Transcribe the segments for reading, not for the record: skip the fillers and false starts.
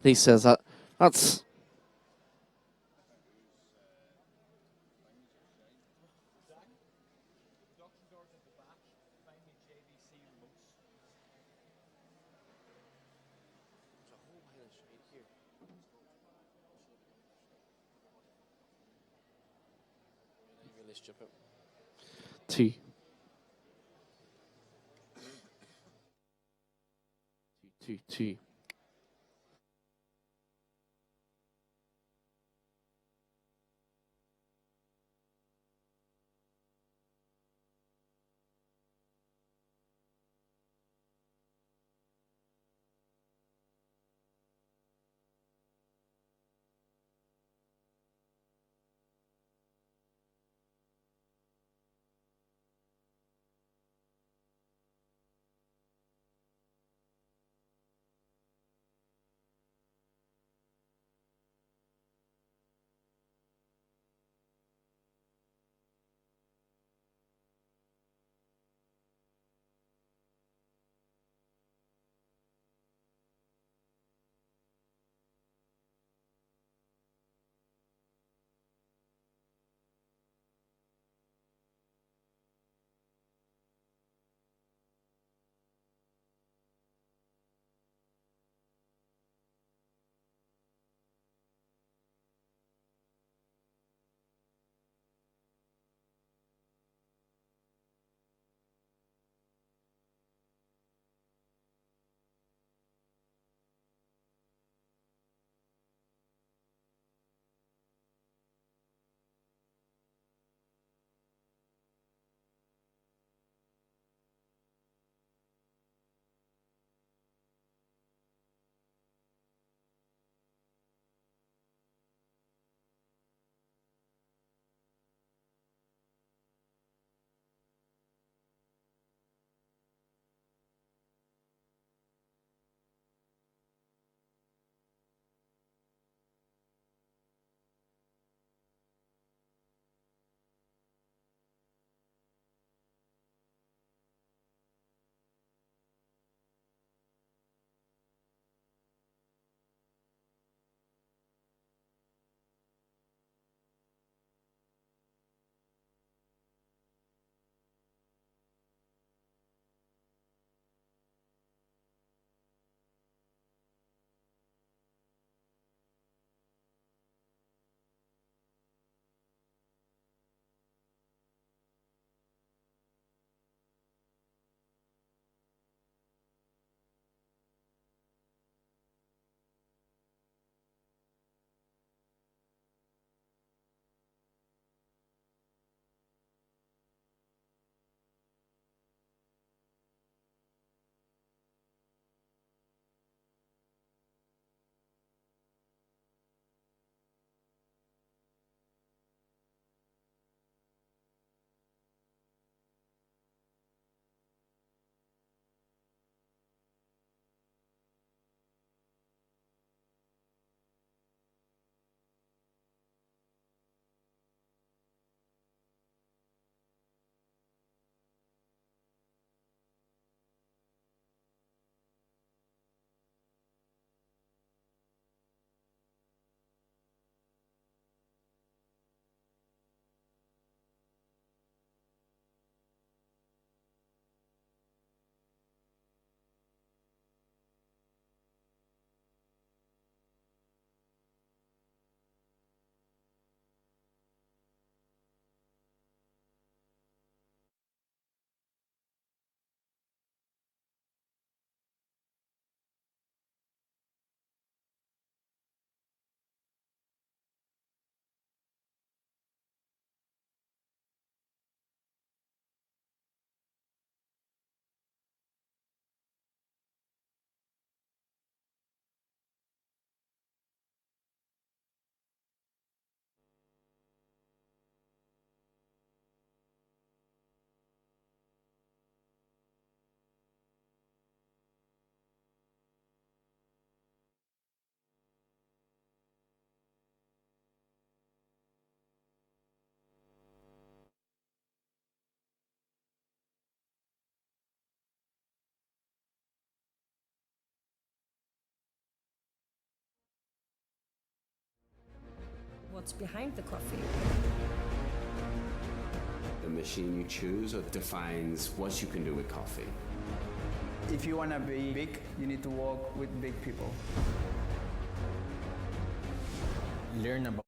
He says that. That's two, two, two. what's behind the coffee. The machine you choose defines what you can do with coffee. If you want to be big, you need to work with big people. Learn about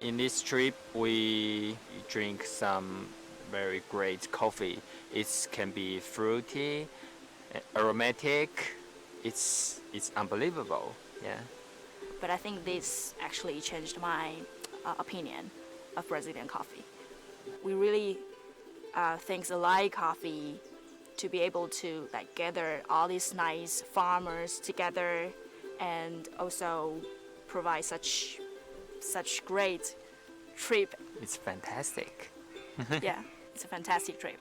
In this trip, we drink some very great coffee. It can be fruity, aromatic. It's unbelievable. Yeah. But I think this actually changed my opinion of Brazilian coffee. We really think like coffee to be able to like gather all these nice farmers together and also provide such great trip. It's fantastic. Yeah, it's a fantastic trip.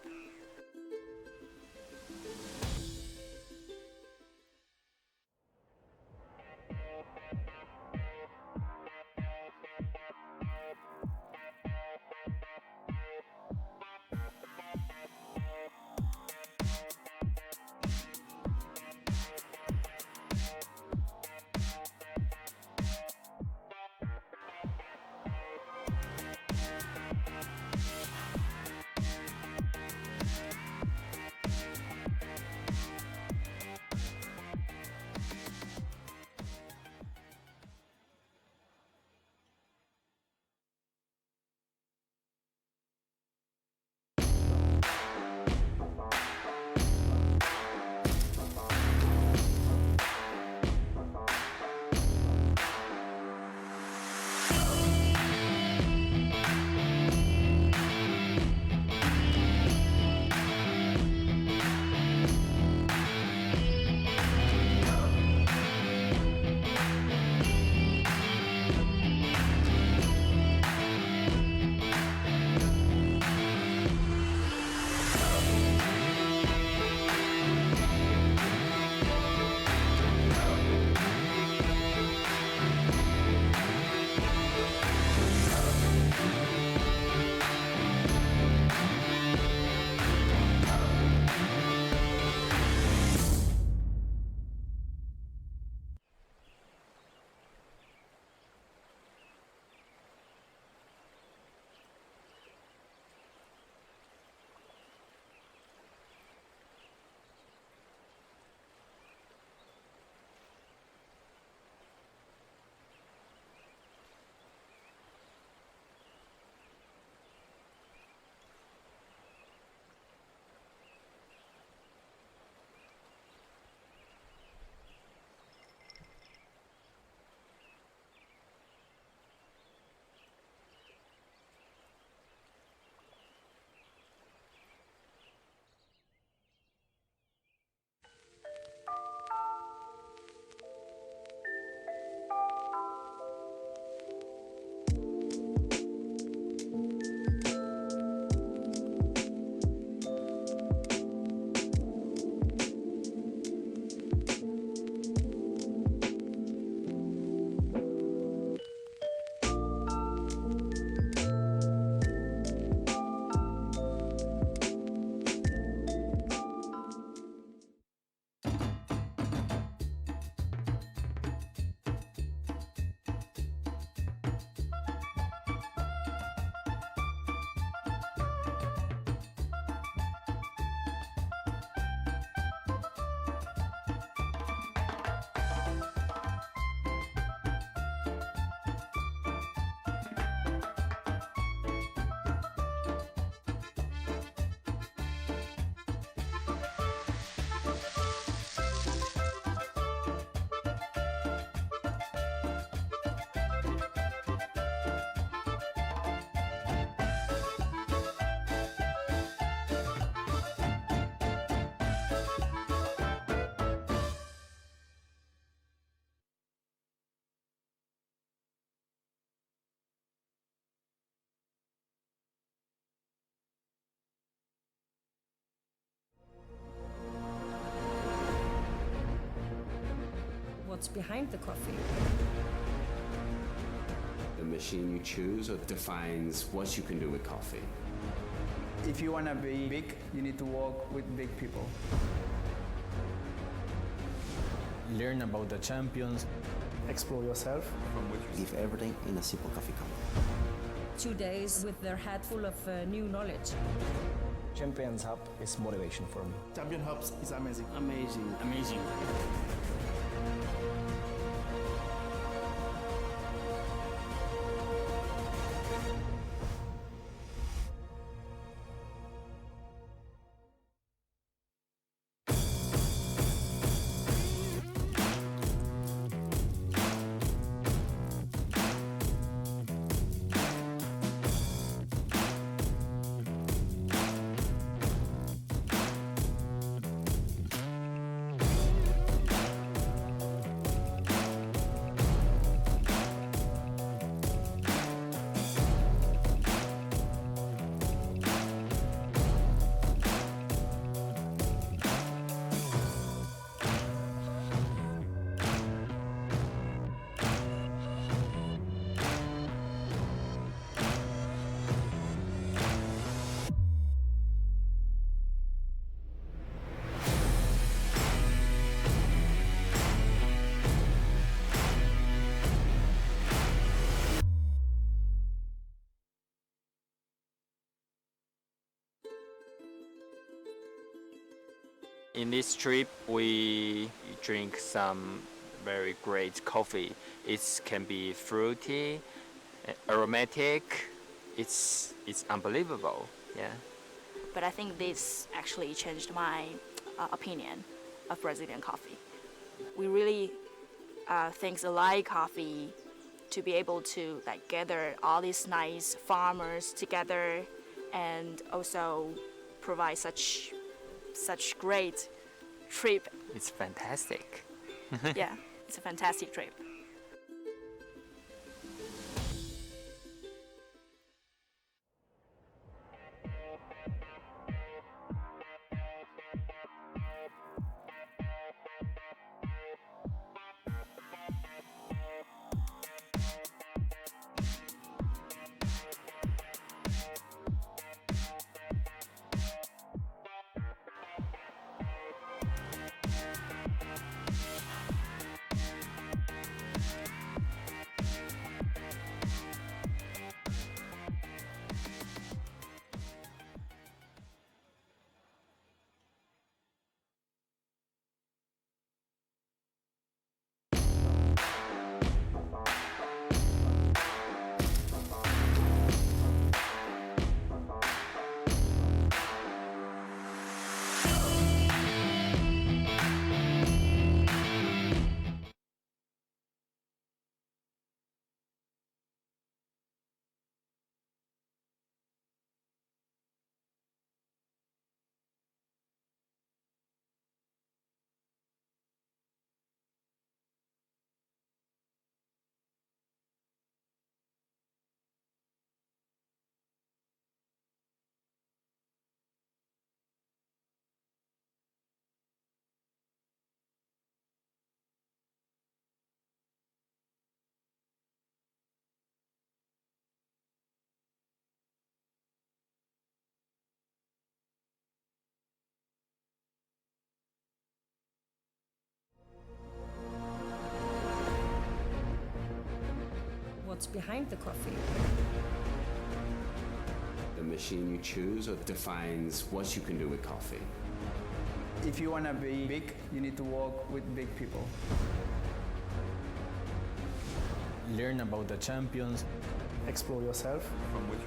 What's behind the coffee? The machine you choose defines what you can do with coffee. If you want to be big, you need to work with big people. Learn about the champions. Explore yourself. Leave everything in a simple coffee cup. 2 days with their head full of new knowledge. Champions Hub is motivation for me. Champion Hubs is amazing. Amazing. Amazing. In this trip, we drink some very great coffee. It can be fruity, aromatic. It's unbelievable. Yeah. But I think this actually changed my opinion of Brazilian coffee. We really things like coffee to be able to like gather all these nice farmers together and also provide such great trip. It's fantastic. Yeah, it's a fantastic trip. What's behind the coffee? The machine you choose defines what you can do with coffee. If you want to be big, you need to work with big people. Learn about the champions. Explore yourself.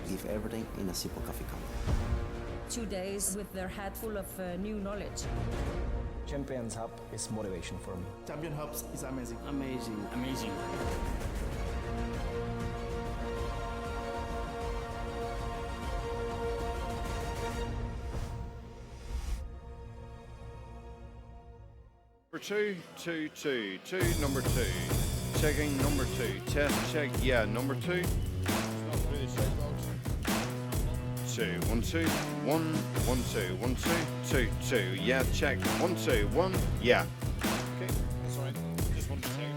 Leave everything in a simple coffee cup. 2 days with their head full of new knowledge. Champions Hub is motivation for me. Champion Hubs is amazing. Amazing. Amazing. Number two. Checking number two. Test check. Yeah, number two. Two. 1 2 1 1 2 1 2 2 2. Yeah, check. 1 2 1. Yeah. Okay, that's all right. Just wanted to check.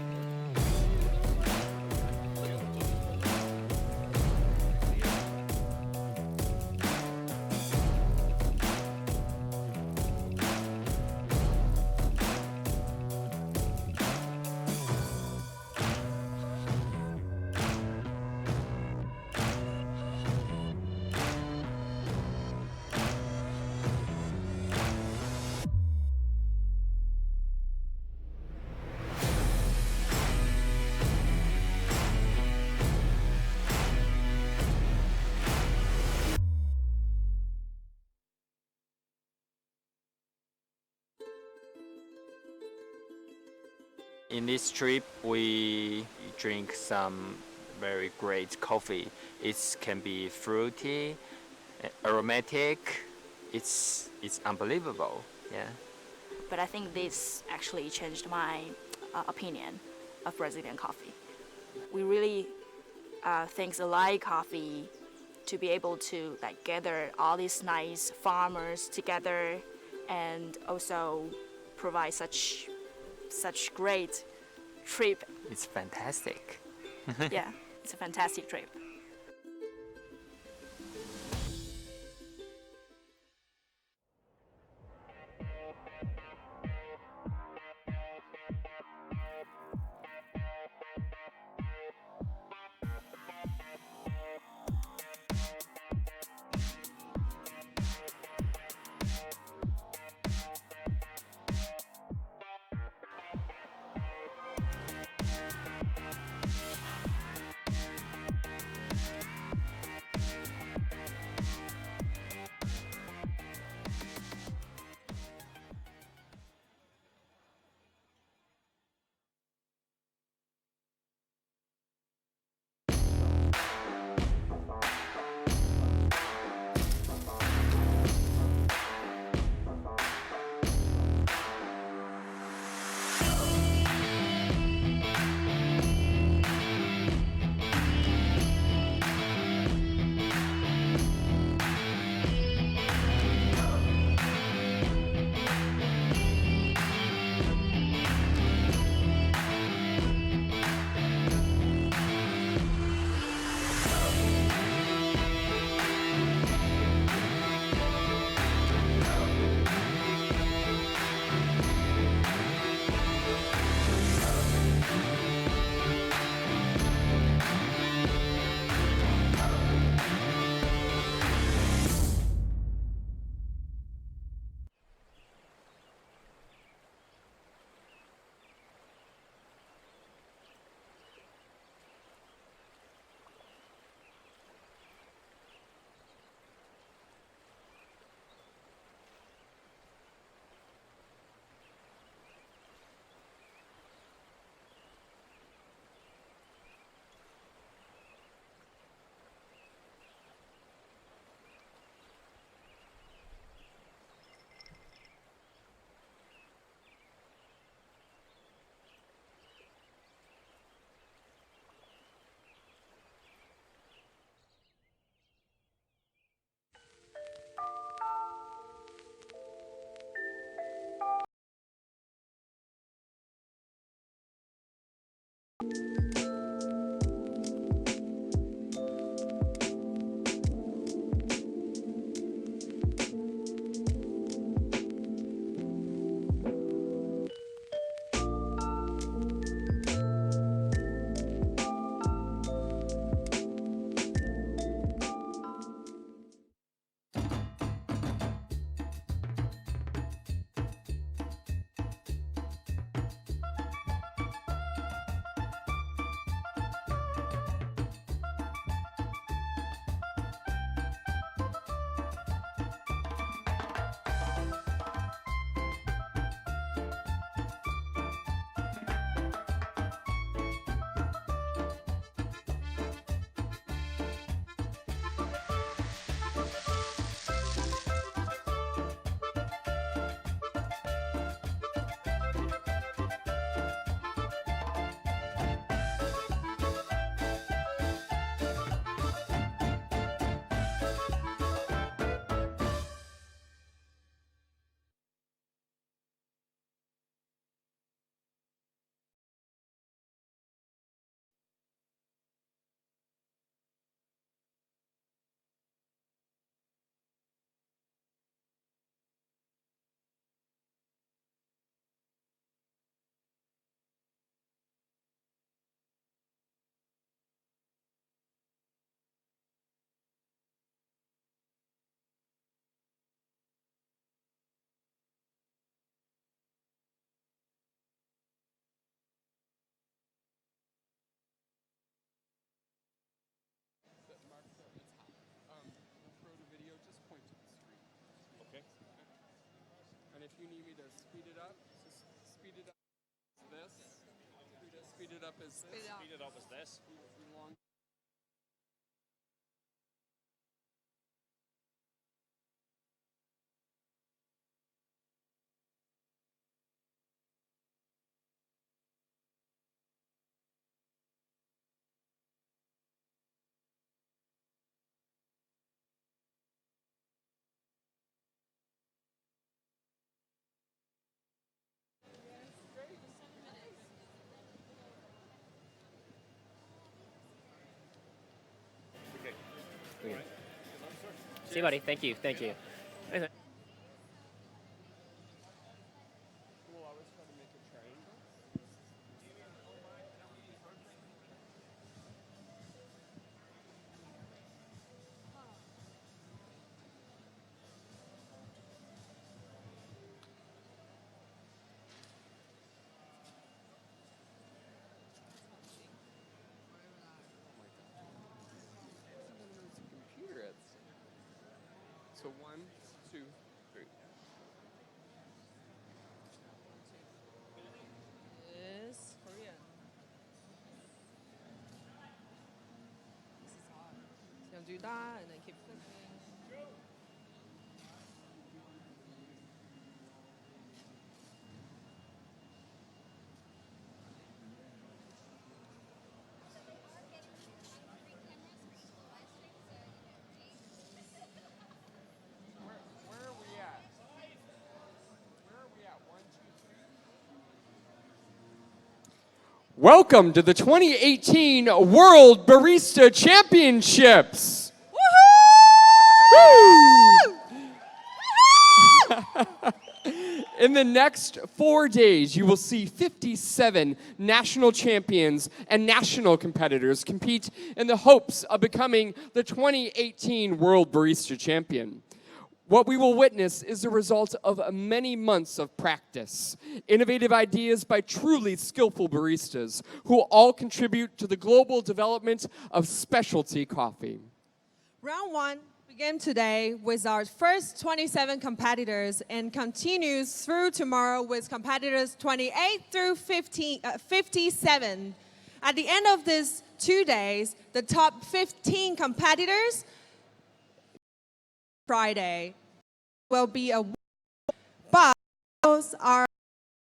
In this trip, we drink some very great coffee. It can be fruity, aromatic. It's unbelievable. Yeah. But I think this actually changed my opinion of Brazilian coffee. We really things like coffee to be able to like gather all these nice farmers together and also provide such great trip. It's fantastic. Yeah, it's a fantastic trip. And if you need me to speed it up, just speed it up. This. Speed it up as this. Speed it up as this. See you, buddy. Thank you. Thank you. Computer at so 1, 2, 3. Is Korean. This is hard. So you do that and then keep flipping. Where are we at? Where are we at? 1, 2, 3. Welcome to the 2018 World Barista Championships. In the next 4 days, you will see 57 national champions and national competitors compete in the hopes of becoming the 2018 World Barista Champion. What we will witness is the result of many months of practice, innovative ideas by truly skillful baristas who all contribute to the global development of specialty coffee. Round 1 begins today with our first 27 competitors and continues through tomorrow with competitors 28 through 57. At the end of these 2 days, the top 15 competitors Friday will be a but those are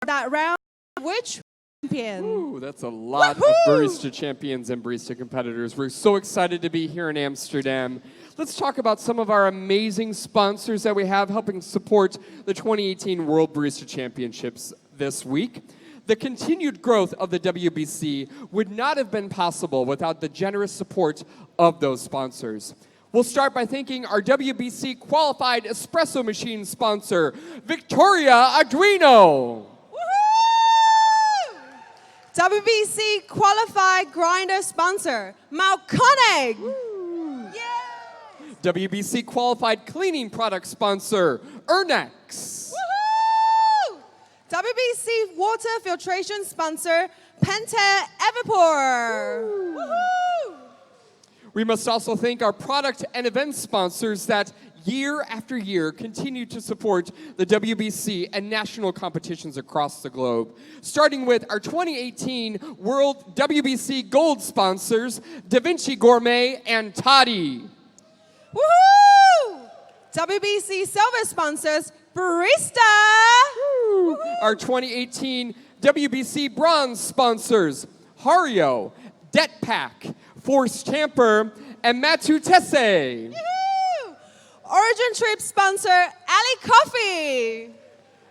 that round which champion. Ooh, that's a lot of barista champions and barista competitors. We're so excited to be here in Amsterdam. Let's talk about some of our amazing sponsors that we have helping support the 2018 World Barista Championships this week. The continued growth of the WBC would not have been possible without the generous support of those sponsors. We'll start by thanking our WBC qualified espresso machine sponsor, Victoria Arduino. WBC qualified grinder sponsor, Malkonig. WBC qualified cleaning product sponsor, Ernex. WBC water filtration sponsor, Penta Evapor. We must also thank our product and event sponsors that year after year continue to support the WBC and national competitions across the globe. Starting with our 2018 World WBC Gold sponsors, Da Vinci Gourmet and Toddy. Woohoo! WBC Silver sponsors, Barista. Our 2018 WBC Bronze sponsors, Hario, Debt Pack, Force Tamper, and Matutese. Origin Trip sponsor, Ali Coffee.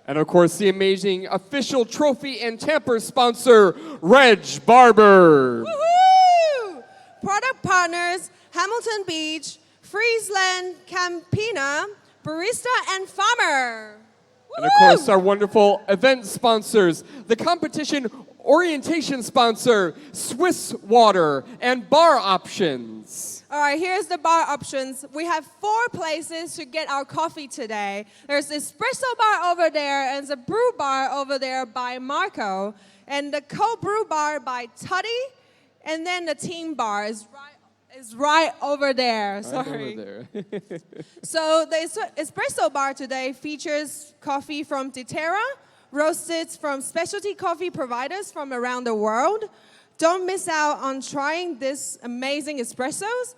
And of course, the amazing official trophy and tamper sponsor, Reg Barber. Woohoo! Product partners, Hamilton Beach, Friesland Campina, Barista and Farmer. And of course, our wonderful event sponsors, the competition orientation sponsor, Swiss Water and Bar Options. All right, here's the bar options. We have 4 places to get our coffee today. There's the espresso bar over there and the brew bar over there by Marco, and the cold brew bar by Tuddy, and then the team bar is right over there. Sorry. Right over there. So the espresso bar today features coffee from Deterra, roasted from specialty coffee providers from around the world. Don't miss out on trying this amazing espressos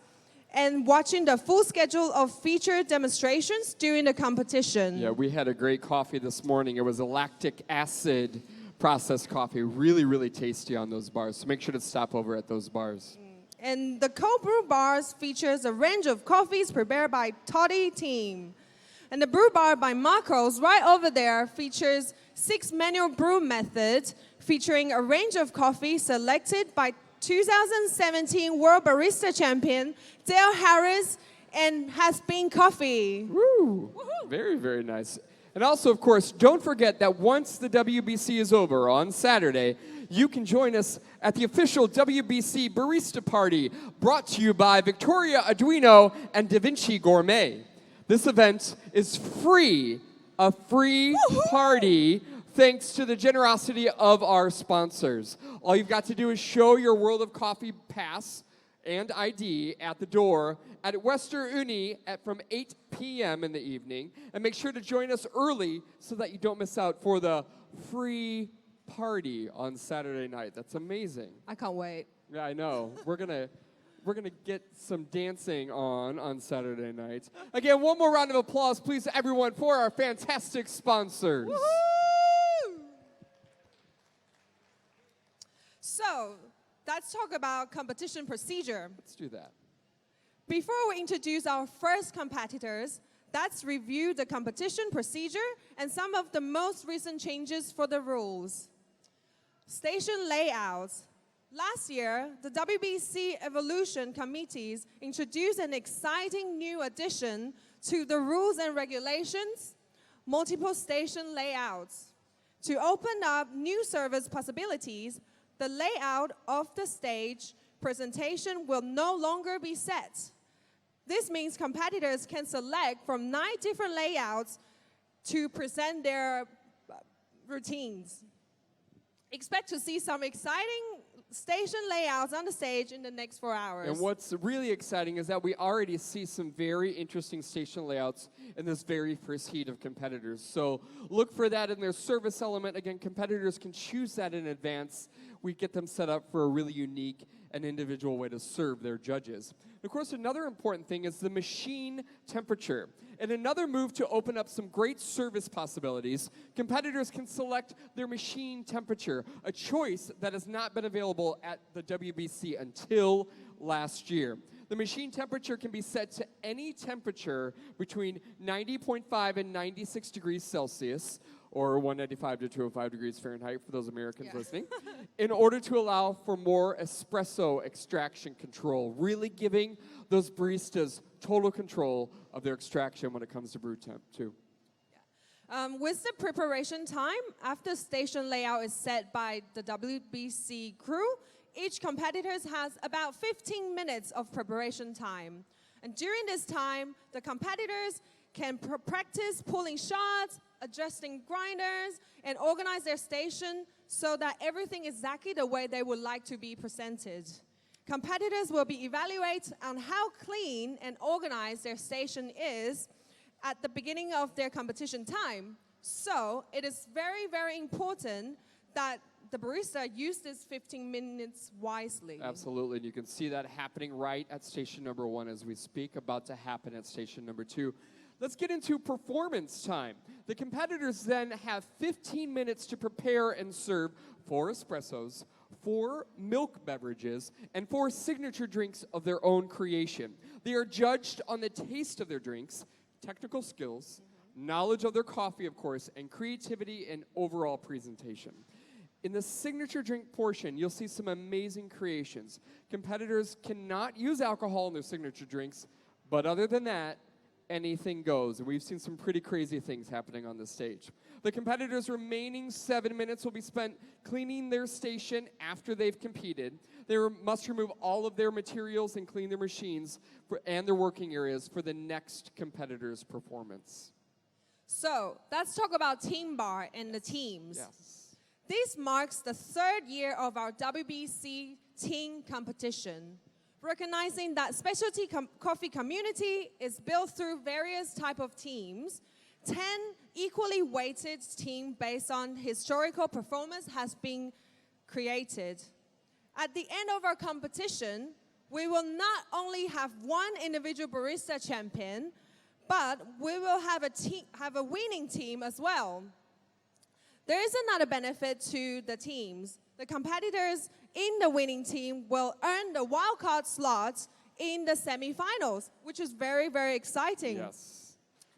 and watching the full schedule of featured demonstrations during the competition. Yeah, we had a great coffee this morning. It was a lactic acid processed coffee. Really, really tasty on those bars. So make sure to stop over at those bars. And the cold brew bars features a range of coffees prepared by Toddy team. And the brew bar by Marco's right over there features 6 manual brew methods featuring a range of coffee selected by 2017 World Barista Champion Dale Harris and Has Been Coffee. Woo! Very, very nice. And also, of course, don't forget that once the WBC is over on Saturday, you can join us at the official WBC Barista Party brought to you by Victoria Arduino and Da Vinci Gourmet. This event is free, a free party thanks to the generosity of our sponsors. All you've got to do is show your World of Coffee pass and ID at the door at Wester Uni from 8 p.m. in the evening. And make sure to join us early so that you don't miss out for the free party on Saturday night. That's amazing. I can't wait. Yeah, I know. We're gonna get some dancing on Saturday night. Again, one more round of applause, please, everyone, for our fantastic sponsors. Woo-hoo! So, let's talk about competition procedure. Let's do that. Before we introduce our first competitors, let's review the competition procedure and some of the most recent changes for the rules. Station layouts. Last year, the WBC Evolution Committees introduced an exciting new addition to the rules and regulations, multiple station layouts. To open up new service possibilities, the layout of the stage presentation will no longer be set. This means competitors can select from 9 different layouts to present their routines. Expect to see some exciting station layouts on the stage in the next 4 hours. And what's really exciting is that we already see some very interesting station layouts in this very first heat of competitors. So look for that in their service element. Again, competitors can choose that in advance. We get them set up for a really unique and individual way to serve their judges. And of course, another important thing is the machine temperature. In another move to open up some great service possibilities, competitors can select their machine temperature, a choice that has not been available at the WBC until last year. The machine temperature can be set to any temperature between 90.5 and 96 degrees Celsius, or 195 to 205 degrees Fahrenheit for those Americans listening, in order to allow for more espresso extraction control, really giving those baristas total control of their extraction when it comes to brew temp, too. With the preparation time, after station layout is set by the WBC crew, each competitor has about 15 minutes of preparation time. And during this time, the competitors can practice pulling shots, adjusting grinders, and organize their station so that everything is exactly the way they would like to be presented. Competitors will be evaluated on how clean and organized their station is at the beginning of their competition time. So it is very, very important that the barista use this 15 minutes wisely. Absolutely, and you can see that happening right at station number 1 as we speak, about to happen at station number 2. Let's get into performance time. The competitors then have 15 minutes to prepare and serve 4 espressos, 4 milk beverages, and 4 signature drinks of their own creation. They are judged on the taste of their drinks, technical skills, knowledge of their coffee, of course, and creativity and overall presentation. In the signature drink portion, you'll see some amazing creations. Competitors cannot use alcohol in their signature drinks, but other than that, anything goes. And we've seen some pretty crazy things happening on this stage. The competitors' remaining 7 minutes will be spent cleaning their station after they've competed. They must remove all of their materials and clean their machines and their working areas for the next competitor's performance. So let's talk about Team Bar and the teams. Yes. This marks the 3rd year of our WBC team competition. Recognizing that specialty coffee community is built through various type of teams, 10 equally weighted teams based on historical performance has been created. At the end of our competition, we will not only have one individual barista champion, but we will have a winning team as well. There is another benefit to the teams. The competitors in the winning team will earn the wildcard slots in the semifinals, which is very, very exciting. Yes.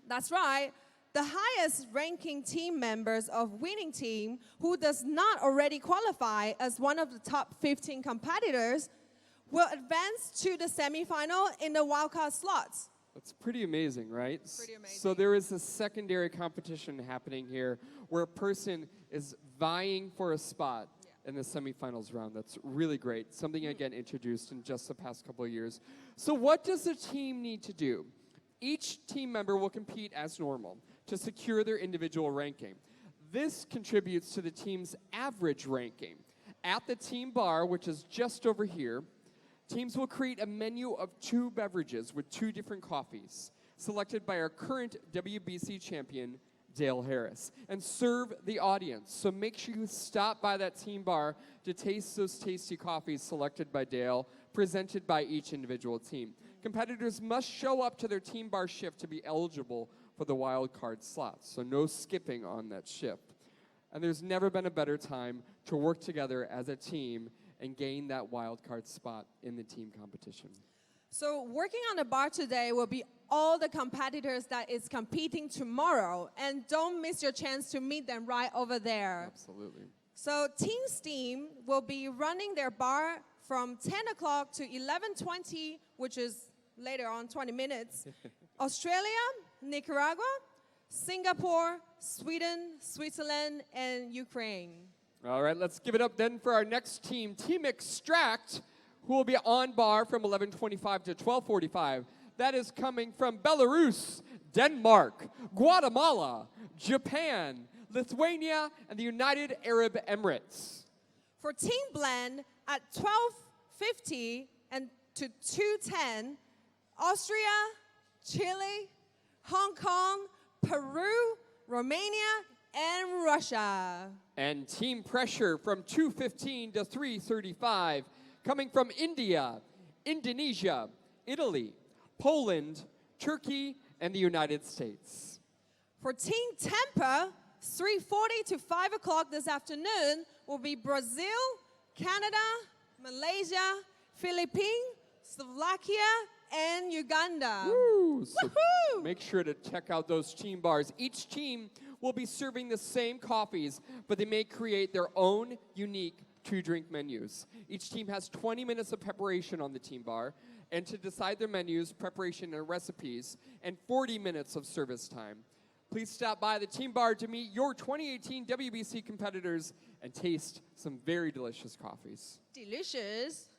That's right. The highest ranking team members of winning team who does not already qualify as one of the top 15 competitors will advance to the semifinal in the wildcard slots. That's pretty amazing, right? Pretty amazing. So there is a secondary competition happening here where a person is vying for a spot in the semifinals round. That's really great. Something, again, introduced in just the past couple of years. So what does the team need to do? Each team member will compete as normal to secure their individual ranking. This contributes to the team's average ranking. At the team bar, which is just over here, teams will create a menu of 2 beverages with 2 different coffees, selected by our current WBC champion, Dale Harris, and serve the audience. So make sure you stop by that team bar to taste those tasty coffees selected by Dale, presented by each individual team. Competitors must show up to their team bar shift to be eligible for the wild card slots, so no skipping on that shift. And there's never been a better time to work together as a team and gain that wild card spot in the team competition. So working on the bar today will be all the competitors that is competing tomorrow, and don't miss your chance to meet them right over there. Absolutely. So Team Steam will be running their bar from 10 o'clock to 11:20, which is later on 20 minutes. Australia, Nicaragua, Singapore, Sweden, Switzerland, and Ukraine. All right, let's give it up then for our next team, Team Extract, who will be on bar from 11:25 to 12:45. That is coming from Belarus, Denmark, Guatemala, Japan, Lithuania, and the United Arab Emirates. For Team Blend, at 12:50 and to 2:10, Austria, Chile, Hong Kong, Peru, Romania, and Russia. And Team Pressure from 2:15 to 3:35, coming from India, Indonesia, Italy, Poland, Turkey, and the United States. For Team Temper, 3:40 to 5 o'clock this afternoon will be Brazil, Canada, Malaysia, Philippines, Slovakia, and Uganda. Woo! So Woohoo! make sure to check out those team bars. Each team will be serving the same coffees, but they may create their own unique 2-drink menus. Each team has 20 minutes of preparation on the team bar, and to decide their menus, preparation, and recipes, and 40 minutes of service time. Please stop by the team bar to meet your 2018 WBC competitors and taste some very delicious coffees. Delicious.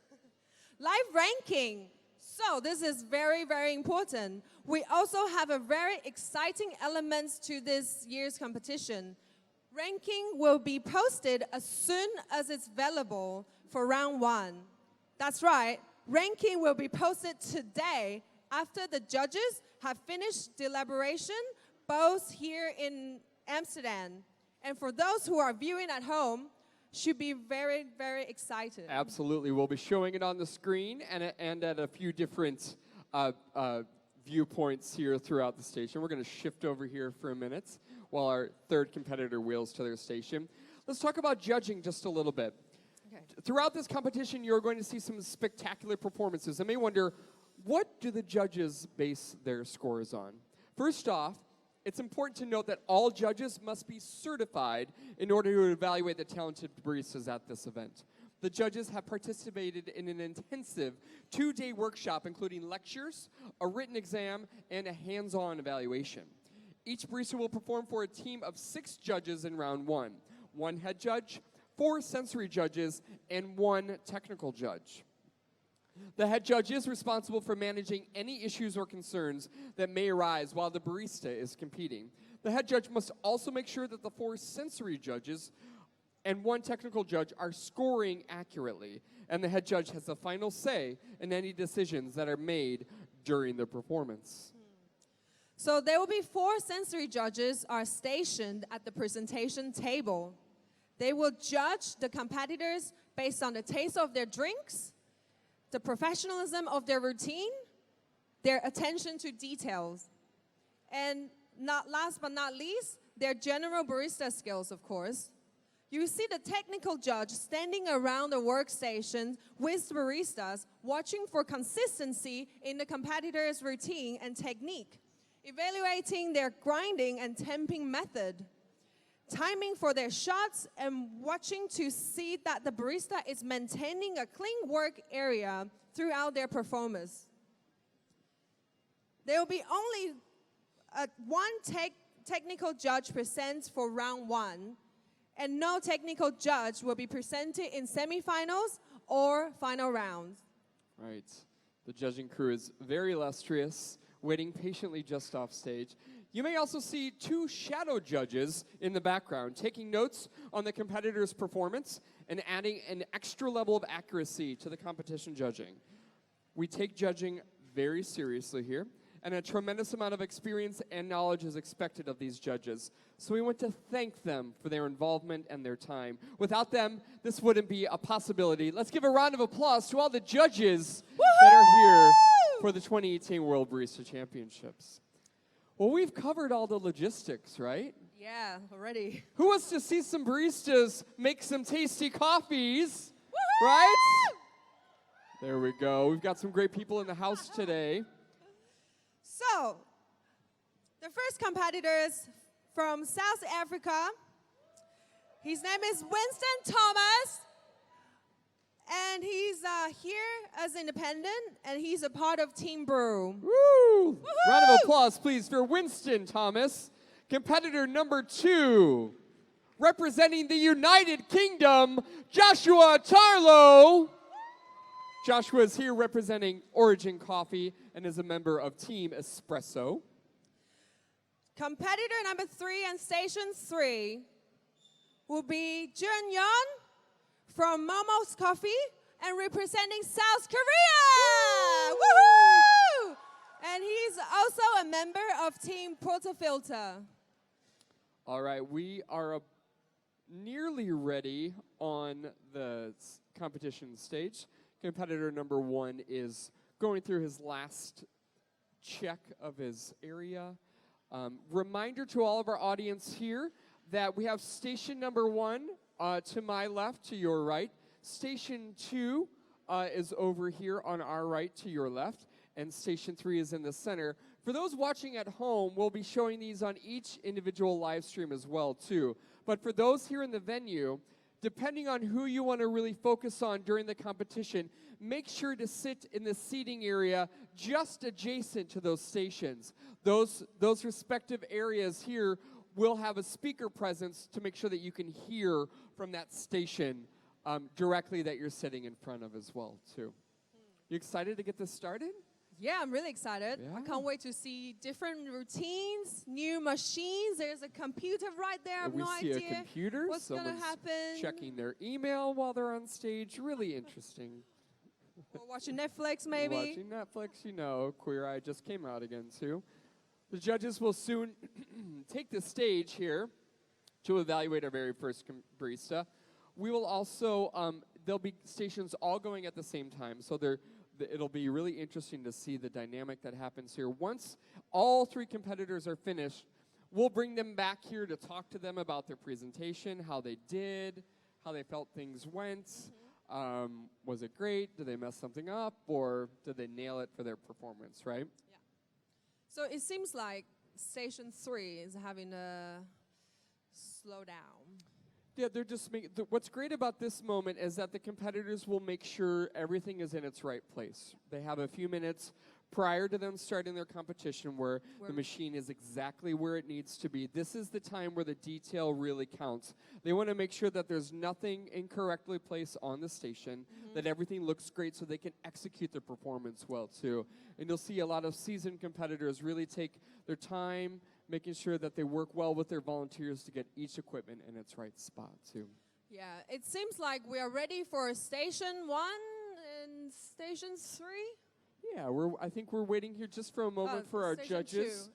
Live ranking. So this is very, very important. We also have a very exciting element to this year's competition. Ranking will be posted as soon as it's available for round 1. That's right. Ranking will be posted today after the judges have finished deliberation, both here in Amsterdam. And for those who are viewing at home, should be very, very excited. Absolutely. We'll be showing it on the screen and at a few different viewpoints here throughout the station. We're going to shift over here for a minute while our third competitor wheels to their station. Let's talk about judging just a little bit. Okay. Throughout this competition, you're going to see some spectacular performances. I may wonder, what do the judges base their scores on? First off, it's important to note that all judges must be certified in order to evaluate the talented baristas at this event. The judges have participated in an intensive 2-day workshop, including lectures, a written exam, and a hands-on evaluation. Each barista will perform for a team of 6 judges in round 1, 1 head judge, 4 sensory judges, and 1 technical judge. The head judge is responsible for managing any issues or concerns that may arise while the barista is competing. The head judge must also make sure that the 4 sensory judges and 1 technical judge are scoring accurately, and the head judge has the final say in any decisions that are made during the performance. So there will be 4 sensory judges are stationed at the presentation table. They will judge the competitors based on the taste of their drinks, the professionalism of their routine, their attention to details, and last but not least, their general barista skills, of course. You see the technical judge standing around the workstation with baristas, watching for consistency in the competitor's routine and technique, evaluating their grinding and temping method, timing for their shots, and watching to see that the barista is maintaining a clean work area throughout their performance. There will be only one technical judge present for round 1, and no technical judge will be presented in semifinals or final rounds. Right. The judging crew is very illustrious, waiting patiently just off stage. You may also see 2 shadow judges in the background, taking notes on the competitor's performance and adding an extra level of accuracy to the competition judging. We take judging very seriously here, and a tremendous amount of experience and knowledge is expected of these judges. So we want to thank them for their involvement and their time. Without them, this wouldn't be a possibility. Let's give a round of applause to all the judges that are here for the 2018 World Barista Championships. Well, we've covered all the logistics, right? Yeah, already. Who wants to see some baristas make some tasty coffees? Right? There we go. We've got some great people in the house today. So, the first competitor is from South Africa. His name is Winston Thomas. And he's here as independent, and he's a part of Team Brew. Woo! Round of applause, please, for Winston Thomas, competitor number 2. Representing the United Kingdom, Joshua Tarlow. Joshua is here representing Origin Coffee and is a member of Team Espresso. Competitor number 3 and station 3 will be Jun Yeon from Momo's Coffee and representing South Korea. Woohoo! And he's also a member of Team Portafilter. All right, we are nearly ready on the competition stage. Competitor number 1 is going through his last check of his area. Reminder to all of our audience here that we have station number 1 to my left, to your right. Station 2 is over here on our right, to your left. And station 3 is in the center. For those watching at home, we'll be showing these on each individual live stream as well, too. But for those here in the venue, depending on who you want to really focus on during the competition, make sure to sit in the seating area just adjacent to those stations. Those respective areas here will have a speaker presence to make sure that you can hear from that station directly that you're sitting in front of as well, too. You excited to get this started? Yeah, I'm really excited. Yeah. I can't wait to see different routines, new machines. There's a computer right there. I have no idea we see a computer. what's going to happen. Checking their email while they're on stage. Really interesting. Or watching Netflix, maybe. Watching Netflix, you know. Queer Eye just came out again, too. The judges will soon take the stage here to evaluate our very first barista. We will also, there'll be stations all going at the same time. So it'll be really interesting to see the dynamic that happens here. Once all 3 competitors are finished, we'll bring them back here to talk to them about their presentation, how they did, how they felt things went. Was it great? Did they mess something up? Or did they nail it for their performance, right? Yeah. So it seems like station 3 is having a slowdown. Yeah, they're just what's great about this moment is that the competitors will make sure everything is in its right place. They have a few minutes prior to them starting their competition where the machine is exactly where it needs to be. This is the time where the detail really counts. They want to make sure that there's nothing incorrectly placed on the station, that everything looks great so they can execute their performance well, too. And you'll see a lot of seasoned competitors really take their time, making sure that they work well with their volunteers to get each equipment in its right spot, too. Yeah, it seems like we are ready for station 1 and station 3. Yeah, I think we're waiting here just for a moment for our judges.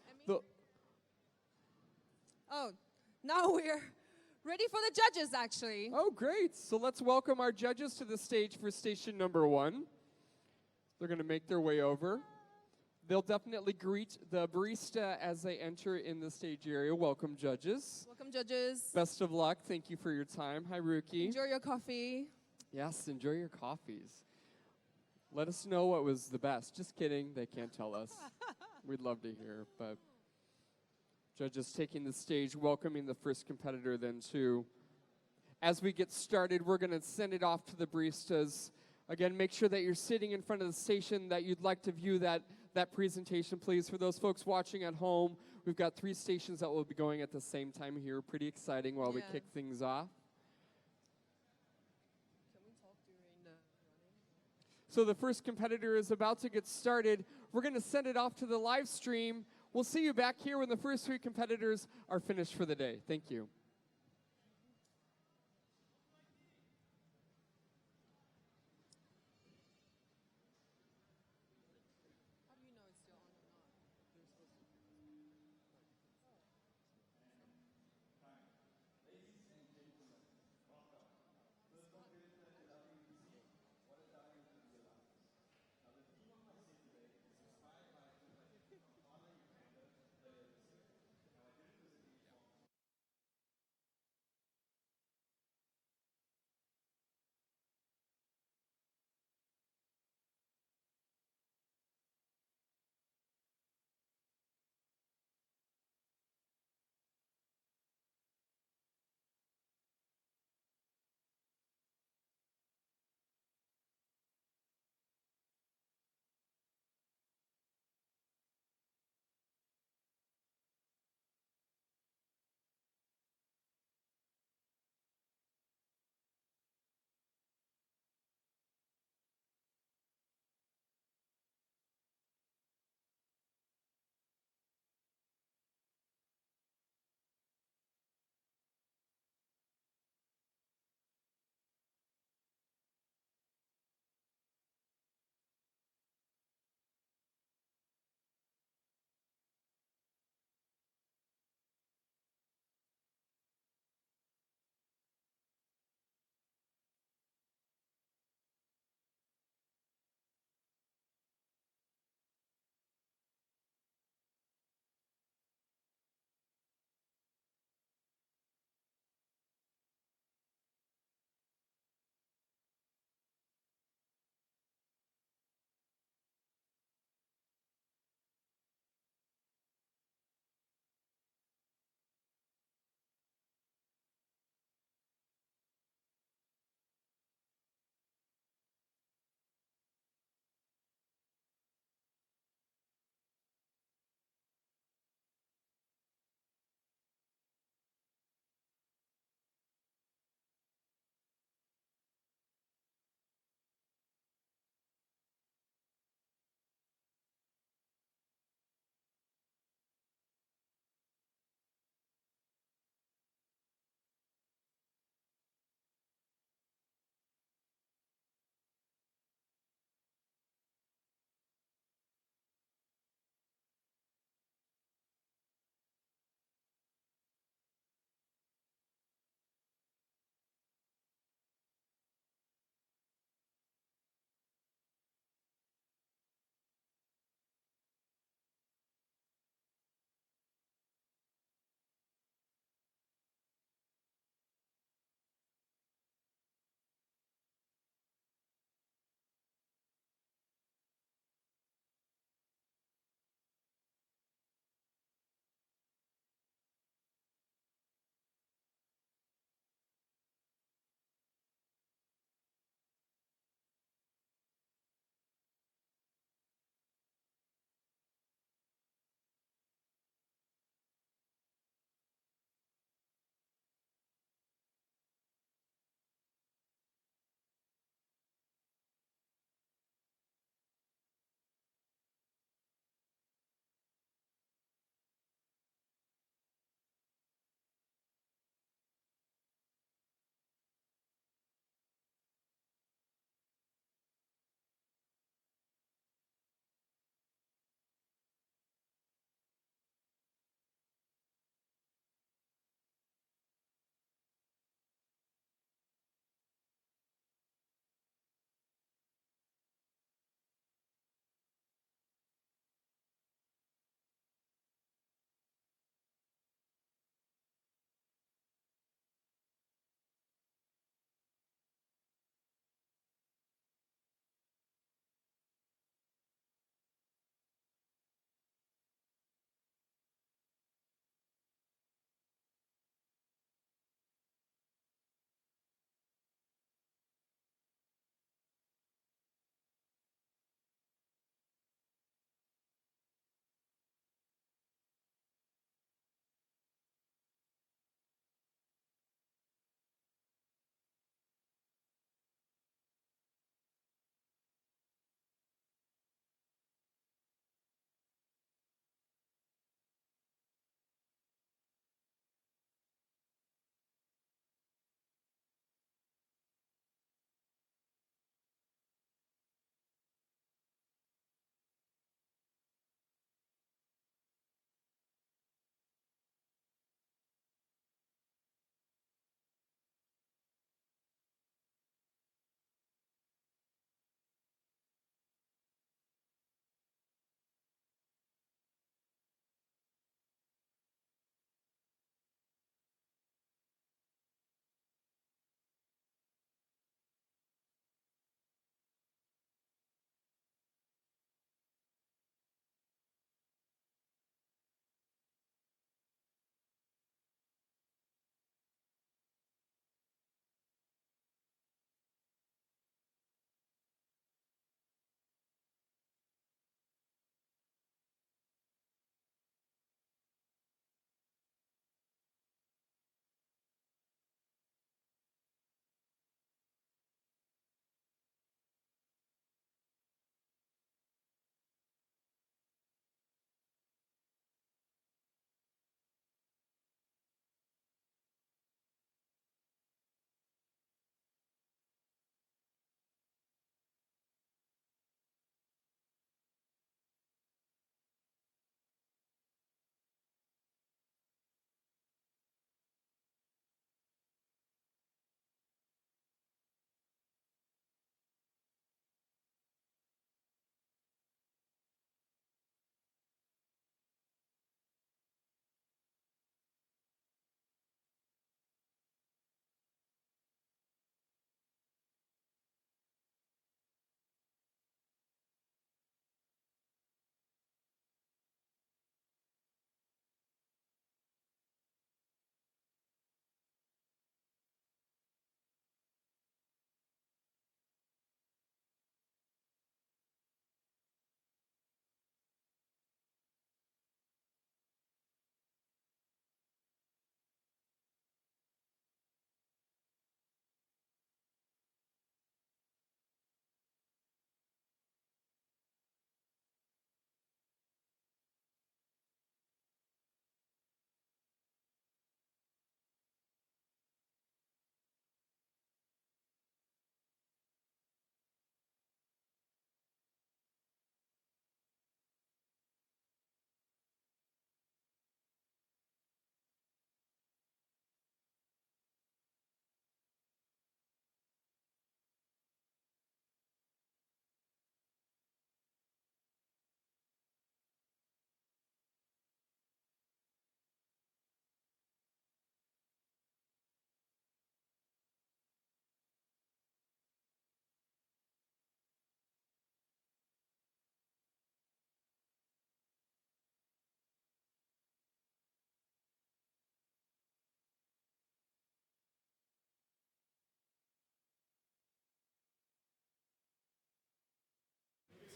Oh, now we're Ready for the judges, actually. Oh, great. So let's welcome our judges to the stage for station number 1. They're going to make their way over. They'll definitely greet the barista as they enter in the stage area. Welcome, judges. Welcome, judges. Best of luck. Thank you for your time. Hi, Ruki. Enjoy your coffee. Yes, enjoy your coffees. Let us know what was the best. Just kidding. They can't tell us. We'd love to hear. But judges taking the stage, welcoming the first competitor then too. As we get started, we're going to send it off to the baristas. Again, make sure that you're sitting in front of the station that you'd like to view that presentation, please. For those folks watching at home, we've got 3 stations that will be going at the same time here. Pretty exciting while we kick things off. Can we talk during the running? So the first competitor is about to get started. We're going to send it off to the live stream. We'll see you back here when the first 3 competitors are finished for the day. Thank you.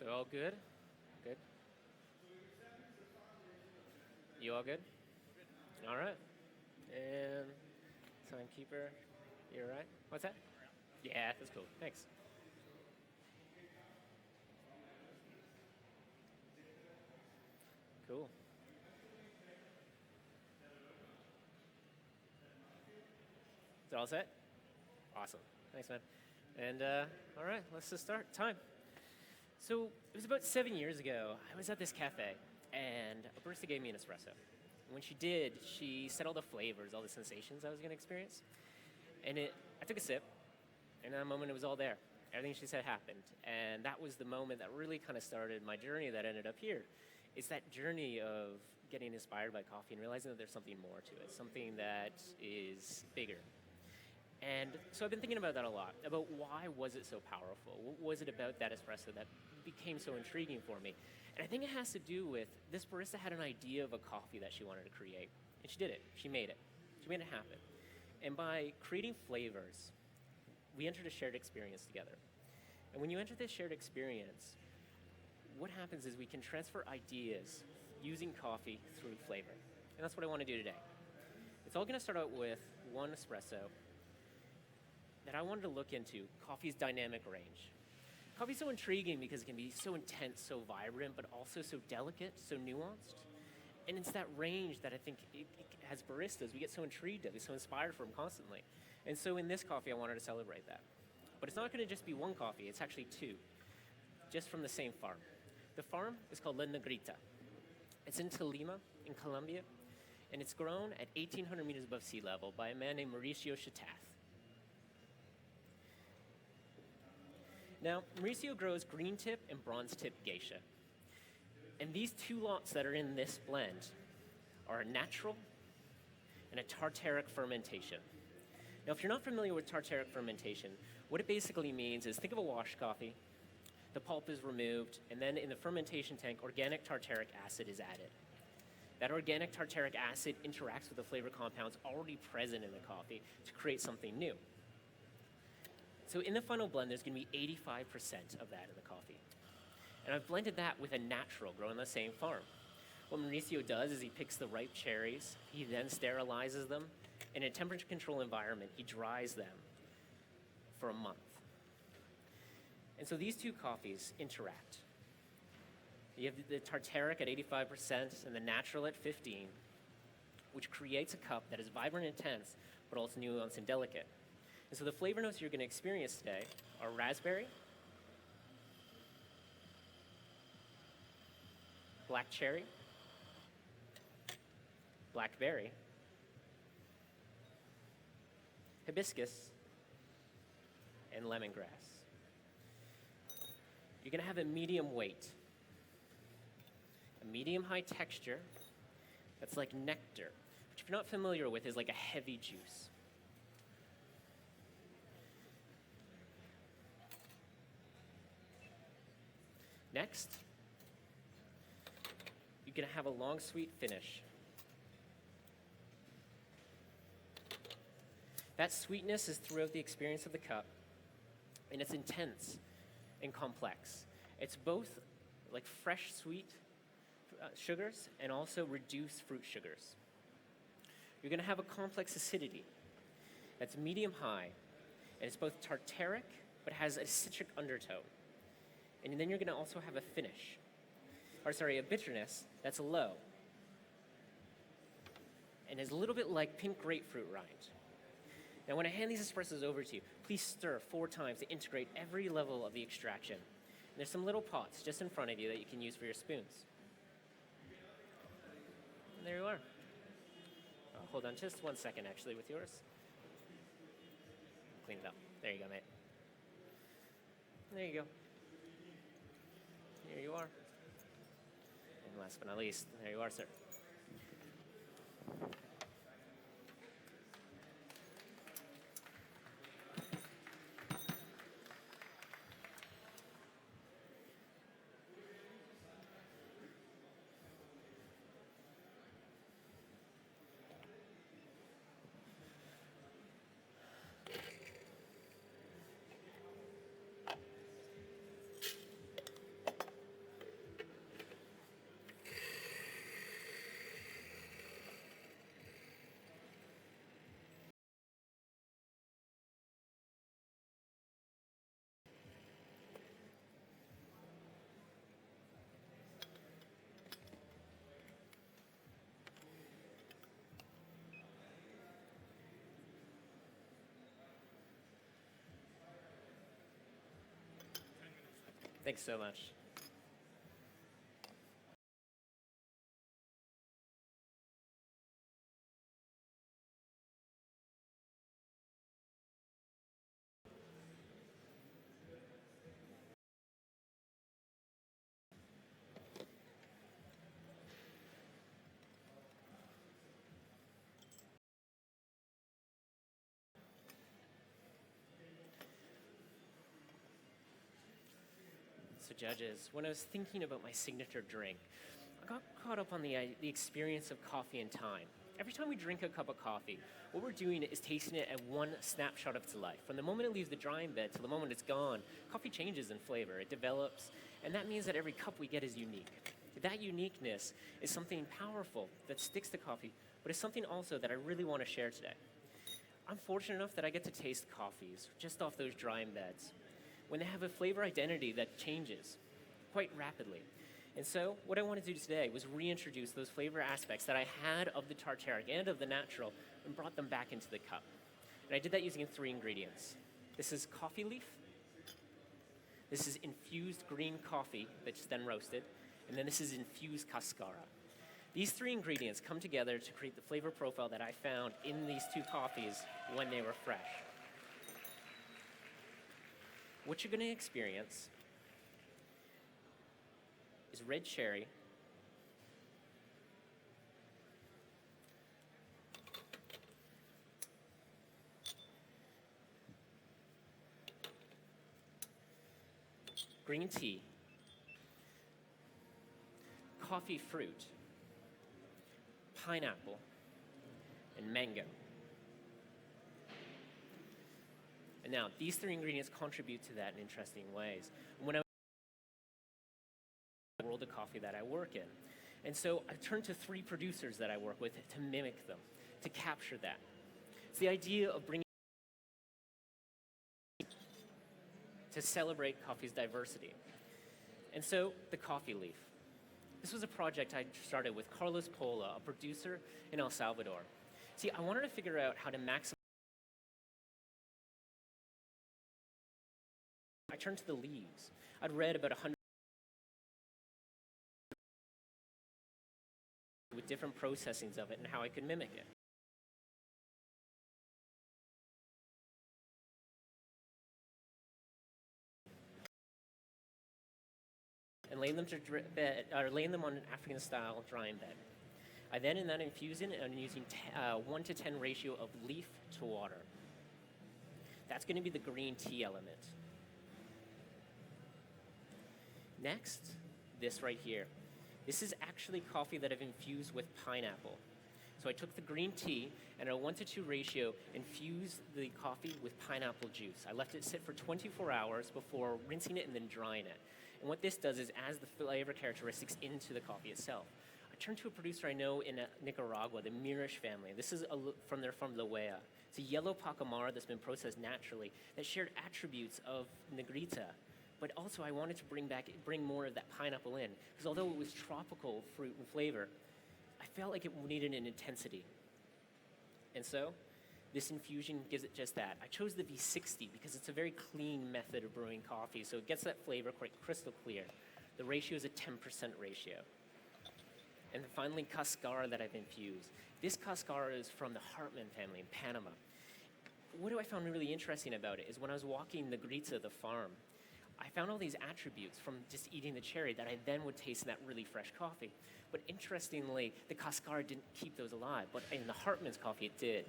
So all good? Good. You all good? All right. And timekeeper, you all right? What's that? Yeah, that's cool. Thanks. Cool. Is it all set? Awesome. Thanks, man. And all right, let's just start. Time. So it was about 7 years ago. I was at this cafe, and a barista gave me an espresso. And when she did, she said all the flavors, all the sensations I was going to experience. And I took a sip, and in that moment, it was all there. Everything she said happened. And that was the moment that really kind of started my journey that ended up here. It's that journey of getting inspired by coffee and realizing that there's something more to it, something that is bigger. And so I've been thinking about that a lot, about why was it so powerful? What was it about that espresso that became so intriguing for me? And I think it has to do with this barista had an idea of a coffee that she wanted to create. And she did it. She made it. She made it happen. And by creating flavors, we entered a shared experience together. And when you enter this shared experience, what happens is we can transfer ideas using coffee through flavor. And that's what I want to do today. It's all going to start out with one espresso that I wanted to look into, coffee's dynamic range. Coffee's so intriguing because it can be so intense, so vibrant, but also so delicate, so nuanced. And it's that range that I think as baristas, we get so intrigued of, so inspired from constantly. And so in this coffee, I wanted to celebrate that. But it's not going to just be one coffee, it's actually two, just from the same farm. The farm is called La Negrita. It's in Tolima, in Colombia, and it's grown at 1,800 meters above sea level by a man named Mauricio Chatath. Now, Mauricio grows green tip and bronze tip geisha. And these two lots that are in this blend are a natural and a tartaric fermentation. Now, if you're not familiar with tartaric fermentation, what it basically means is think of a washed coffee. The pulp is removed, and then in the fermentation tank, organic tartaric acid is added. That organic tartaric acid interacts with the flavor compounds already present in the coffee to create something new. So in the final blend, there's going to be 85% of that in the coffee. And I've blended that with a natural grown on the same farm. What Mauricio does is he picks the ripe cherries, he then sterilizes them. In a temperature-controlled environment, he dries them for a month. And so these two coffees interact. You have the tartaric at 85% and the natural at 15%, which creates a cup that is vibrant and intense, but also nuanced and delicate. And so the flavor notes you're going to experience today are raspberry, black cherry, blackberry, hibiscus, and lemongrass. You're going to have a medium weight, a medium-high texture that's like nectar, which if you're not familiar with is like a heavy juice. Next, you're going to have a long, sweet finish. That sweetness is throughout the experience of the cup, and it's intense and complex. It's both like fresh, sweet sugars and also reduced fruit sugars. You're going to have a complex acidity that's medium-high, and it's both tartaric, but has a citric undertone. And then you're going to also have a a bitterness that's low and is a little bit like pink grapefruit rind. Now, when I hand these espressos over to you, please stir 4 times to integrate every level of the extraction. And there's some little pots just in front of you that you can use for your spoons. And there you are. Oh, hold on just 1 second, actually, with yours. Clean it up. There you go, mate. There you go. Here you are. And last but not least, there you are, sir. Thanks so much. So judges, when I was thinking about my signature drink, I got caught up on the experience of coffee and time. Every time we drink a cup of coffee, what we're doing is tasting it at one snapshot of its life. From the moment it leaves the drying bed to the moment it's gone, coffee changes in flavor, it develops, and that means that every cup we get is unique. That uniqueness is something powerful that sticks to coffee, but it's something also that I really want to share today. I'm fortunate enough that I get to taste coffees just off those drying beds when they have a flavor identity that changes quite rapidly. And so what I wanted to do today was reintroduce those flavor aspects that I had of the tartaric and of the natural and brought them back into the cup. And I did that using 3 ingredients. This is coffee leaf. This is infused green coffee that's then roasted. And then this is infused cascara. These 3 ingredients come together to create the flavor profile that I found in these 2 coffees when they were fresh. What you're going to experience is red cherry, green tea, coffee fruit, pineapple, and mango. And now, these 3 ingredients contribute to that in interesting ways. When I the world of coffee that I work in. And so I turned to 3 producers that I work with to mimic them, to capture that. It's the idea of bringing to celebrate coffee's diversity. And so the coffee leaf. This was a project I started with Carlos Pola, a producer in El Salvador. See, I wanted to figure out how to maximize. I turned to the leaves. I'd read about 100 with different processings of it and how I could mimic it. And laying them on an African-style drying bed. I then, in that infusion, I'm using 1 to 10 ratio of leaf to water. That's going to be the green tea element. Next, this right here. This is actually coffee that I've infused with pineapple. So I took the green tea and at a 1 to 2 ratio infused the coffee with pineapple juice. I left it sit for 24 hours before rinsing it and then drying it. And what this does is adds the flavor characteristics into the coffee itself. I turned to a producer I know in Nicaragua, the Mirish family. This is from La Huella. It's a yellow pacamara that's been processed naturally that shared attributes of Negrita. But also I wanted to bring more of that pineapple in, because although it was tropical fruit and flavor, I felt like it needed an intensity. And so this infusion gives it just that. I chose the V60 because it's a very clean method of brewing coffee, so it gets that flavor quite crystal clear. The ratio is a 10% ratio. And then finally, cascara that I've infused. This cascara is from the Hartman family in Panama. What I found really interesting about it is when I was walking the Negrita, the farm, I found all these attributes from just eating the cherry that I then would taste in that really fresh coffee. But interestingly, the cascara didn't keep those alive, but in the Hartman's coffee it did.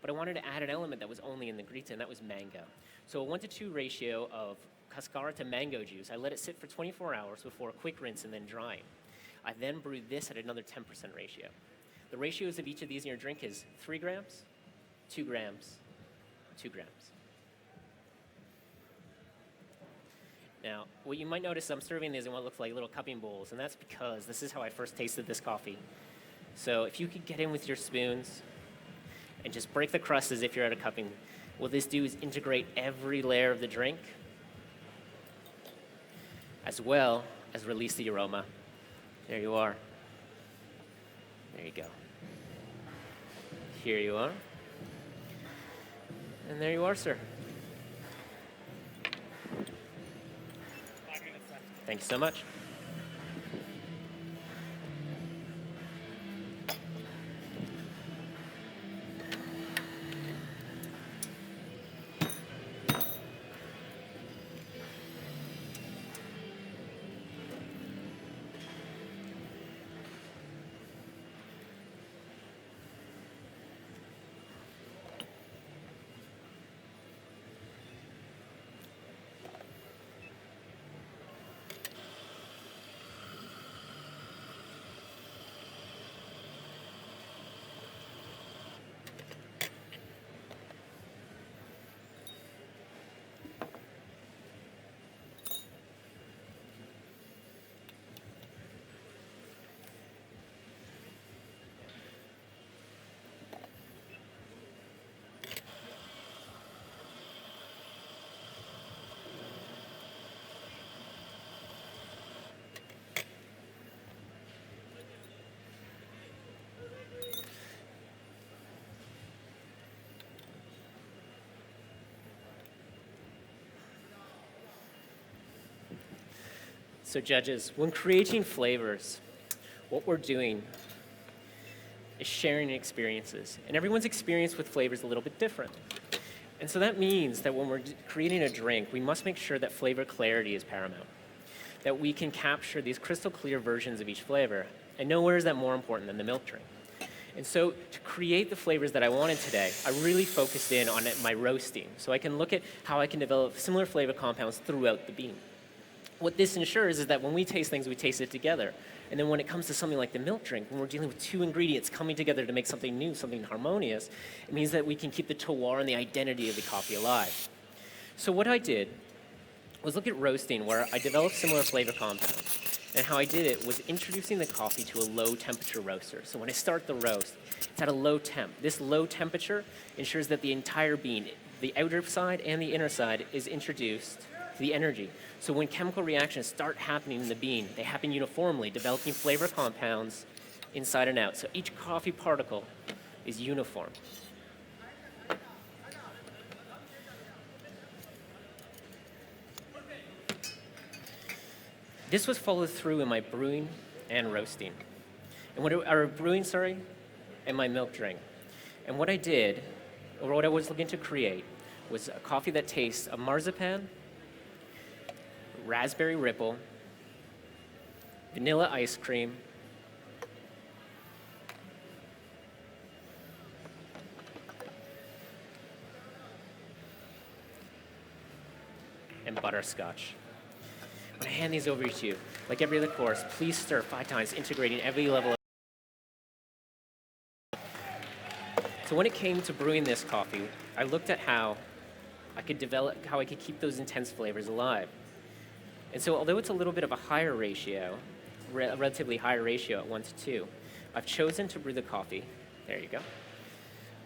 But I wanted to add an element that was only in the Negrita, and that was mango. So a 1 to 2 ratio of cascara to mango juice. I let it sit for 24 hours before a quick rinse and then drying. I then brewed this at another 10% ratio. The ratios of each of these in your drink is 3 grams, 2 grams, 2 grams. Now, what you might notice, I'm serving these in what looks like little cupping bowls, and that's because this is how I first tasted this coffee. So if you could get in with your spoons and just break the crust as if you're at a cupping, what this do is integrate every layer of the drink, as well as release the aroma. There you are. There you go. Here you are. And there you are, sir. 5 minutes left. Thank you so much. So judges, when creating flavors, what we're doing is sharing experiences. And everyone's experience with flavor is a little bit different. And so that means that when we're creating a drink, we must make sure that flavor clarity is paramount, that we can capture these crystal clear versions of each flavor. And nowhere is that more important than the milk drink. And so to create the flavors that I wanted today, I really focused in on my roasting, so I can look at how I can develop similar flavor compounds throughout the bean. What this ensures is that when we taste things, we taste it together. And then when it comes to something like the milk drink, when we're dealing with two ingredients coming together to make something new, something harmonious, it means that we can keep the terroir and the identity of the coffee alive. So what I did was look at roasting, where I developed similar flavor compounds. And how I did it was introducing the coffee to a low temperature roaster. So when I start the roast, it's at a low temp. This low temperature ensures that the entire bean, the outer side and the inner side, is introduced to the energy. So when chemical reactions start happening in the bean, they happen uniformly, developing flavor compounds inside and out. So each coffee particle is uniform. This was followed through in my brewing and roasting. And my milk drink. And what I did, or what I was looking to create, was a coffee that tastes of marzipan, raspberry ripple, vanilla ice cream, and butterscotch. When I hand these over to you, like every other course, please stir 5 times, integrating every level of. So when it came to brewing this coffee, I looked at how I could keep those intense flavors alive. And so although it's a little bit of a higher ratio, a relatively higher ratio at 1:2, I've chosen to brew the coffee, there you go,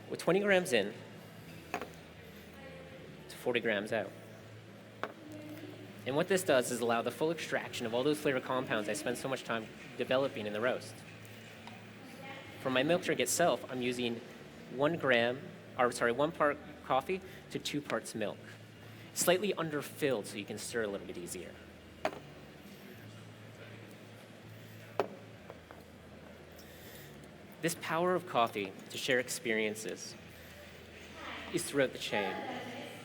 with 20 grams in to 40 grams out. And what this does is allow the full extraction of all those flavor compounds I spent so much time developing in the roast. For my milk drink itself, I'm using 1 part coffee to 2 parts milk. Slightly underfilled so you can stir a little bit easier. This power of coffee to share experiences is throughout the chain.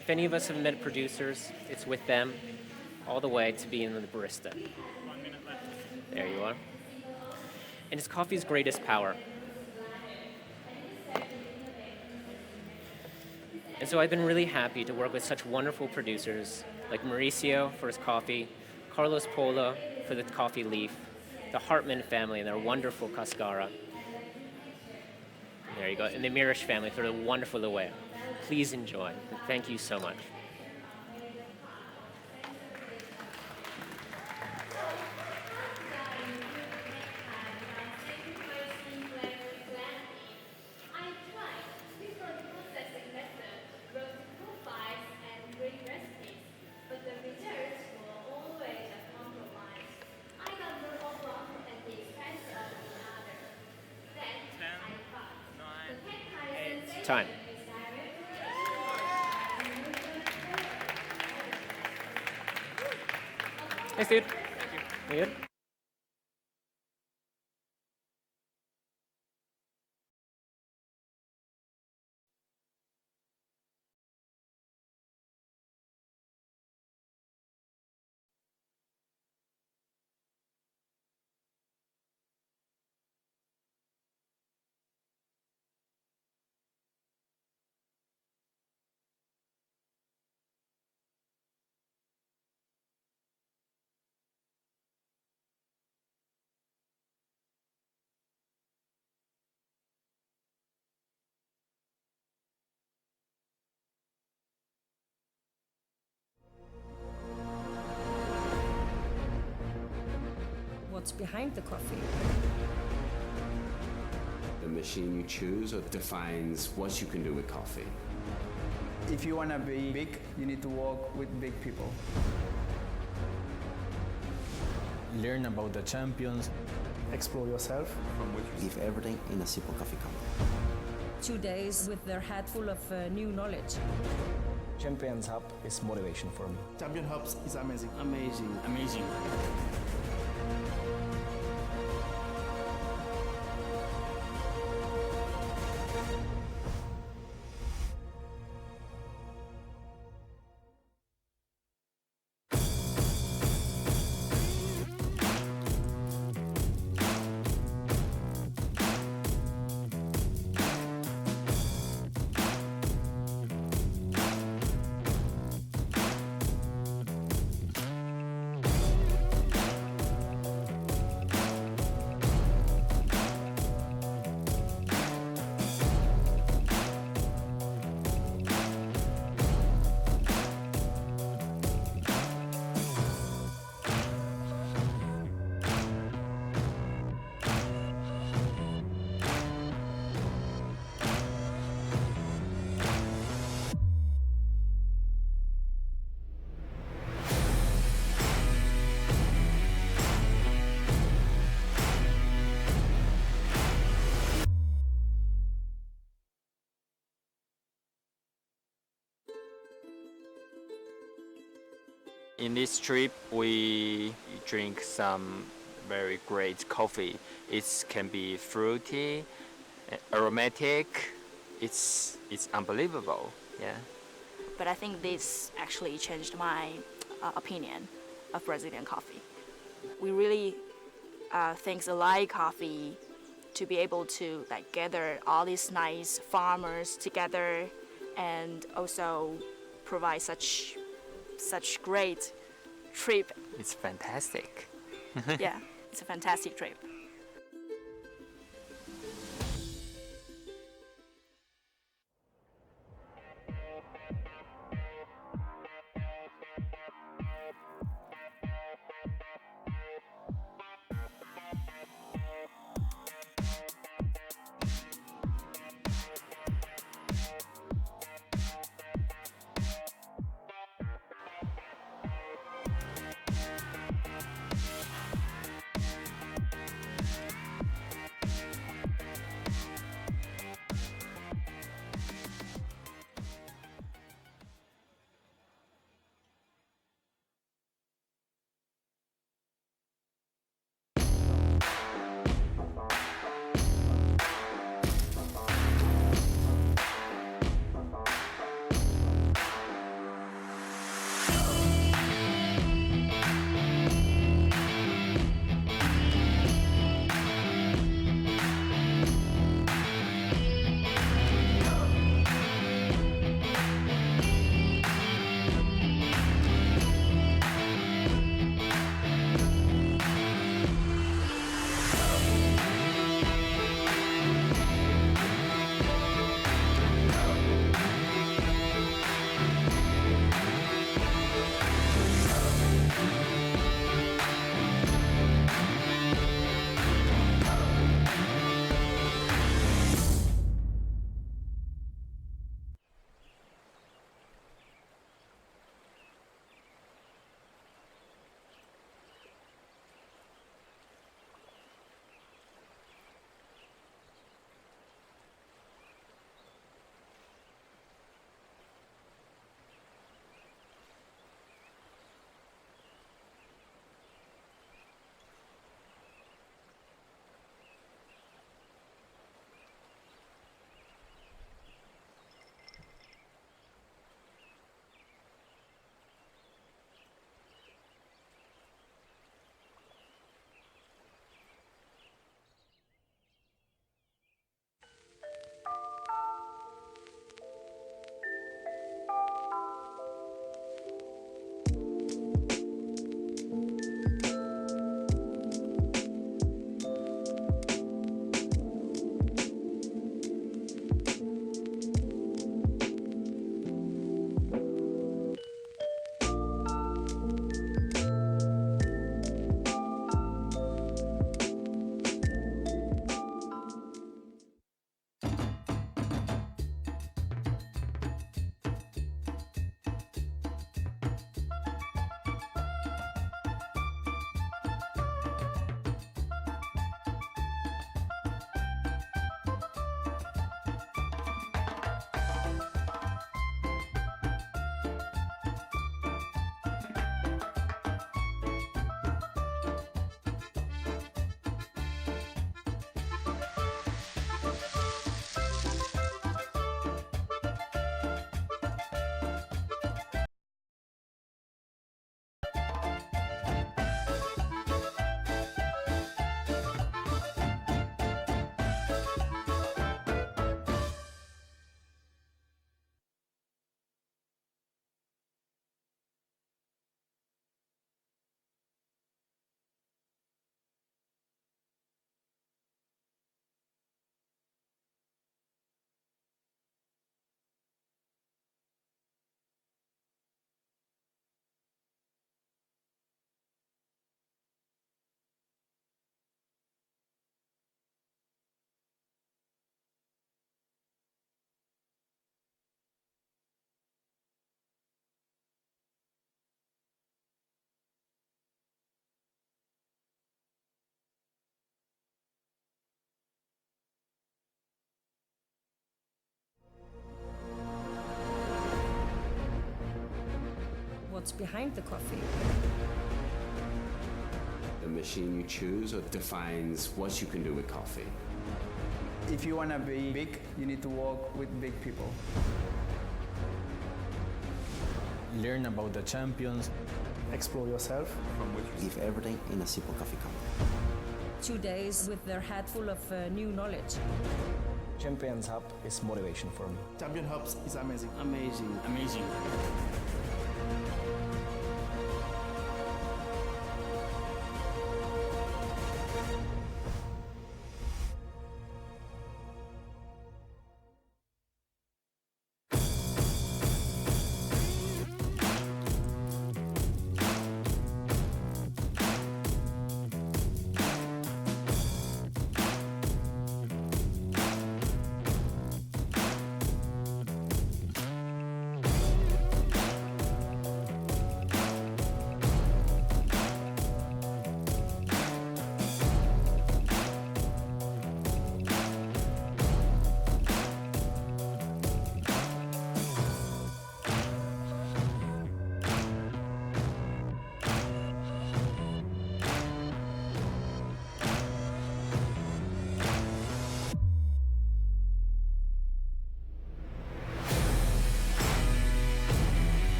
If any of us have met producers, it's with them all the way to being the barista. 1 minute left. There you are. And it's coffee's greatest power. And so I've been really happy to work with such wonderful producers like Mauricio for his coffee, Carlos Pola for the coffee leaf, the Hartman family and their wonderful cascara. There you go. And the Mirish family for the wonderful Luea. Please enjoy. And thank you so much. Time. Thanks, dude. We good? What's behind the coffee? The machine you choose defines what you can do with coffee. If you want to be big, you need to work with big people. Learn about the champions. Explore yourself. Leave everything in a simple coffee cup. 2 days with their head full of new knowledge. Champions Hub is motivation for me. Champion Hubs is amazing. Amazing. In this trip, we drink some very great coffee. It can be fruity, aromatic. It's unbelievable. Yeah. But I think this actually changed my opinion of Brazilian coffee. We really things like coffee to be able to like gather all these nice farmers together and also provide such great trip. It's fantastic. Yeah, it's a fantastic trip. what's behind the coffee. The machine you choose defines what you can do with coffee. If you want to be big, you need to work with big people. Learn about the champions. Explore yourself. Give everything in a simple coffee cup. 2 days with their head full of new knowledge. Champions Hub is motivation for me. Champion Hubs is amazing. Amazing, amazing.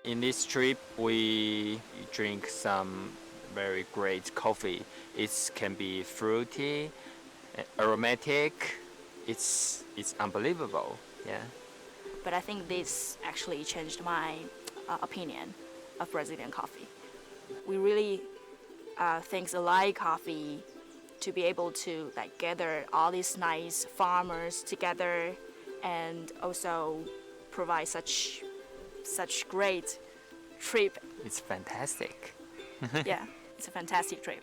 In this trip, we drink some very great coffee. It can be fruity, aromatic. It's unbelievable. Yeah. But I think this actually changed my opinion of Brazilian coffee. We really things like coffee to be able to like gather all these nice farmers together and also provide such great trip. It's fantastic. Yeah, it's a fantastic trip.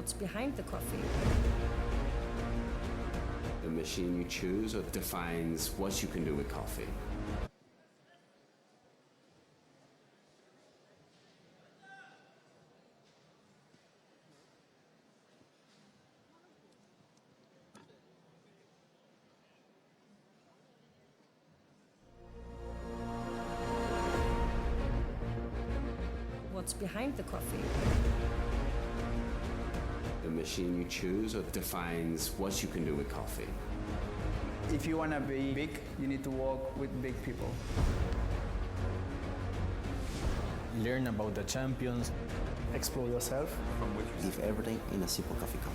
What's behind the coffee? The machine you choose defines what you can do with coffee. What's behind the coffee? The machine you choose defines what you can do with coffee. If you want to be big, you need to work with big people. Learn about the champions. Explore yourself. Leave everything in a simple coffee cup.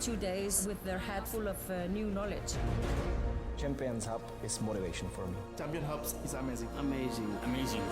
2 days with their head full of new knowledge. Champions Hub is motivation for me. Champion Hubs is amazing. Amazing, amazing.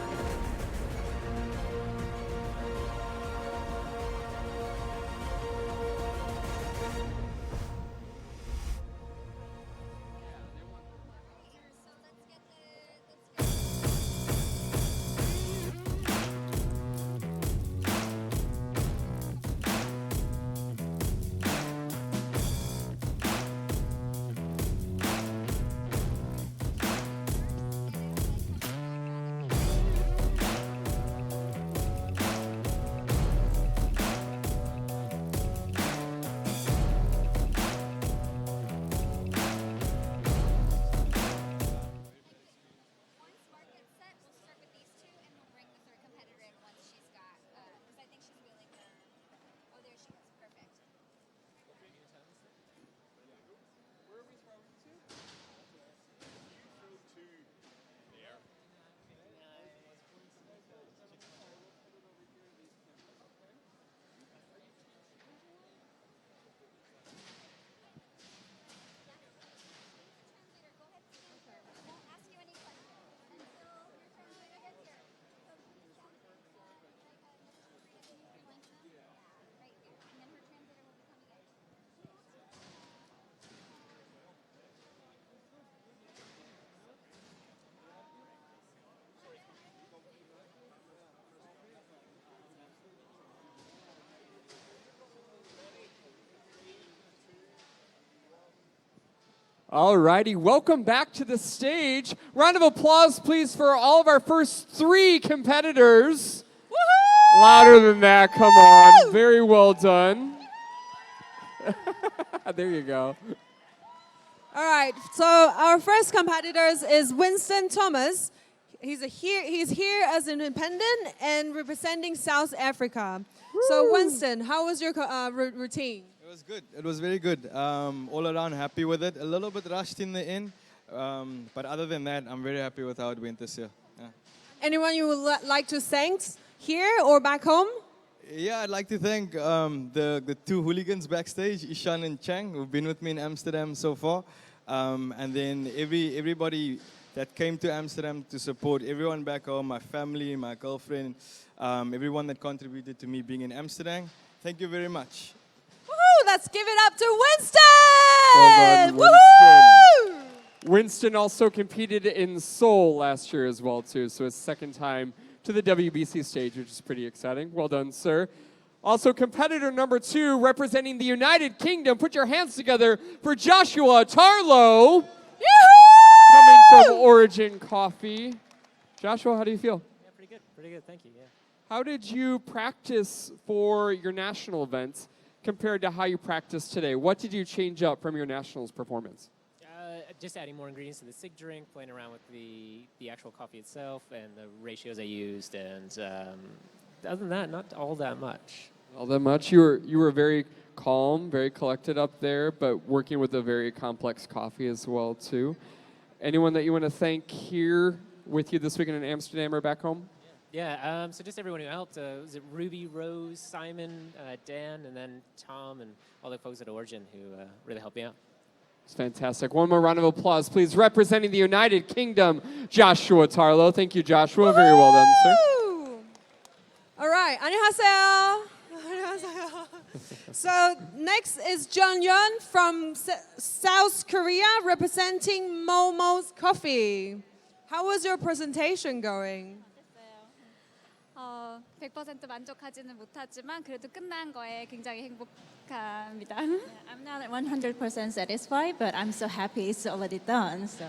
All righty, welcome back to the stage. Round of applause, please, for all of our first 3 competitors. Woohoo! Louder than that, come on. Very well done. There you go. All right, so our first competitors is Winston Thomas. He's here as an independent and representing South Africa. Woo! So Winston, how was your routine? It was good. It was very good. All around happy with it. A little bit rushed in the end. But other than that, I'm very happy with how it went this year. Yeah. Anyone you would like to thank here or back home? Yeah, I'd like to thank the 2 hooligans backstage, Ishan and Chang, who've been with me in Amsterdam so far. And then everybody that came to Amsterdam to support, everyone back home, my family, my girlfriend, everyone that contributed to me being in Amsterdam. Thank you very much. Woohoo! Let's give it up to Winston! Well done, Winston. Winston also competed in Seoul last year as well, too, so his second time to the WBC stage, which is pretty exciting. Well done, sir. Also, competitor number 2, representing the United Kingdom. Put your hands together for Joshua Tarlow. Yoo-hoo! Coming from Origin Coffee. Joshua, how do you feel? Yeah, pretty good. Pretty good, thank you. Yeah. How did you practice for your national events compared to how you practiced today? What did you change up from your nationals performance? Just adding more ingredients to the SIG drink, playing around with the actual coffee itself and the ratios I used, and other than that, not all that much. All that much? You were very calm, very collected up there, but working with a very complex coffee as well, too. Anyone that you want to thank here with you this weekend in Amsterdam or back home? Yeah, so just everyone who helped. Was it Ruby, Rose, Simon, Dan, and then Tom, and all the folks at Origin who really helped me out. It's fantastic. One more round of applause, please. Representing the United Kingdom, Joshua Tarlow. Thank you, Joshua. Woo! Very well done, sir. All right. 안녕하세요. So next is John Yun from South Korea, representing Momo's Coffee. How was your presentation going? 100% 만족하지는 못하지만 그래도 끝난 거에 굉장히 행복합니다. I'm not 100% satisfied, but I'm so happy it's already done. So.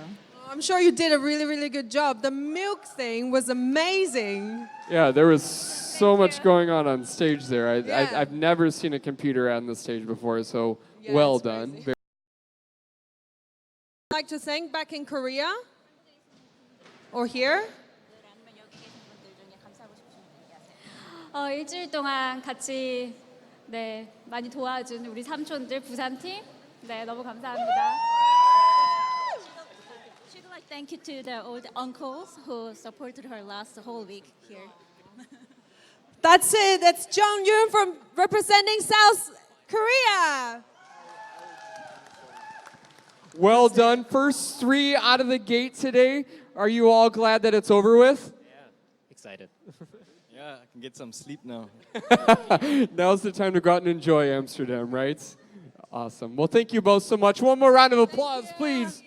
I'm sure you did a really, really good job. The milk thing was amazing. Yeah, there was so much going on stage there. Yeah. I've never seen a computer on the stage before, so Yeah, well it's done. crazy. I'd like to thank back in Korea or here. 일주일 동안 같이 많이 도와준 우리 삼촌들 부산팀 너무 감사합니다. She'd like thank you to the old uncles who supported her last whole week here. That's it. That's Jung Yoon from representing South Korea. Well done. First 3 out of the gate today. Are you all glad that it's over with? Excited. Yeah, I can get some sleep now. Now's the time to go out and enjoy Amsterdam, right? Awesome. Well, thank you both so much. One more round of applause, please.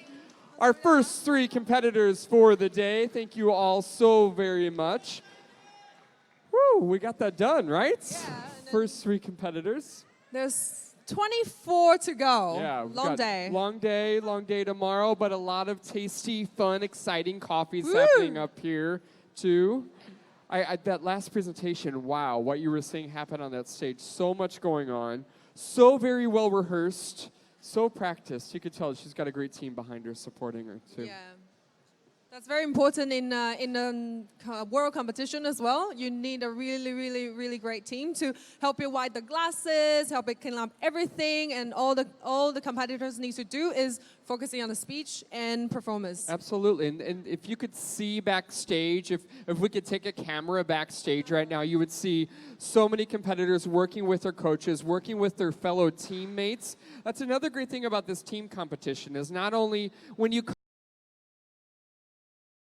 Our first 3 competitors for the day. Thank you all so very much. Woo, we got that done, right? Yeah, First 3 competitors. There's 24 to go. Yeah, we've Long got day. Long day tomorrow, but a lot of tasty, fun, exciting coffees Woo! happening up here, too. That last presentation, wow, what you were seeing happen on that stage, so much going on, so very well rehearsed, so practiced. You could tell she's got a great team behind her supporting her, too. Yeah. That's very important in a world competition as well. You need a really, really, really great team to help you wipe the glasses, help you clean up everything, and all the competitors need to do is focusing on the speech and performance. Absolutely, and if you could see backstage, if we could take a camera backstage right now, you would see so many competitors working with their coaches, working with their fellow teammates. That's another great thing about this team competition is not only when you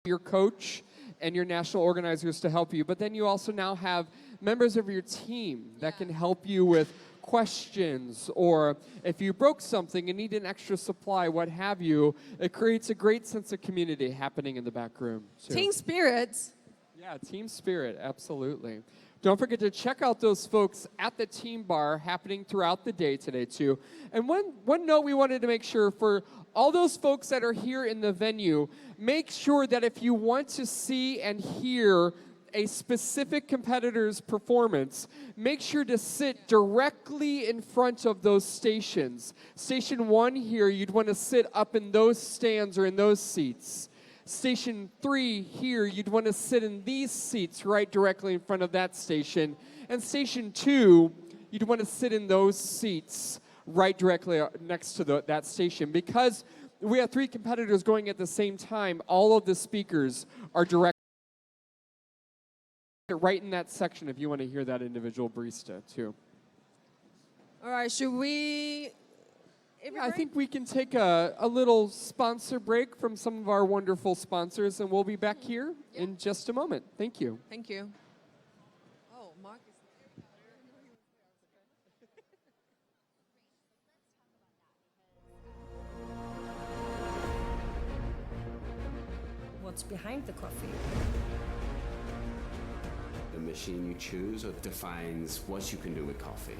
your coach and your national organizers to help you, but then you also now have members of your team that can help you with questions, or if you broke something and need an extra supply, what have you. It creates a great sense of community happening in the back room, too. Team spirit. Yeah, team spirit, absolutely. Don't forget to check out those folks at the team bar happening throughout the day today, too. And one note we wanted to make sure for all those folks that are here in the venue, make sure that if you want to see and hear a specific competitor's performance, make sure to sit directly in front of those stations. Station 1 here, you'd want to sit up in those stands or in those seats. Station 3 here, you'd want to sit in these seats right directly in front of that station. And Station 2, you'd want to sit in those seats right directly next to that station. Because we have 3 competitors going at the same time, all of the speakers are direct right in that section if you want to hear that individual barista too. All right, should we? I think we can take a little sponsor break from some of our wonderful sponsors, and we'll be back here in just a moment. Thank you. Thank you. Oh, Mark is What's behind the coffee? The machine you choose defines what you can do with coffee.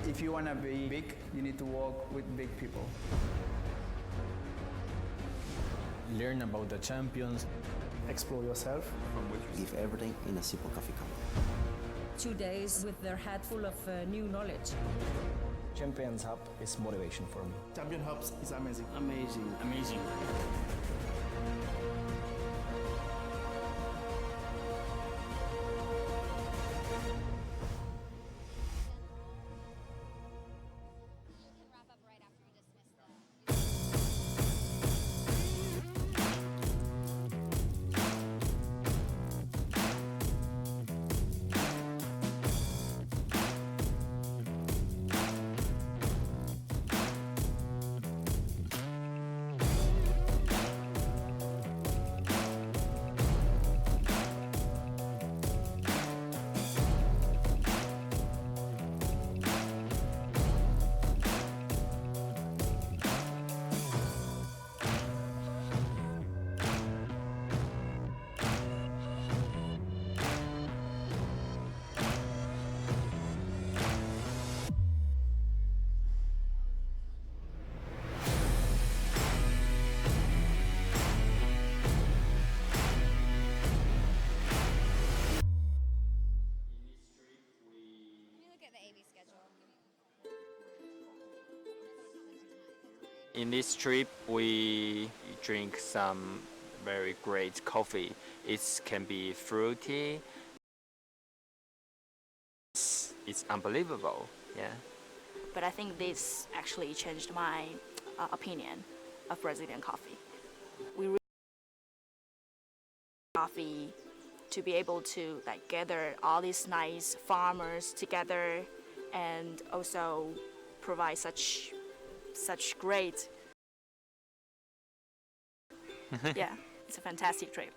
If you want to be big, you need to work with big people. Learn about the champions. Explore yourself. Leave everything in a simple coffee cup. 2 days with their head full of new knowledge. Champions Hub is motivation for me. Champion Hubs is amazing. Amazing, amazing. In this trip, we drink some very great coffee. It can be fruity. It's unbelievable, yeah. But I think this actually changed my opinion of Brazilian coffee. We really coffee to be able to like gather all these nice farmers together and also provide such great yeah, it's a fantastic trip.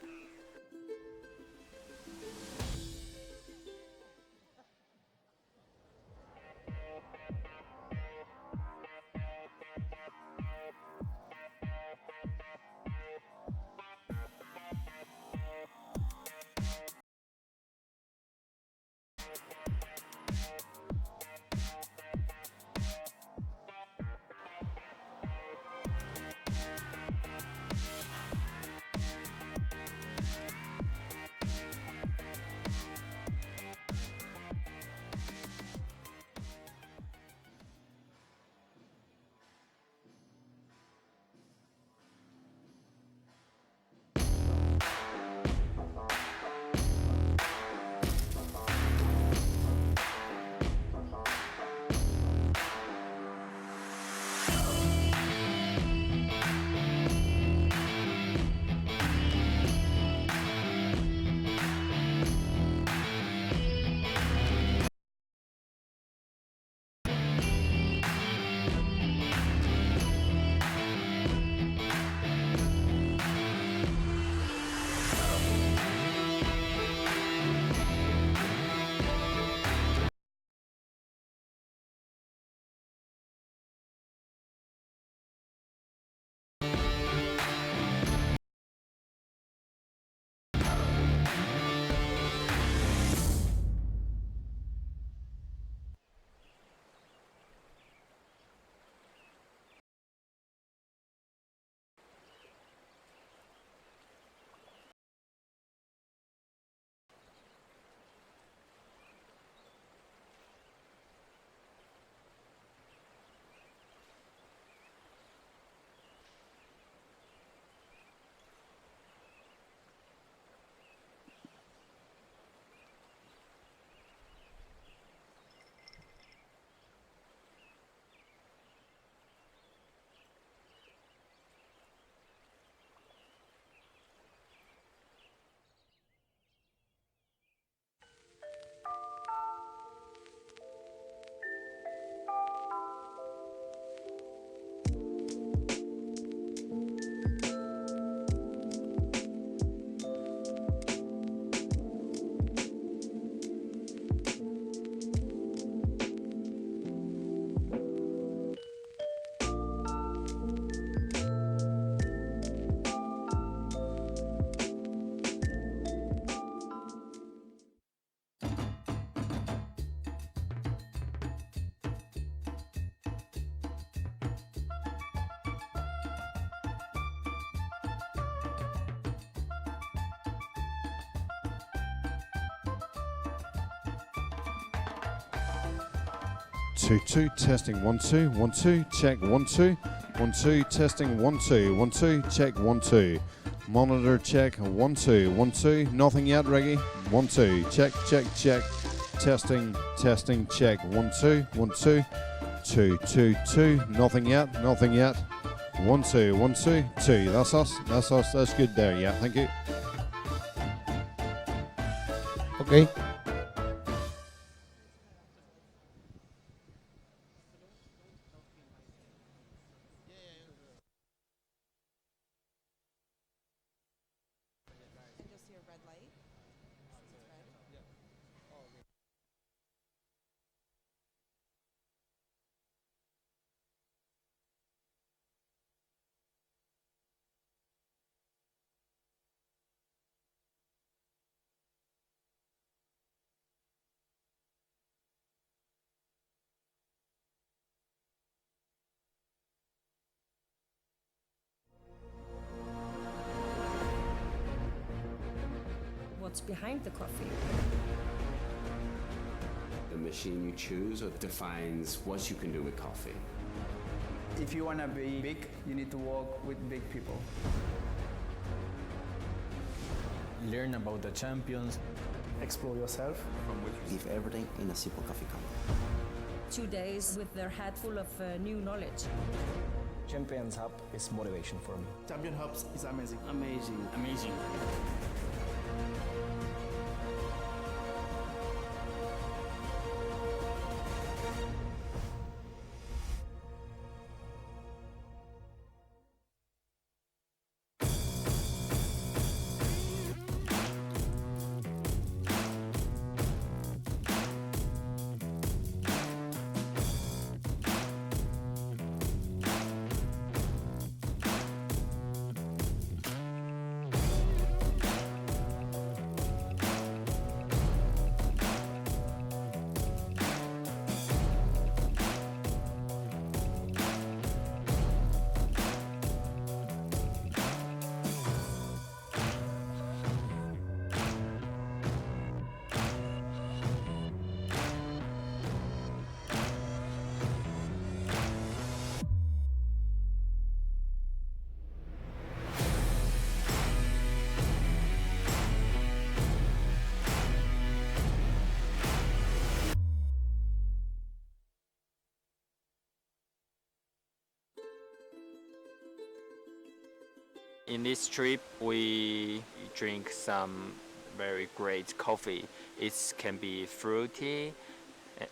Two, testing 1 2 1 2, check 1 2 1 2, testing 1 2 1 2, check 1 2, monitor check 1 2 1 2, nothing yet, Reggie 1 2, check testing check 1 2 1 2 2 2 2, nothing yet 1 2 1 2 2, that's us, that's good there, yeah, thank you. Okay. What's behind the coffee? The machine you choose defines what you can do with coffee. If you want to be big, you need to work with big people. Learn about the champions. Explore yourself. Give everything in a simple coffee cup. 2 days with their head full of new knowledge. Champions Hub is motivation for me. Champion Hubs is amazing. Amazing, amazing. In this trip, we drink some very great coffee. It can be fruity,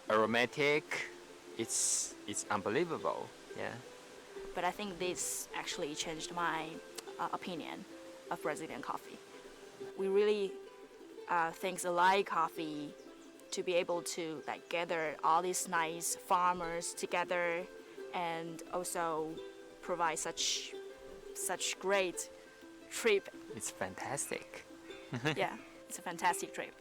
aromatic. It's unbelievable. Yeah. But I think this actually changed my opinion of Brazilian coffee. We really things like coffee to be able to like gather all these nice farmers together and also provide such great trip. It's fantastic. Yeah, it's a fantastic trip.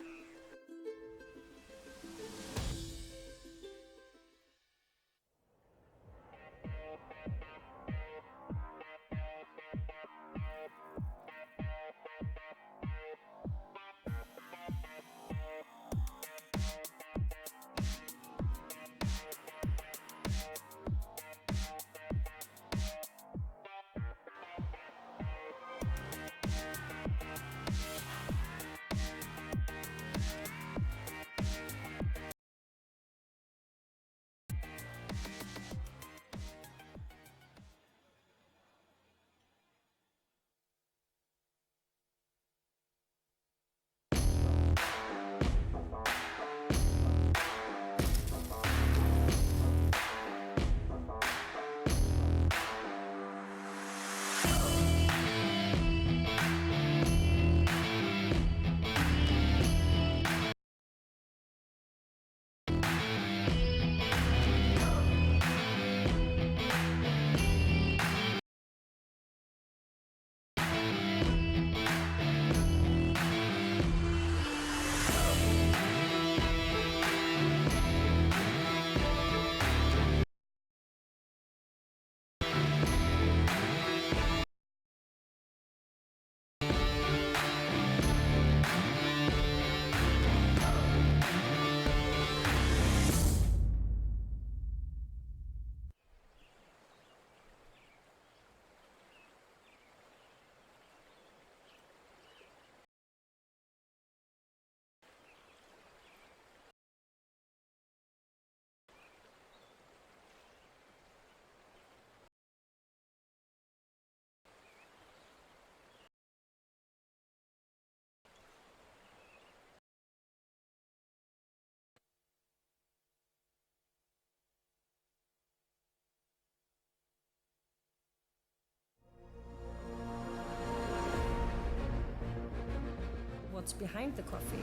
What's behind the coffee?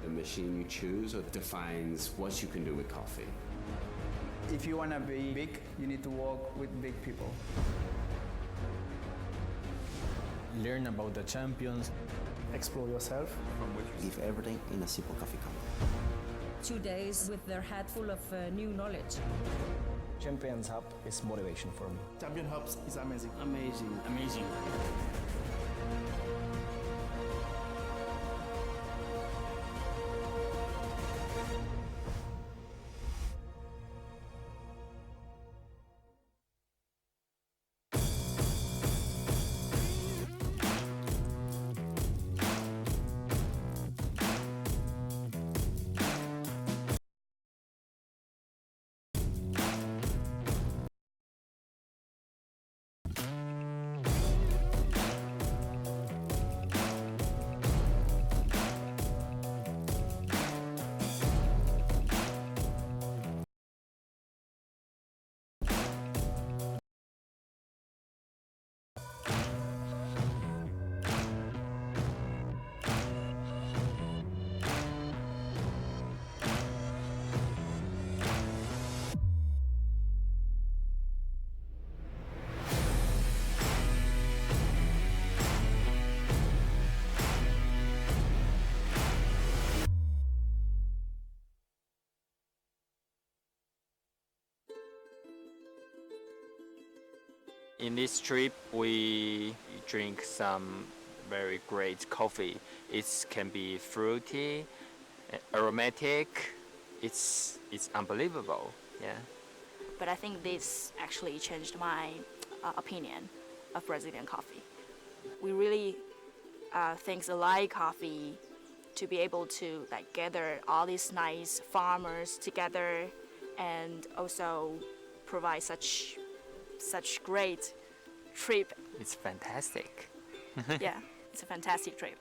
The machine you choose defines what you can do with coffee. If you want to be big, you need to work with big people. Learn about the champions. Explore yourself. Give everything in a simple coffee cup. 2 days with their head full of new knowledge. Champions Hub is motivation for me. Champion Hubs is amazing. Amazing, amazing. In this trip, we drink some very great coffee. It can be fruity, aromatic. It's unbelievable. Yeah. But I think this actually changed my opinion of Brazilian coffee. We really things like coffee to be able to like gather all these nice farmers together and also provide such great trip. It's fantastic. Yeah, it's a fantastic trip.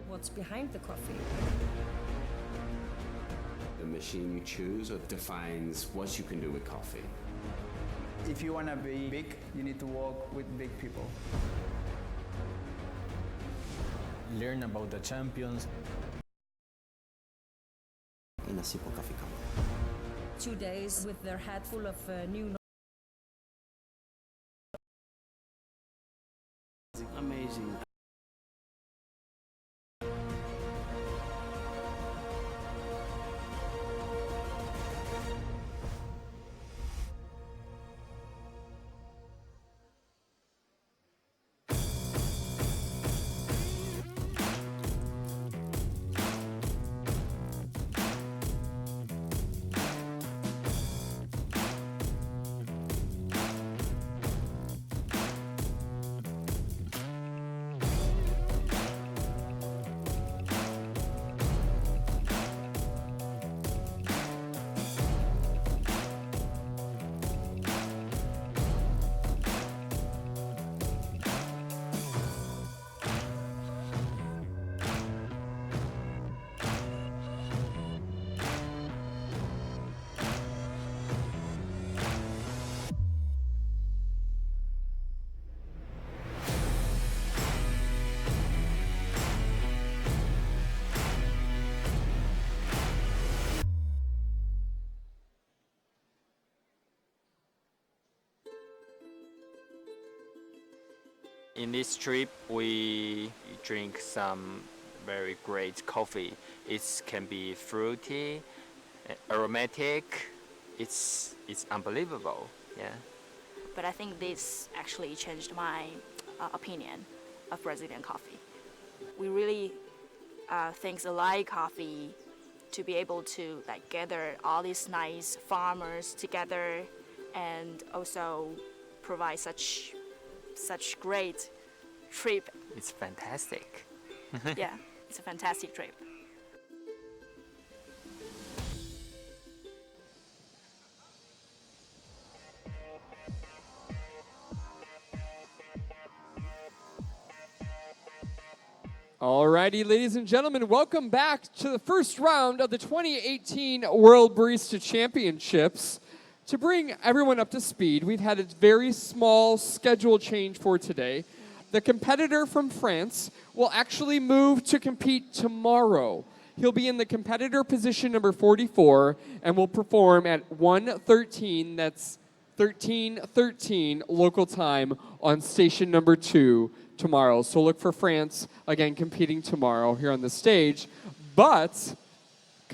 What's behind the coffee? The machine you choose defines what you can do with coffee. If you want to be big, you need to work with big people. Learn about the champions. In a simple coffee cup. 2 days with their hat full of new Amazing. In this trip, we drink some very great coffee. It can be fruity, aromatic. It's unbelievable. Yeah. But I think this actually changed my opinion of Brazilian coffee. We really things like coffee to be able to gather all these nice farmers together and also provide such great trip. It's fantastic. Yeah, it's a fantastic trip. Alrighty, ladies and gentlemen, welcome back to the first round of the 2018 World Barista Championships. To bring everyone up to speed, we've had a very small schedule change for today. The competitor from France will actually move to compete tomorrow. He'll be in the competitor position number 44 and will perform at 1:13, that's 13:13 local time on station number 2 tomorrow. So look for France, again, competing tomorrow here on the stage. But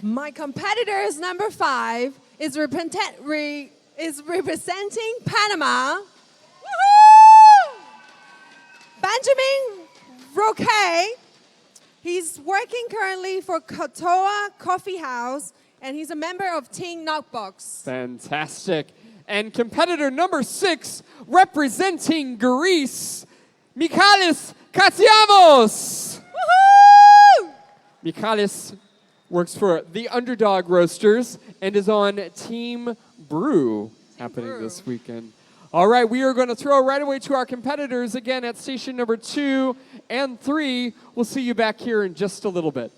my competitor's number 5 is representing Panama. Woohoo! Benjamin Roque. He's working currently for Kotoa Coffee House, and he's a member of Team Knockbox. fantastic. And competitor number 6, representing Greece, Michalis Katsiamos. Woohoo! Michalis works for the Underdog Roasters and is on Team Brew happening this weekend. All right, we are going to throw right away to our competitors again at station number 2 and 3. We'll see you back here in just a little bit.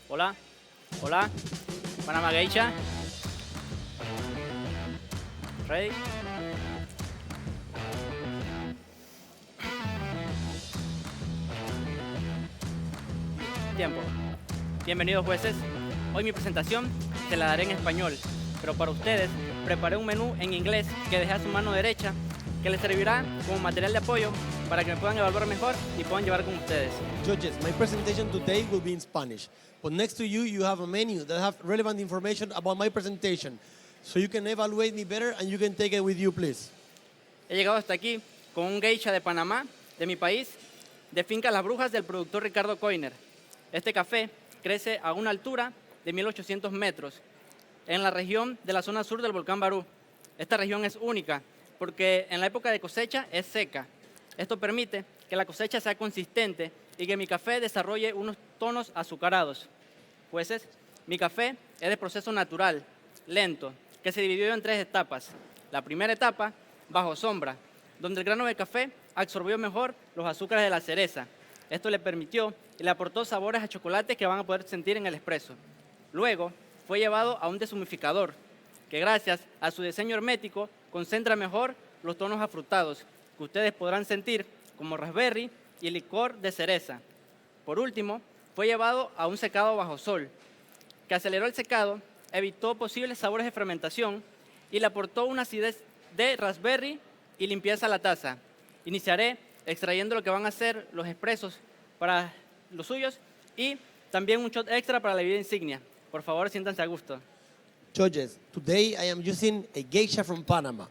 Hola, hola, Panama Geisha. Ready? Tiempo. Bienvenidos jueces. Hoy mi presentación se la daré en español, pero para ustedes preparé un menú en inglés que dejé a su mano derecha que les servirá como material de apoyo para que me puedan evaluar mejor y puedan llevar con ustedes. Judges, my presentation today will be in Spanish, but next to you, you have a menu that have relevant information about my presentation. so you can evaluate me better and you can take it with you, please. He llegado hasta aquí con un geisha de Panamá, de mi país, de Finca Las Brujas del productor Ricardo Coiner. Este café crece a una altura de 1800 metros en la región de la zona sur del volcán Barú. Esta región es única porque en la época de cosecha es seca. Esto permite que la cosecha sea consistente y que mi café desarrolle unos tonos azucarados. Jueces, mi café es de proceso natural, lento, que se dividió en 3 etapas. La primera etapa, bajo sombra, donde el grano de café absorbió mejor los azúcares de la cereza. Esto le permitió y le aportó sabores a chocolate que van a poder sentir en el espresso. Luego, fue llevado a un deshumidificador, que gracias a su diseño hermético concentra mejor los tonos afrutados, que ustedes podrán sentir como raspberry y licor de cereza. Por último, fue llevado a un secado bajo sol, que aceleró el secado, evitó posibles sabores de fermentación y le aportó una acidez de raspberry y limpieza a la taza. Iniciaré extrayendo lo que van a ser los expresos para los suyos y también un shot extra para la bebida insignia. Por favor, siéntanse a gusto. Judges, today I am using a geisha from Panama.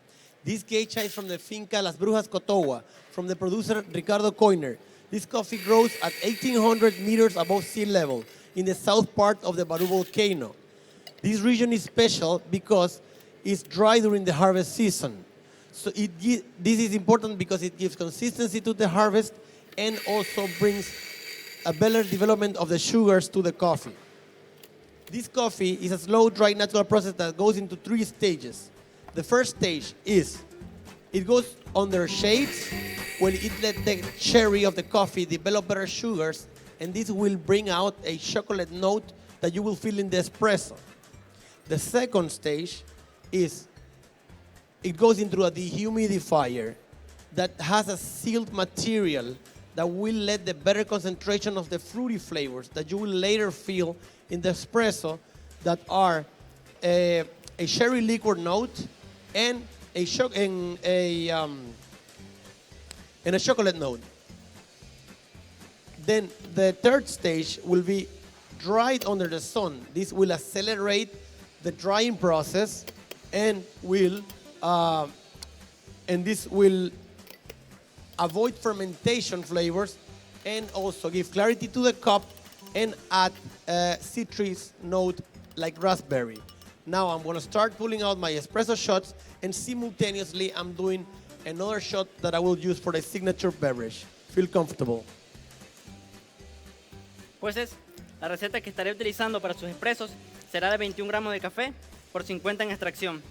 This geisha is from the Finca Las Brujas Cotowa, from the producer Ricardo Coiner. This coffee grows at 1,800 meters above sea level in the south part of the Barú volcano. This region is special because it's dry during the harvest season. So this is important because it gives consistency to the harvest and also brings a better development of the sugars to the coffee. This coffee is a slow, dry, natural process that goes into 3 stages. The first stage is, it goes under shades when it let the cherry of the coffee develop better sugars, and this will bring out a chocolate note that you will feel in the espresso. The second stage is, it goes into a dehumidifier that has a sealed material that will let the better concentration of the fruity flavors that you will later feel in the espresso that are a sherry liquor note and a chocolate note. Then the third stage will be dried under the sun. This will accelerate the drying process and this will avoid fermentation flavors and also give clarity to the cup and add a citrus note like raspberry. Now I'm going to start pulling out my espresso shots and simultaneously I'm doing another shot that I will use for the signature beverage. Feel comfortable. Jueces, la receta que estaré utilizando para sus expresos será de 21 gramos de café por 50 en extracción.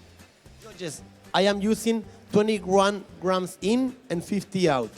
Judges, I am using 21 grams in and 50 out.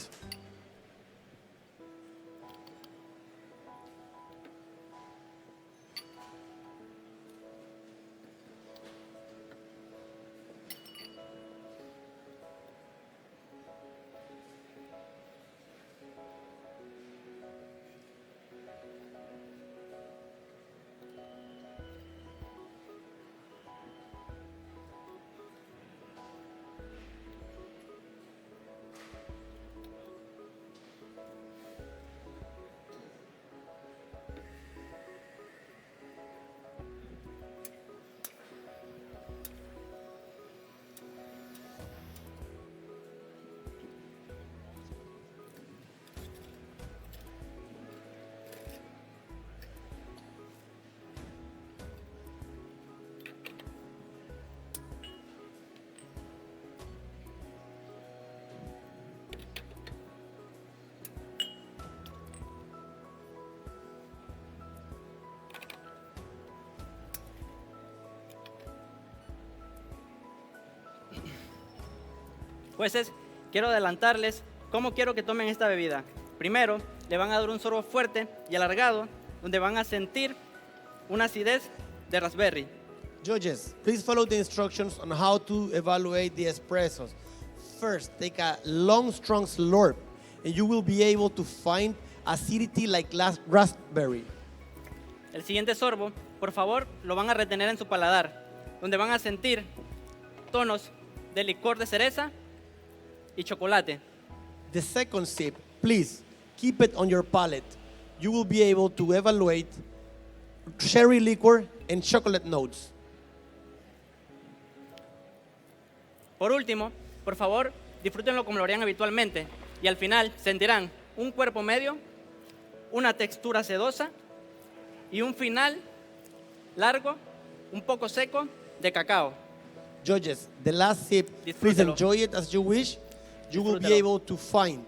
Jueces, quiero adelantarles cómo quiero que tomen esta bebida. Primero, le van a dar un sorbo fuerte y alargado, donde van a sentir una acidez de raspberry. Judges, please follow the instructions on how to evaluate the espressos. First, take a long, strong slurp, and you will be able to find acidity like raspberry. El siguiente sorbo, por favor, lo van a retener en su paladar, donde van a sentir tonos de licor de cereza y chocolate. The second sip, please keep it on your palate. You will be able to evaluate cherry liquor and chocolate notes. Por último, por favor, disfrútenlo como lo harían habitualmente y al final sentirán un cuerpo medio, una textura sedosa y un final largo, un poco seco de cacao. Judges, the last sip, please Disfrútelo. enjoy it as you wish. You will be Disfrútelo. able to find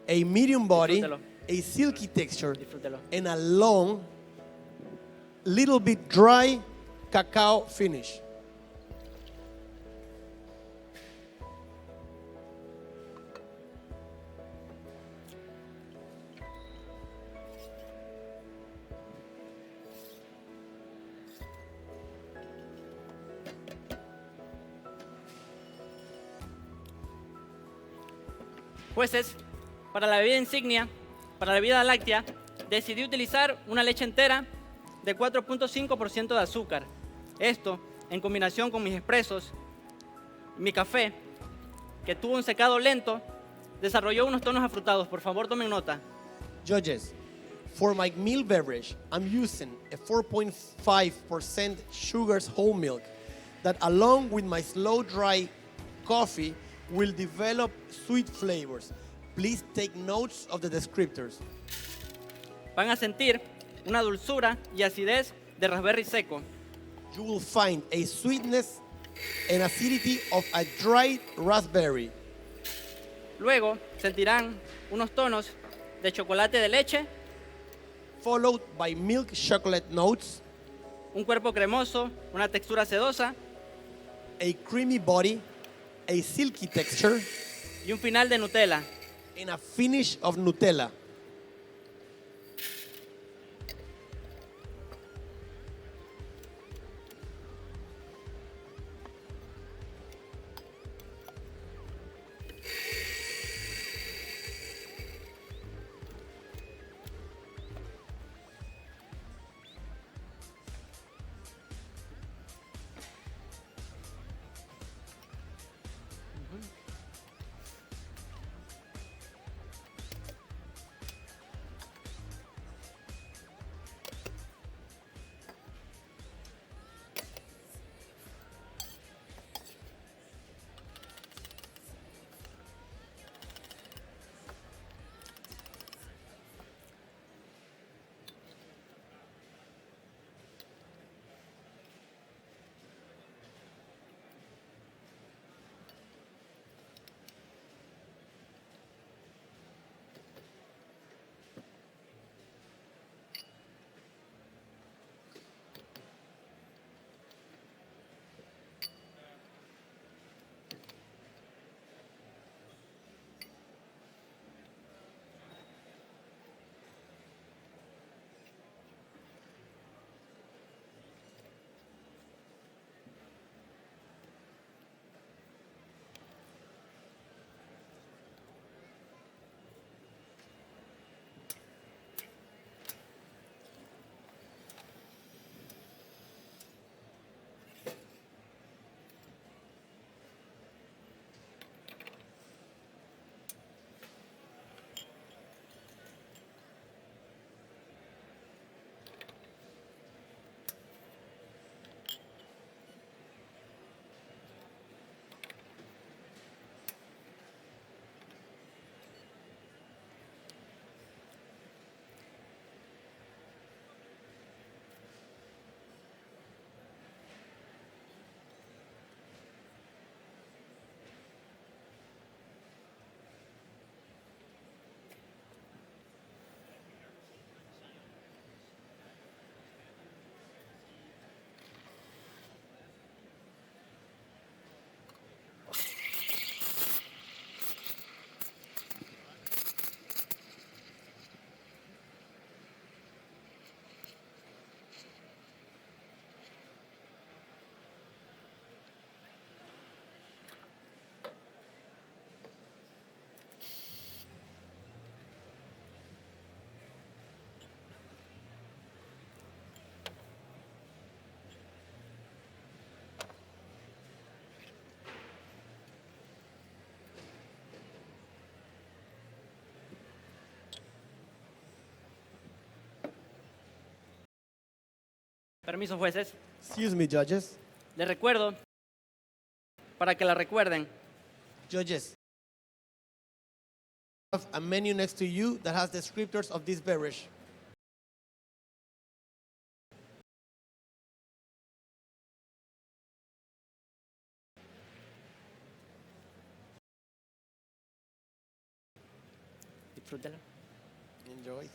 a medium body, Disfrútelo. a silky texture, Disfrútelo. and a long, little bit dry cacao finish. Jueces, para la bebida insignia, para la bebida láctea, decidí utilizar una leche entera de 4.5% de azúcar. Esto, en combinación con mis expresos, mi café, que tuvo un secado lento, desarrolló unos tonos afrutados. Por favor, tomen nota. Judges, for my meal beverage, I'm using a 4.5% sugars whole milk that along with my slow dry coffee will develop sweet flavors. Please take notes of the descriptors. Van a sentir una dulzura y acidez de raspberry seco. You will find a sweetness and acidity of a dried raspberry. Luego sentirán unos tonos de chocolate de leche, followed by milk chocolate notes, un cuerpo cremoso, una textura sedosa, a creamy body, a silky texture, y un final de Nutella. And a finish of Nutella. Permiso, jueces. Excuse me, judges. Les recuerdo para que la recuerden. Judges, have a menu next to you that has descriptors of this beverage. Disfrútelo. Enjoy.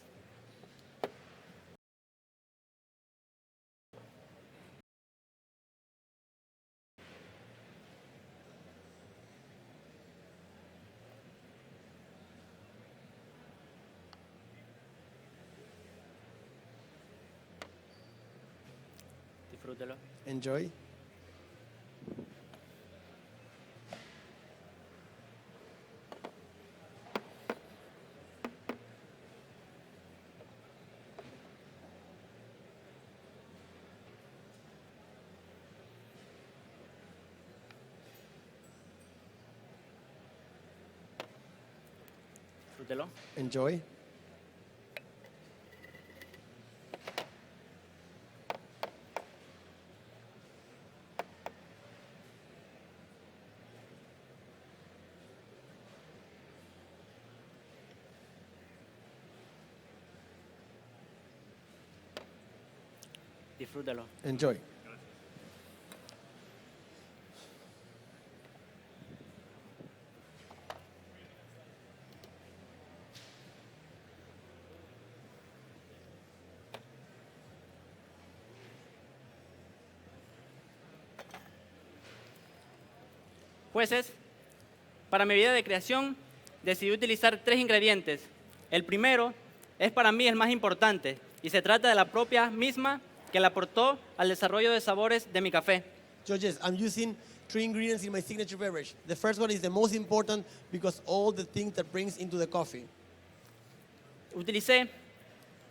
Disfrútelo. Enjoy. Disfrútelo. Enjoy. Disfrútelo. Enjoy. Jueces, para mi vida de creación decidí utilizar 3 ingredientes. El primero es para mí el más importante y se trata de la propia misma que le aportó al desarrollo de sabores de mi café. Judges, I'm using 3 ingredients in my signature beverage. The first one is the most important because all the things that brings into the coffee. Utilicé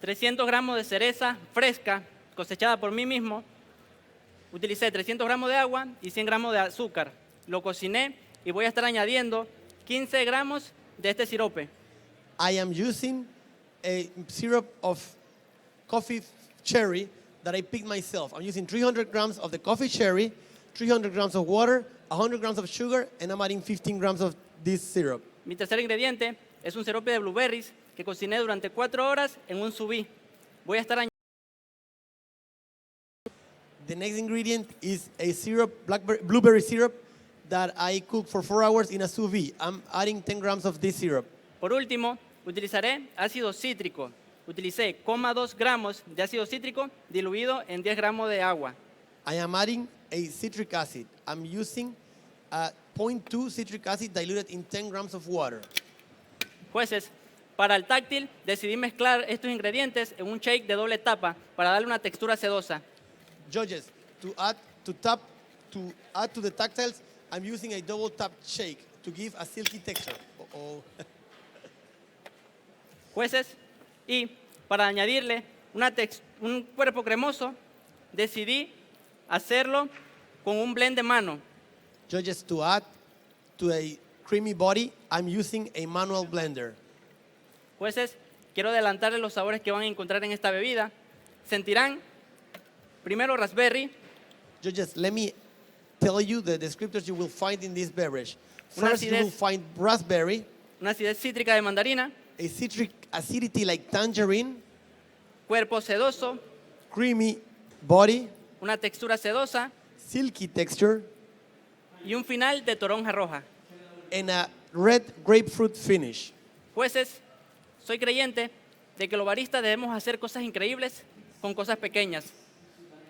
300 gramos de cereza fresca cosechada por mí mismo. Utilicé 300 gramos de agua y 100 gramos de azúcar. Lo cociné y voy a estar añadiendo 15 gramos de este sirope. I am using a syrup of coffee cherry that I picked myself. I'm using 300 grams of the coffee cherry, 300 grams of water, 100 grams of sugar, and I'm adding 15 grams of this syrup. Mi tercer ingrediente es un sirope de blueberries que cociné durante 4 horas en un sous vide. Voy a estar añadiendo. The next ingredient is a syrup, blueberry syrup that I cooked for 4 hours in a sous vide. I'm adding 10 grams of this syrup. Por último, utilizaré ácido cítrico. Utilicé 0,2 gramos de ácido cítrico diluido en 10 gramos de agua. I am adding a citric acid. I'm using 0.2 citric acid diluted in 10 grams of water. Jueces, para el táctil decidí mezclar estos ingredientes en un shake de doble tapa para darle una textura sedosa. Judges, to add to the tactiles, I'm using a double tap shake to give a silky texture. Uh-oh. Jueces, y para añadirle un cuerpo cremoso, decidí hacerlo con un blend de mano. Judges, to add to a creamy body, I'm using a manual blender. Jueces, quiero adelantarles los sabores que van a encontrar en esta bebida. Sentirán primero raspberry. Judges, let me tell you the descriptors you will find in this beverage. First, you will find raspberry. Una acidez cítrica de mandarina. A citric acidity like tangerine. Cuerpo sedoso. Creamy body. Una textura sedosa. Silky texture. Y un final de toronja roja. And a red grapefruit finish. Jueces, soy creyente de que los baristas debemos hacer cosas increíbles con cosas pequeñas.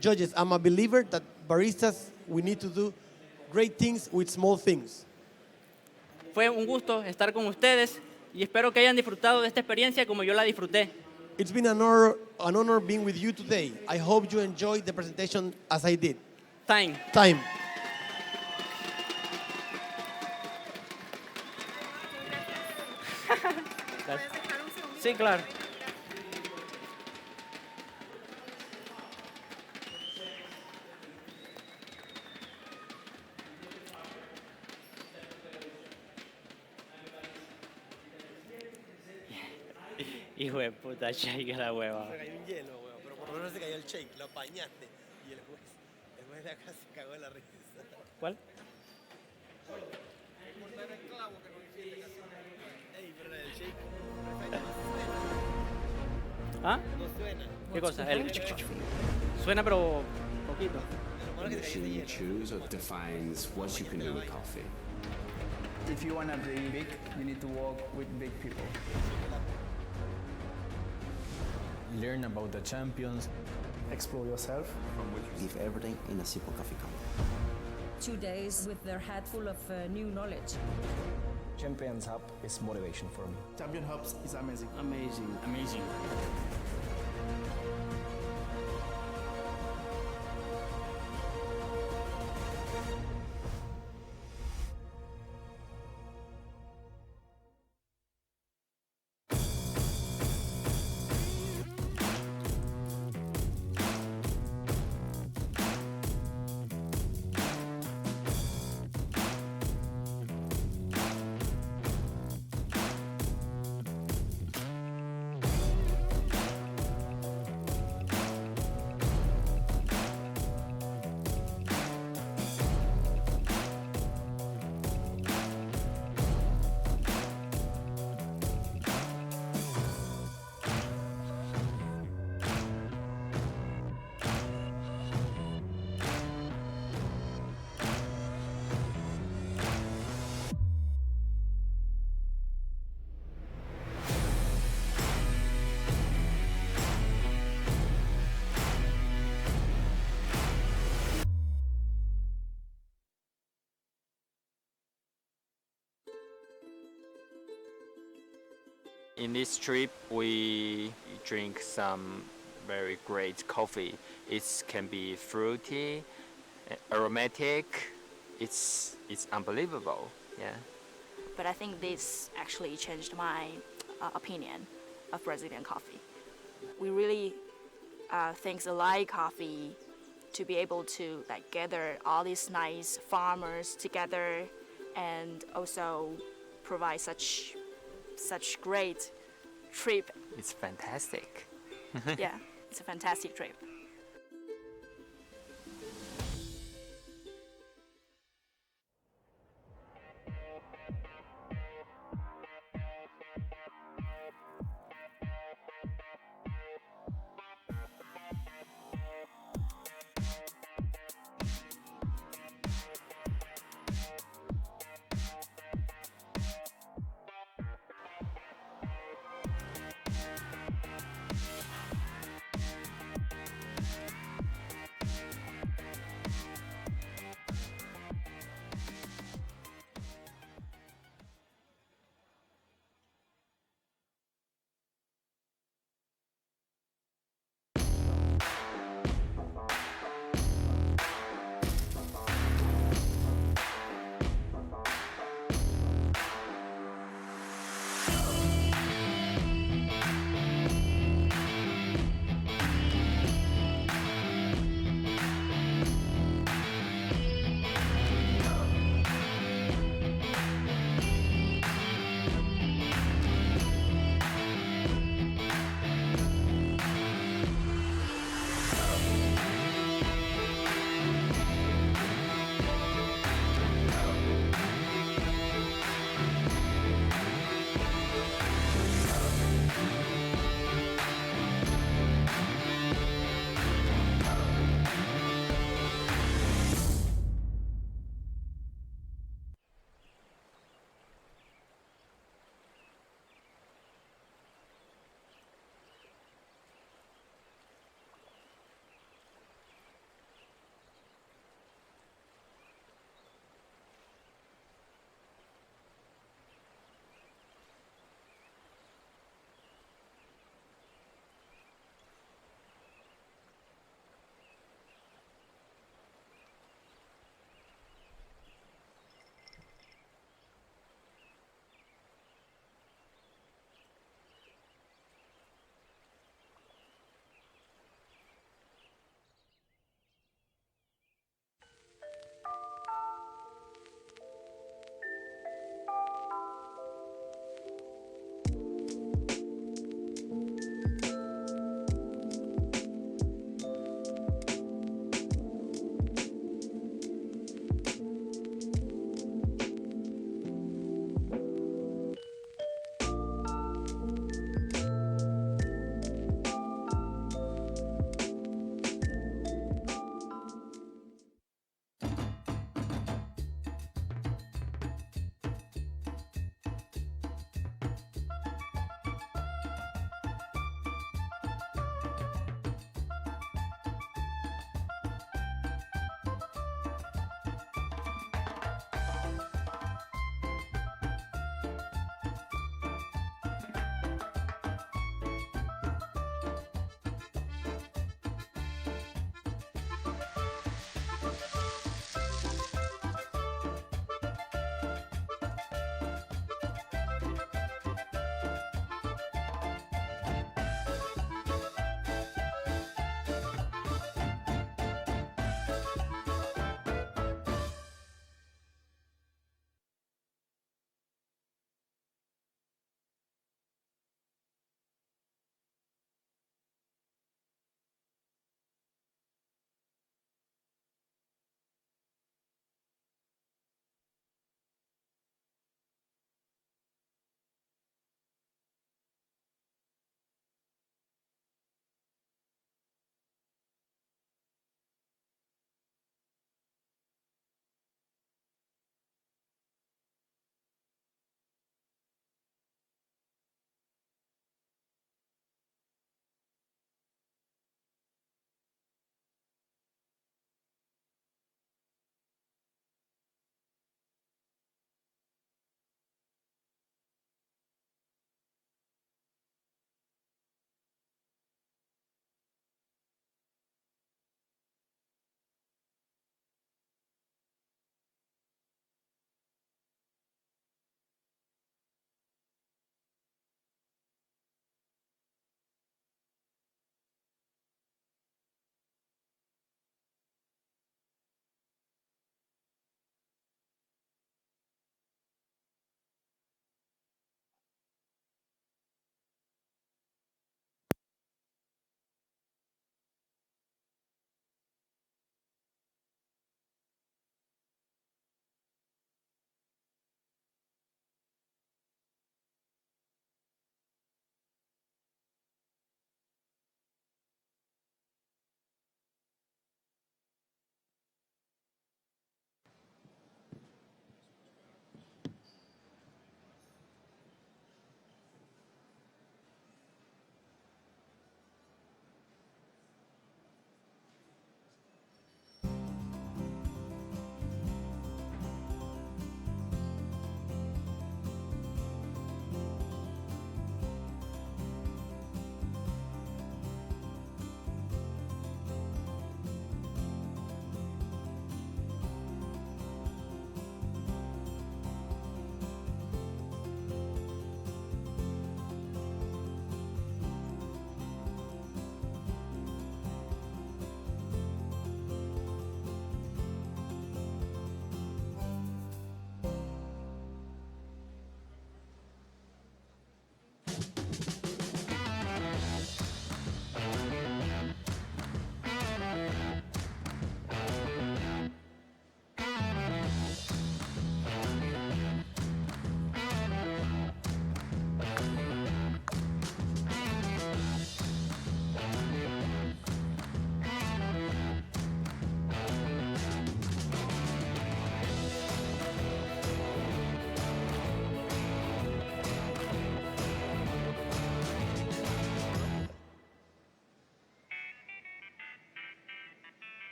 Judges, I'm a believer that baristas, we need to do great things with small things. Fue un gusto estar con ustedes y espero que hayan disfrutado de esta experiencia como yo la disfruté. It's been an honor being with you today. I hope you enjoyed the presentation as I did. Time. Sí, claro. Hijo de puta, shake la hueva. Se cayó un hielo, weón, pero por lo menos se cayó el shake, lo apañaste. Y el juez de acá se cagó en la risa. ¿Cuál? ¿Ah? ¿Qué cosa? Suena pero poquito. The machine you choose defines what you can do with coffee. If you want to be big, you need to work with big people. Learn about the champions. Explore yourself. Give everything in a simple coffee cup. 2 days with their head full of new knowledge. Champions Hub is motivation for me. Champion Hubs is amazing. Amazing, amazing. In this trip, we drink some very great coffee. It can be fruity, aromatic. It's unbelievable. Yeah. But I think this actually changed my opinion of Brazilian coffee. We really things like coffee to be able to like gather all these nice farmers together and also provide such great trip. It's fantastic. Yeah, it's a fantastic trip.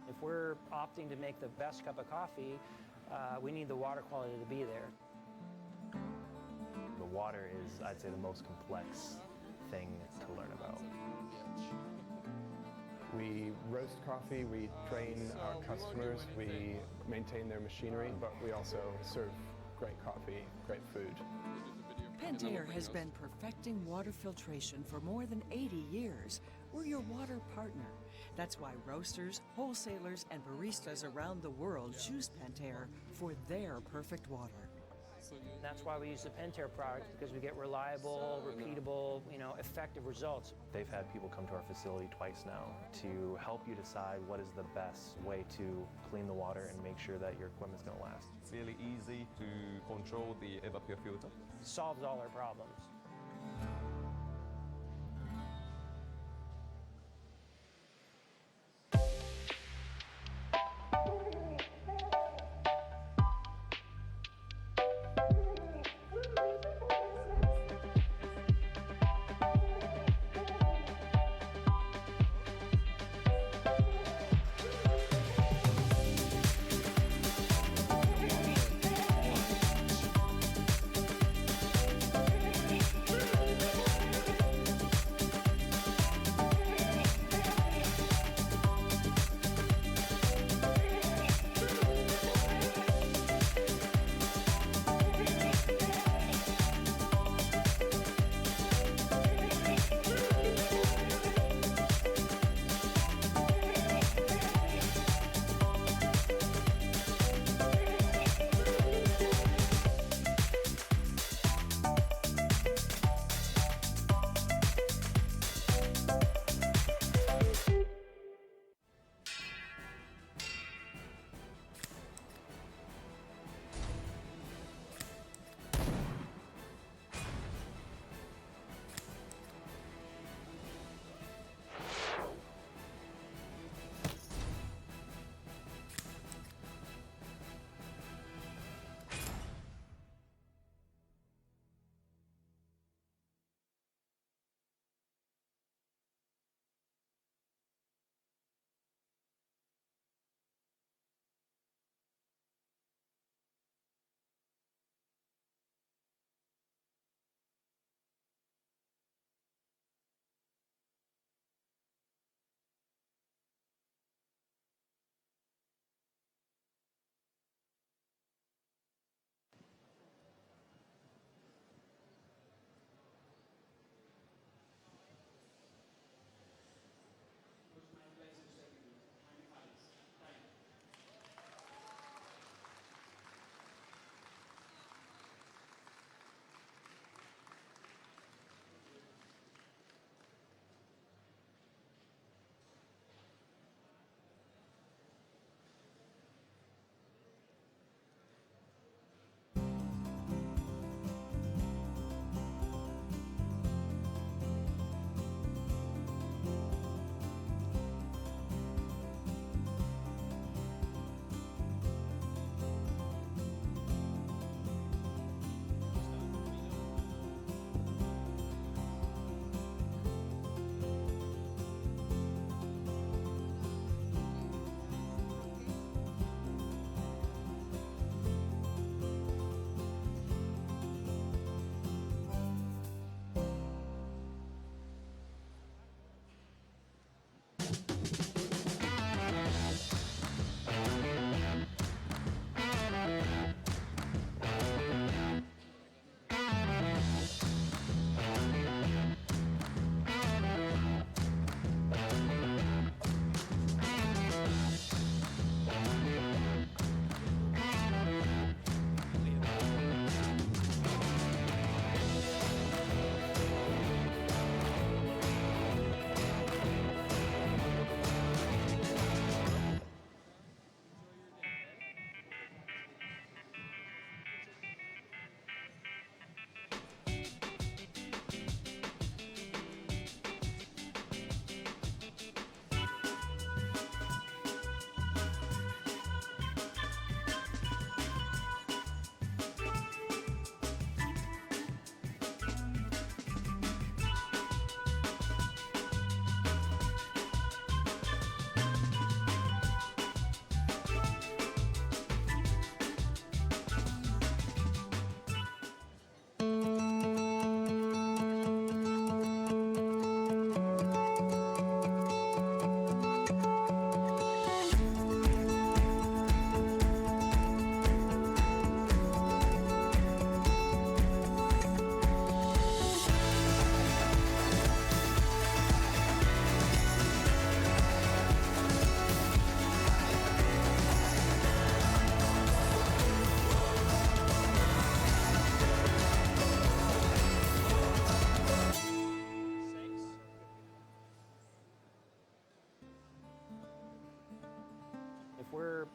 If we're opting to make the best cup of coffee, we need the water quality to be there. The water is, I'd say, the most complex thing to learn about. We roast coffee, we train our customers, we maintain their machinery, but we also serve great coffee, great food. Pentair has been perfecting water filtration for more than 80 years. We're your water partner. That's why roasters, wholesalers, and baristas around the world choose Pentair for their perfect water. That's why we use the Pentair product, because we get reliable, repeatable, effective results. They've had people come to our facility twice now to help you decide what is the best way to clean the water and make sure that your equipment's going to last. It's really easy to control the evapor filter. Solves all our problems.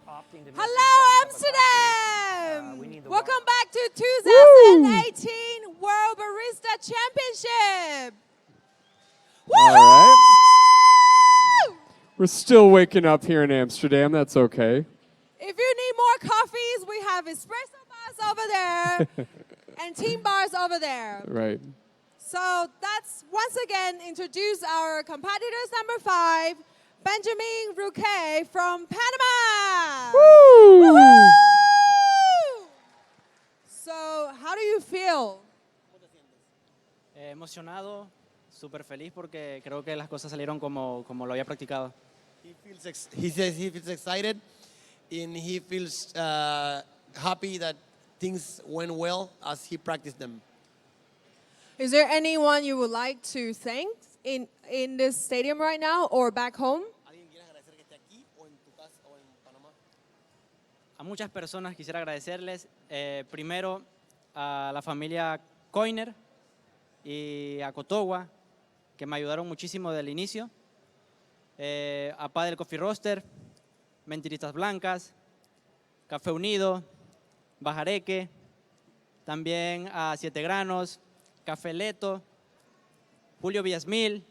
opting to make Hello, the best cup of coffee, Amsterdam! we need the Welcome water. back to 2018 World Barista Championship. All right. We're still waking up here in Amsterdam. That's okay. If you need more coffees, we have espresso bars over there and team bars over there. Right. So that's once again introduce our competitors number 5, Benjamin Rouquet from Panama. Woo! Woo-hoo! So how do you feel? Emocionado, súper feliz porque creo que las cosas salieron como lo había practicado. He says he feels excited and he feels happy that things went well as he practiced them. Is there anyone you would like to thank in this stadium right now or back home? A muchas personas quisiera agradecerles, primero a la familia Coiner y a Cotowa, que me ayudaron muchísimo desde el inicio, a Padel Coffee Roaster, Mentiritas Blancas, Café Unido, Bajareque, también a Siete Granos, Café Leto, Julio Villasmil,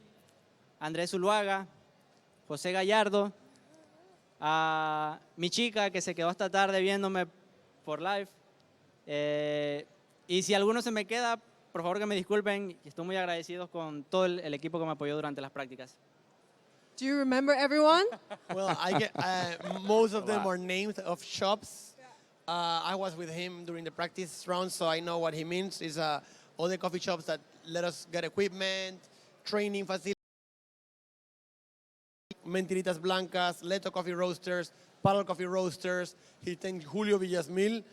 Andrés Zuluaga, José Gallardo, a mi chica que se quedó hasta tarde viéndome por live. Y si alguno se me queda, por favor que me disculpen. Estoy muy agradecido con todo el equipo que me apoyó durante las prácticas. Do you remember everyone? Well, I get most of them are names of shops. I was with him during the practice round, so I know what he means. Is all the coffee shops that let us get equipment, training facilities, Mentiritas Blancas, Leto Coffee Roasters, Paddle Coffee Roasters. He thanked Julio Villasmil.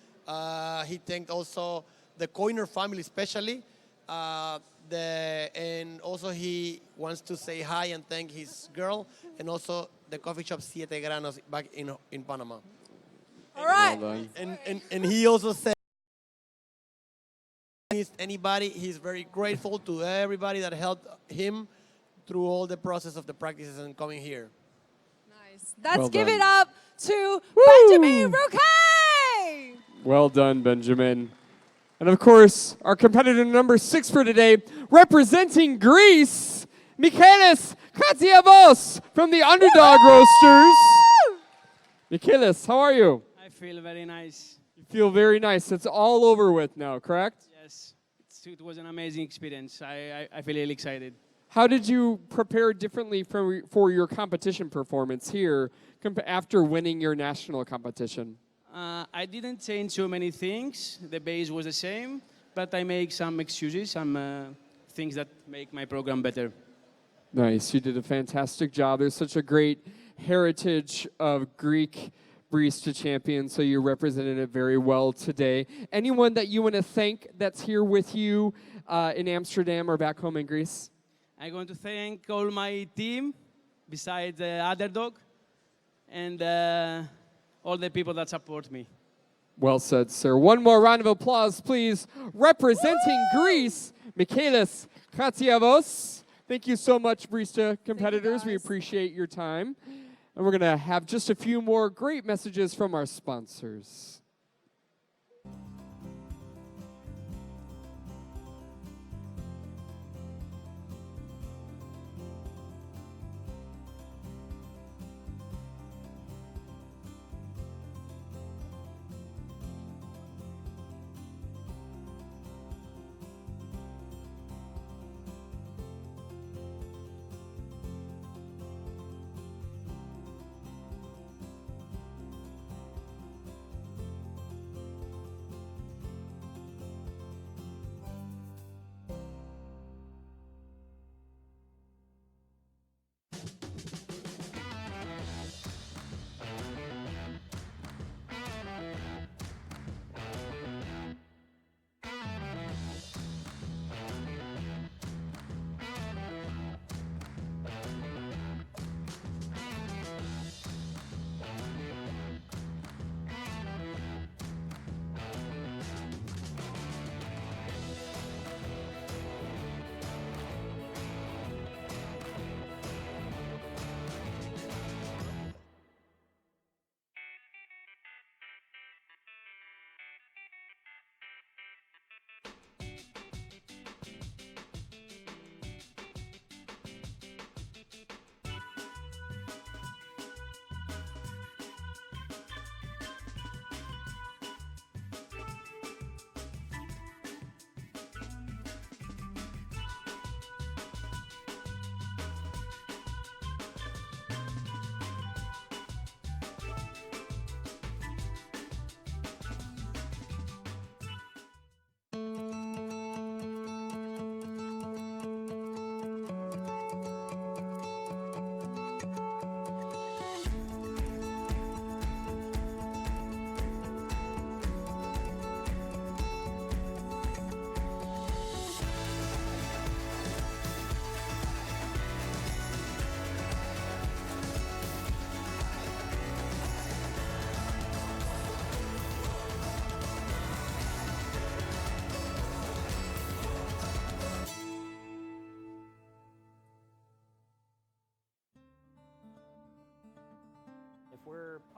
He thanked also the Coiner family especially. And also he wants to say hi and thank his girl and also the coffee shop Siete Granos back in Panama. All right. Well And he also said anybody, he's very grateful to everybody that helped him through all the process of the practices and coming here. Nice. Let's Well give done. it up to Benjamin Rouquet. Well done, Benjamin. And of course, our competitor number 6 for today, representing Greece, Michaelis Katsiavos from the Underdog Roasters. Michaelis, how are you? I feel very nice. You feel very nice. It's all over with now, correct? Yes, it was an amazing experience. I feel really excited. How did you prepare differently for your competition performance here after winning your national competition? I didn't change so many things. The base was the same, but I make some excuses, some things that make my program better. Nice. You did a fantastic job. There's such a great heritage of Greek barista champions, so you represented it very well today. Anyone that you want to thank that's here with you in Amsterdam or back home in Greece? I'm going to thank all my team, besides the Underdog, and all the people that support me. Well said, sir. One more round of applause, please. Representing Greece, Michaelis Katsiavos. Thank you so much, barista competitors. We appreciate your time. And we're going to have just a few more great messages from our sponsors.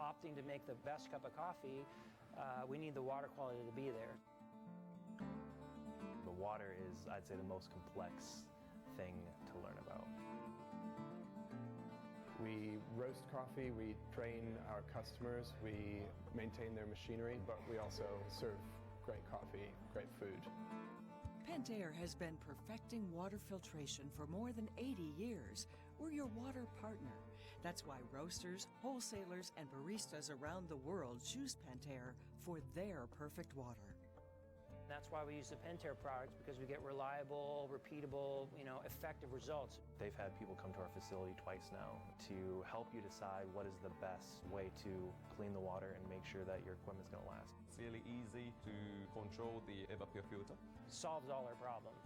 opting to make the best cup of coffee, we need the water quality to be there. The water is, I'd say, the most complex thing to learn about. We roast coffee, we train our customers, we maintain their machinery, but we also serve great coffee, great food. Pentair has been perfecting water filtration for more than 80 years. We're your water partner. That's why roasters, wholesalers, and baristas around the world choose Pentair for their perfect water. That's why we use the Pentair products, because we get reliable, repeatable, effective results. They've had people come to our facility twice now to help you decide what is the best way to clean the water and make sure that your equipment's going to last. It's really easy to control the evapor filter. Solves all our problems.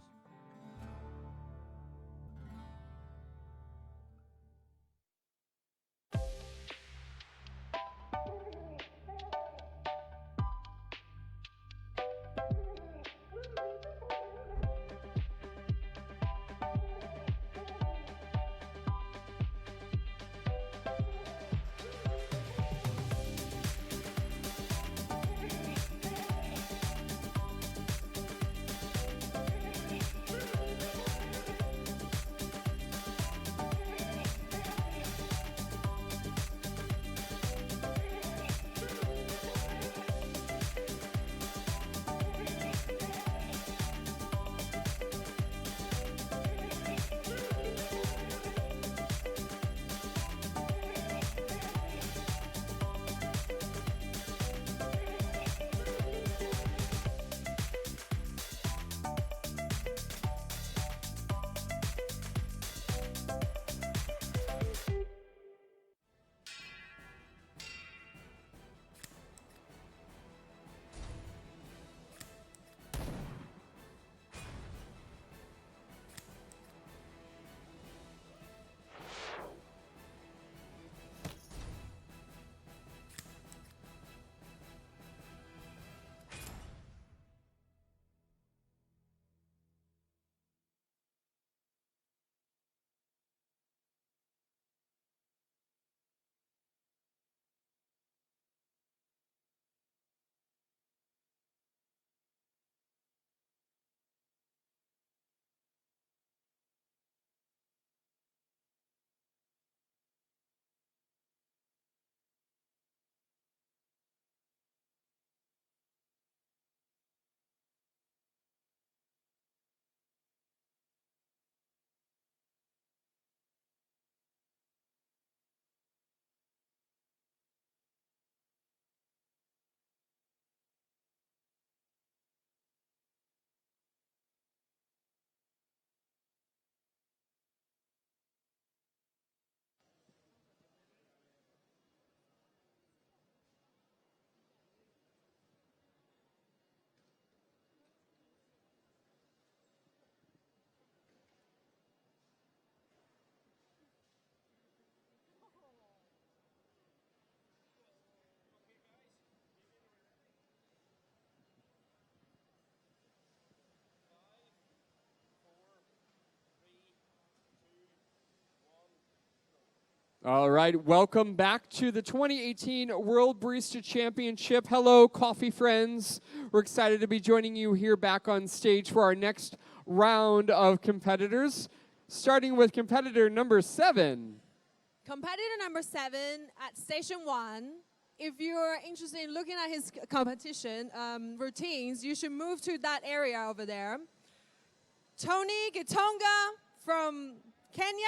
All right, welcome back to the 2018 World Barista Championship. Hello, coffee friends. We're excited to be joining you here back on stage for our next round of competitors, starting with competitor number 7. Competitor number 7 at Station 1. If you're interested in looking at his competition routines, you should move to that area over there. Tony Gitonga from Kenya,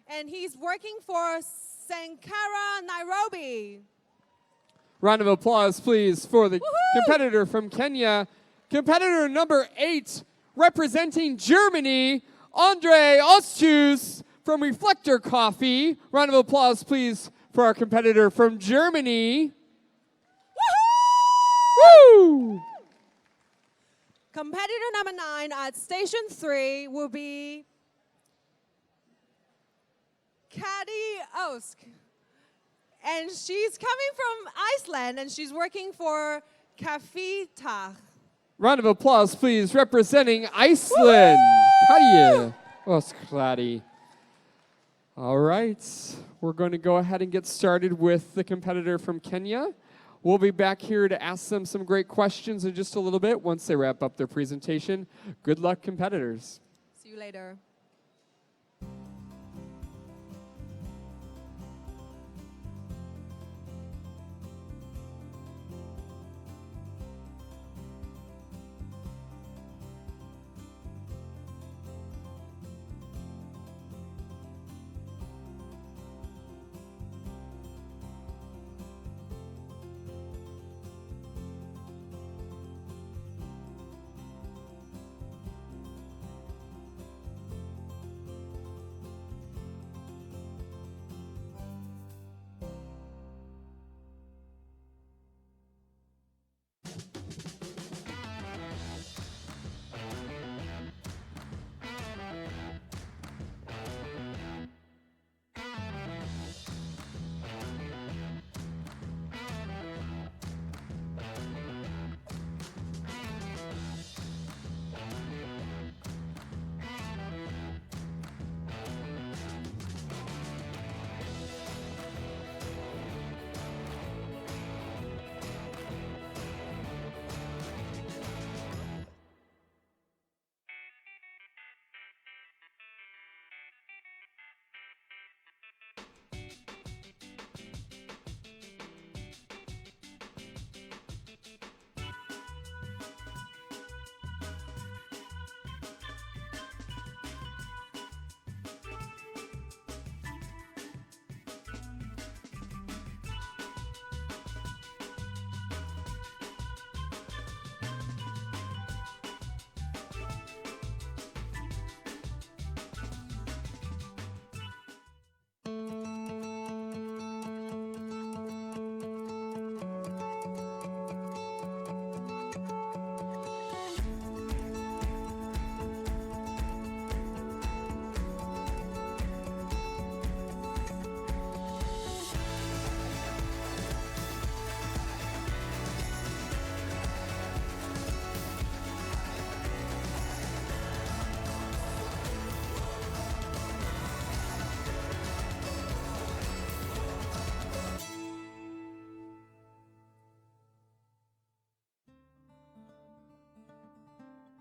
and he's working for Sankara, Nairobi. Round of applause, please, for the competitor from Kenya. Competitor number 8, representing Germany, Andre Ostus from Reflector Coffee. Round of applause, please, for our competitor from Germany. Woo! Competitor number 9 at Station 3 will be Kadi Osk. And she's coming from Iceland, and she's working for Kafitach. Round of applause, please, representing Iceland. Kadi Oskladi. All right, we're going to go ahead and get started with the competitor from Kenya. We'll be back here to ask them some great questions in just a little bit once they wrap up their presentation. Good luck, competitors. See you later.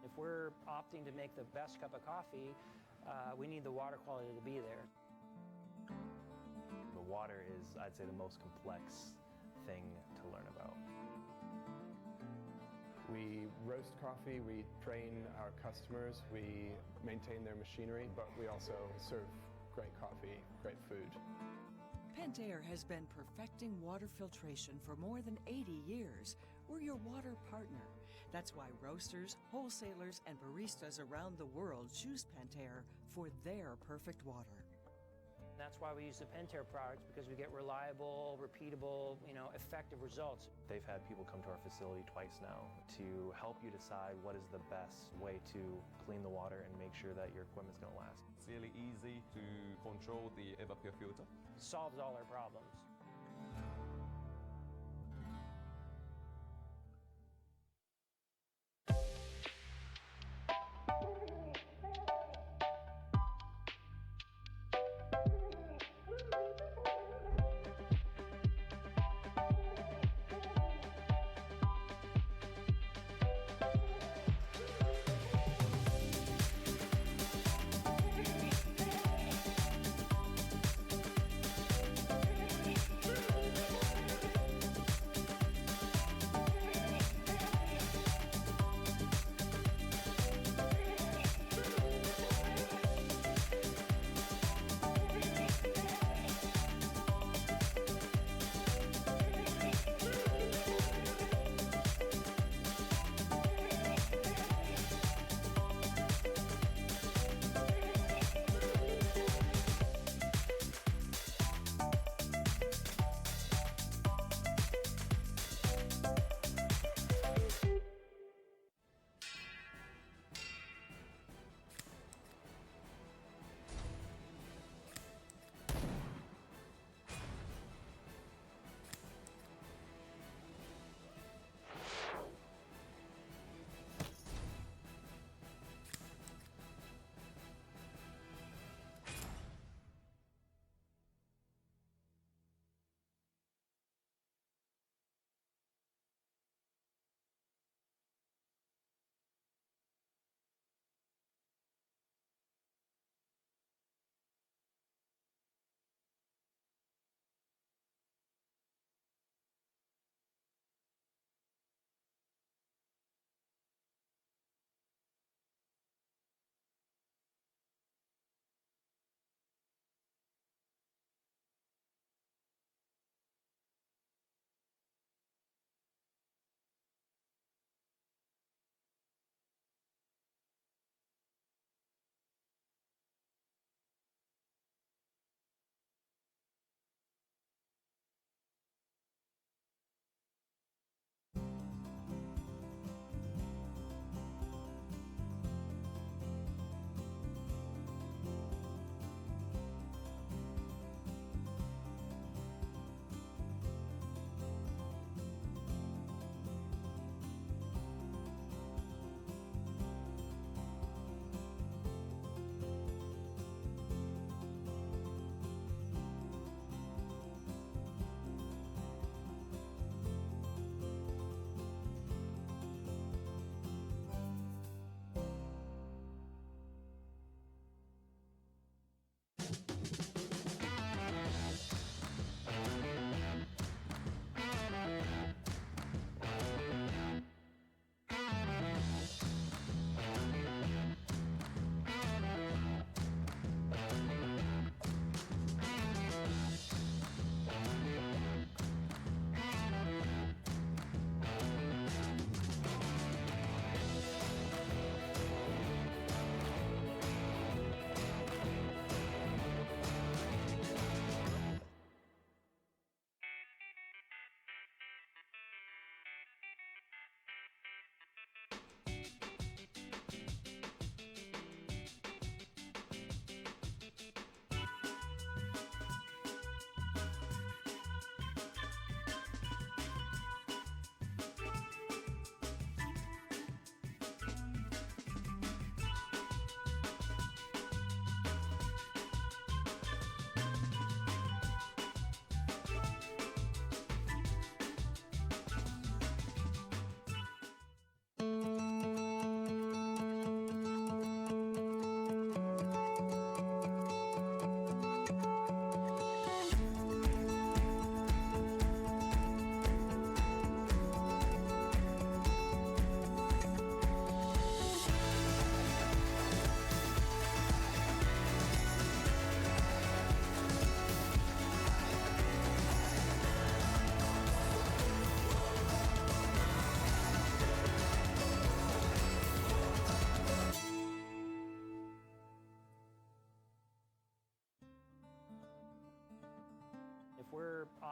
If we're opting to make the best cup of coffee, we need the water quality to be there. The water is, I'd say, the most complex thing to learn about. We roast coffee, we train our customers, we maintain their machinery, but we also serve great coffee, great food. Pentair has been perfecting water filtration for more than 80 years. We're your water partner. That's why roasters, wholesalers, and baristas around the world choose Pentair for their perfect water. That's why we use the Pentair products, because we get reliable, repeatable, effective results. They've had people come to our facility twice now to help you decide what is the best way to clean the water and make sure that your equipment's going to last. It's really easy to control the evapor filter. Solves all our problems.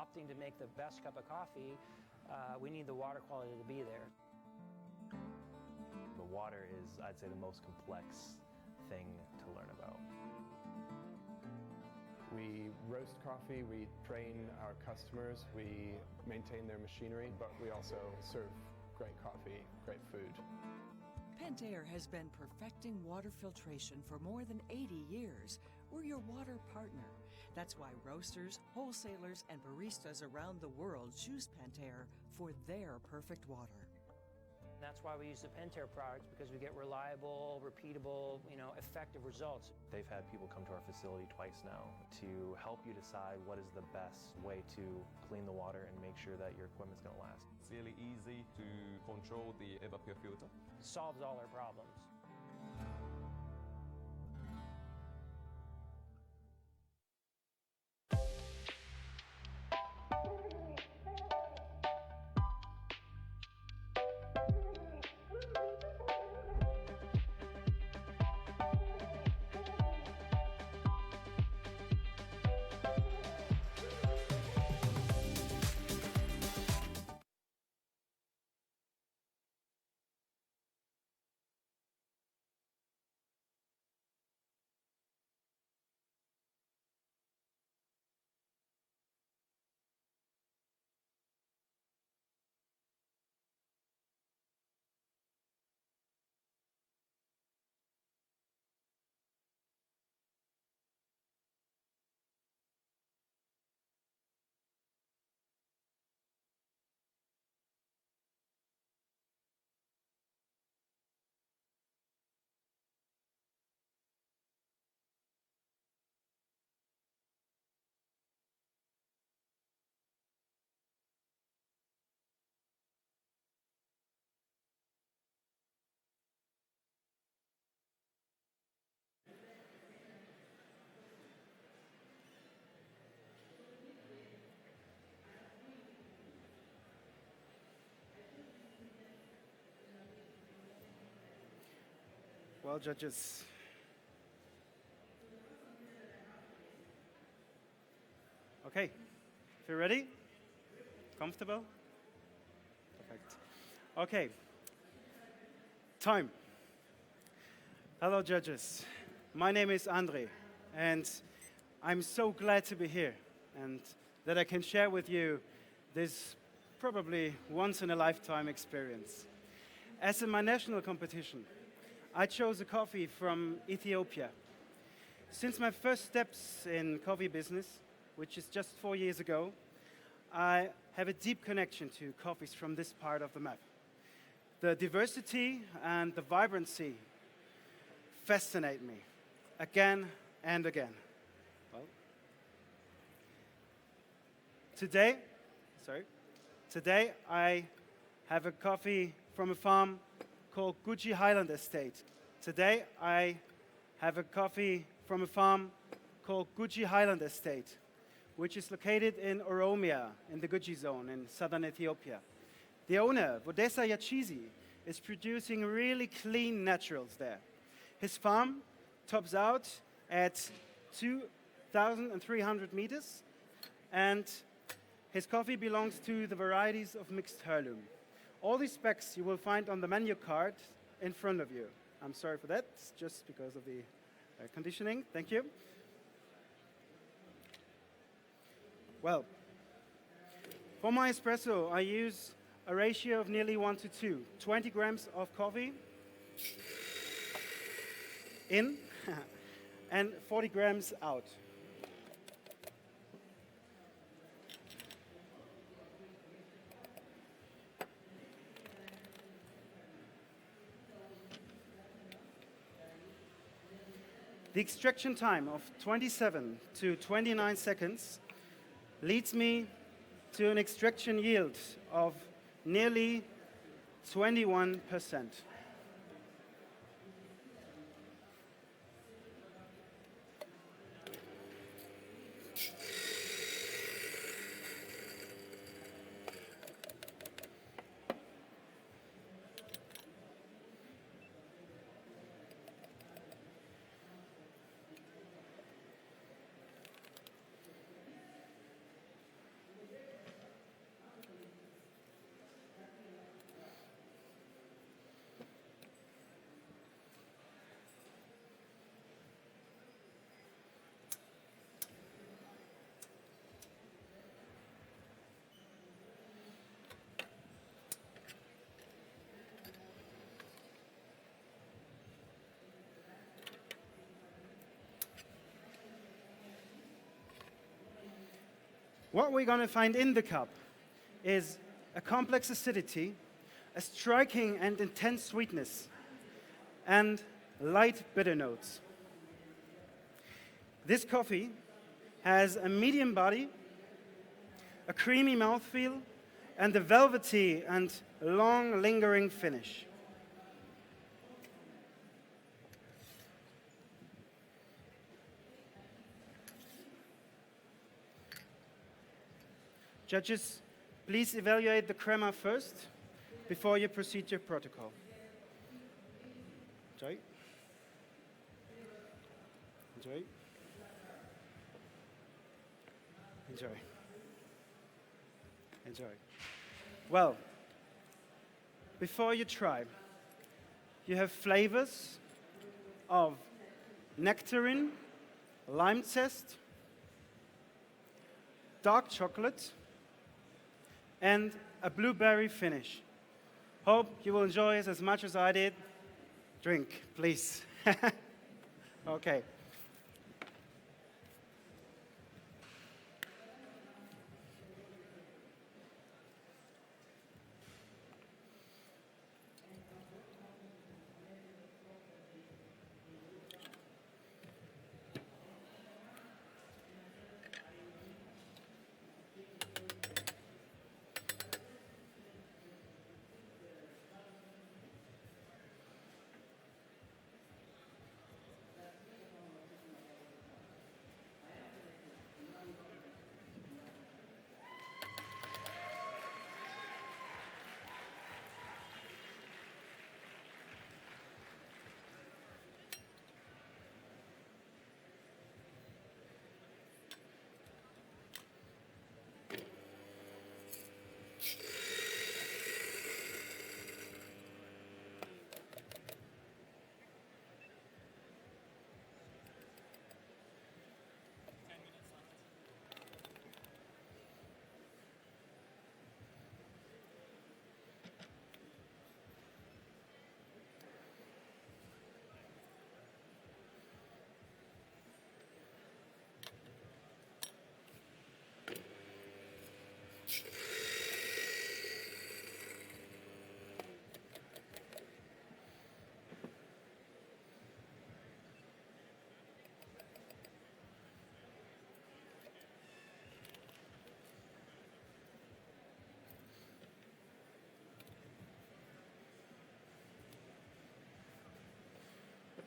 opting to make the best cup of coffee, we need the water quality to be there. The water is, I'd say, the most complex thing to learn about. We roast coffee, we train our customers, we maintain their machinery, but we also serve great coffee, great food. Pentair has been perfecting water filtration for more than 80 years. We're your water partner. That's why roasters, wholesalers, and baristas around the world choose Pentair for their perfect water. That's why we use the Pentair products, because we get reliable, repeatable, effective results. They've had people come to our facility twice now to help you decide what is the best way to clean the water and make sure that your equipment's going to last. It's really easy to control the evapor filter. Solves all our problems. Well, judges, okay, if you're ready, comfortable, perfect. Okay, time. Hello, judges. My name is Andre, and I'm so glad to be here and that I can share with you this probably once-in-a-lifetime experience. As in my national competition, I chose a coffee from Ethiopia. Since my first steps in coffee business, which is just 4 years ago, I have a deep connection to coffees from this part of the map. The diversity and the vibrancy fascinate me again and again. Well, today I have a coffee from a farm called Gucci Highland Estate. Today I have a coffee from a farm called Gucci Highland Estate, which is located in Oromia in the Gucci zone in southern Ethiopia. The owner, Vodesa Yachizi, is producing really clean naturals there. His farm tops out at 2,300 meters, and his coffee belongs to the varieties of mixed heirloom. All these specs you will find on the menu card in front of you. I'm sorry for that, it's just because of the air conditioning. Thank you. Well, for my espresso, I use a ratio of nearly 1:2. 20 grams of coffee in and 40 grams out. The extraction time of 27 to 29 seconds leads me to an extraction yield of nearly 21%. What we're going to find in the cup is a complex acidity, a striking and intense sweetness, and light bitter notes. This coffee has a medium body, a creamy mouthfeel, and a velvety and long lingering finish. Judges, please evaluate the crema first before you proceed your protocol. Enjoy. Enjoy. Enjoy. Enjoy. Well, before you try, you have flavors of nectarine, lime zest, dark chocolate, and a blueberry finish. Hope you will enjoy it as much as I did. Drink, please. Okay.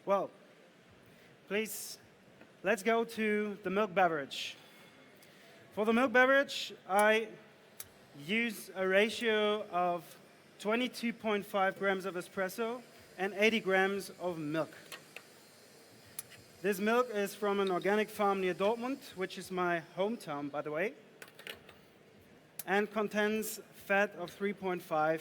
Well, please, let's go to the milk beverage. For the milk beverage, I use a ratio of 22.5 grams of espresso and 80 grams of milk. This milk is from an organic farm near Dortmund, which is my hometown, by the way, and contains fat of 3.5%.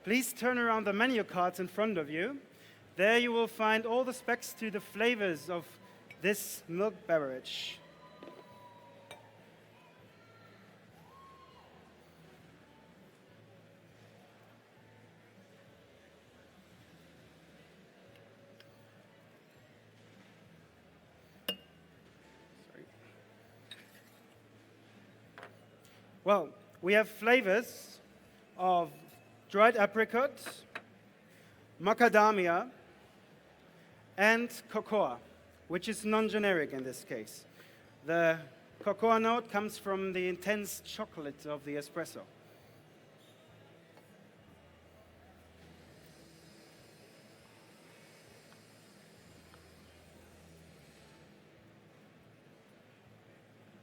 Please turn around the menu cards in front of you. There you will find all the specs to the flavors of this milk beverage. Well, we have flavors of dried apricot, macadamia, and cocoa, which is non-generic in this case. The cocoa note comes from the intense chocolate of the espresso.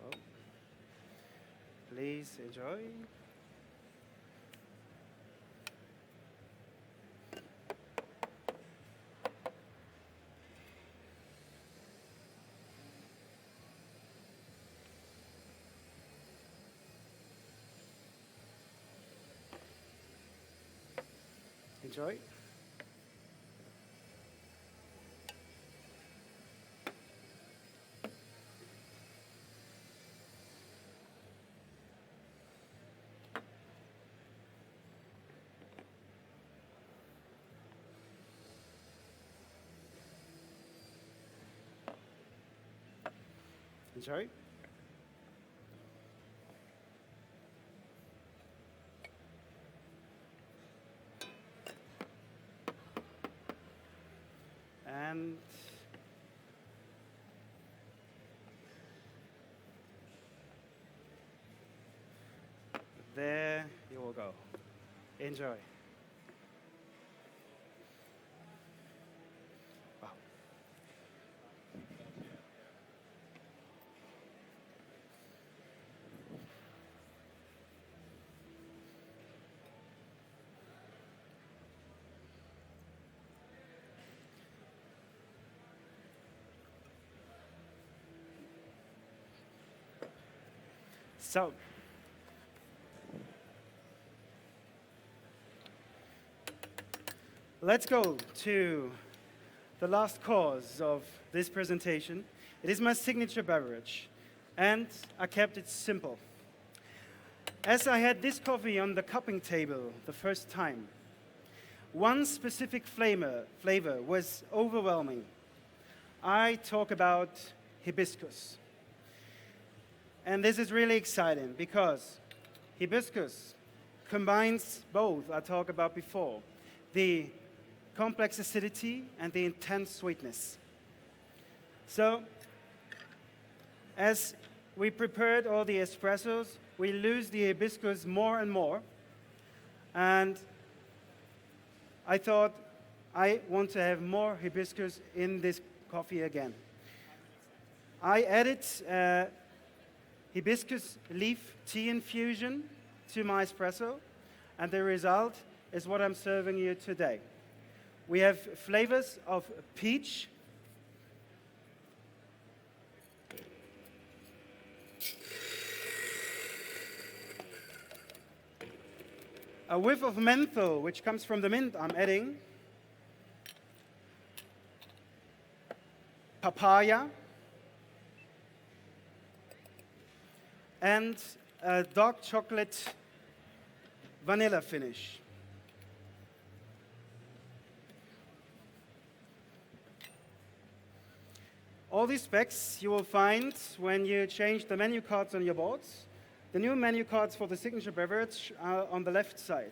Oh. Please enjoy. Enjoy. Enjoy. And there you will go. Enjoy. Wow. So, let's go to the last cause of this presentation. It is my signature beverage, and I kept it simple. As I had this coffee on the cupping table the first time, one specific flavor was overwhelming. I talk about hibiscus. And this is really exciting because hibiscus combines both I talked about before, the complex acidity and the intense sweetness. So, as we prepared all the espressos, we lose the hibiscus more and more. And I thought I want to have more hibiscus in this coffee again. I added hibiscus leaf tea infusion to my espresso, and the result is what I'm serving you today. We have flavors of peach, a whiff of menthol, which comes from the mint I'm adding, papaya, and a dark chocolate vanilla finish. All these specs you will find when you change the menu cards on your boards. The new menu cards for the signature beverage are on the left side.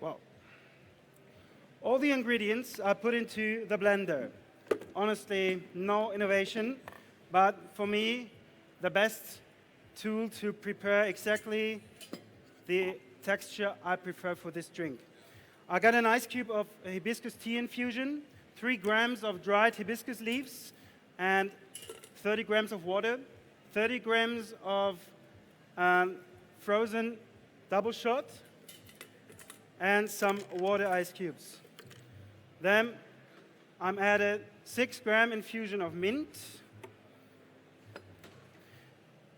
Well, all the ingredients are put into the blender. Honestly, no innovation, but for me, the best tool to prepare exactly the texture I prefer for this drink. I got an ice cube of hibiscus tea infusion, 3 grams of dried hibiscus leaves, and 30 grams of water, 30 grams of frozen double shot, and some water ice cubes. Then I'm added 6-gram infusion of mint,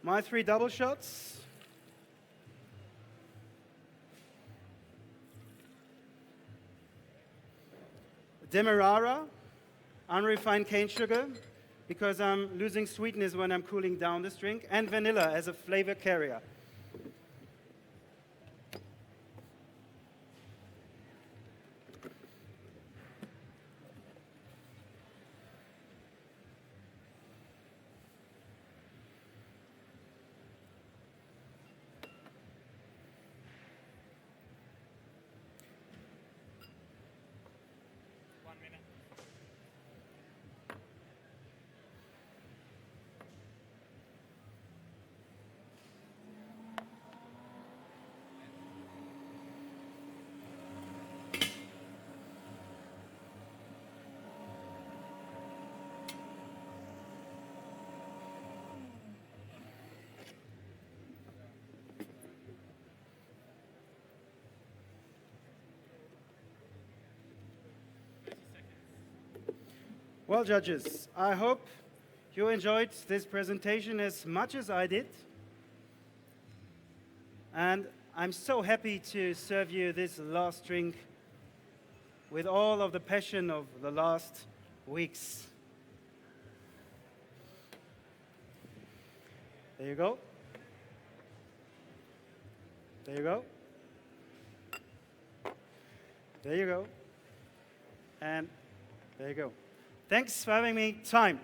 my 3 double shots, Demerara, unrefined cane sugar, because I'm losing sweetness when I'm cooling down this drink, and vanilla as a flavor carrier. Well, judges, I hope you enjoyed this presentation as much as I did. And I'm so happy to serve you this last drink with all of the passion of the last weeks. There you go. There you go. There you go. And there you go. Thanks for having me. Time.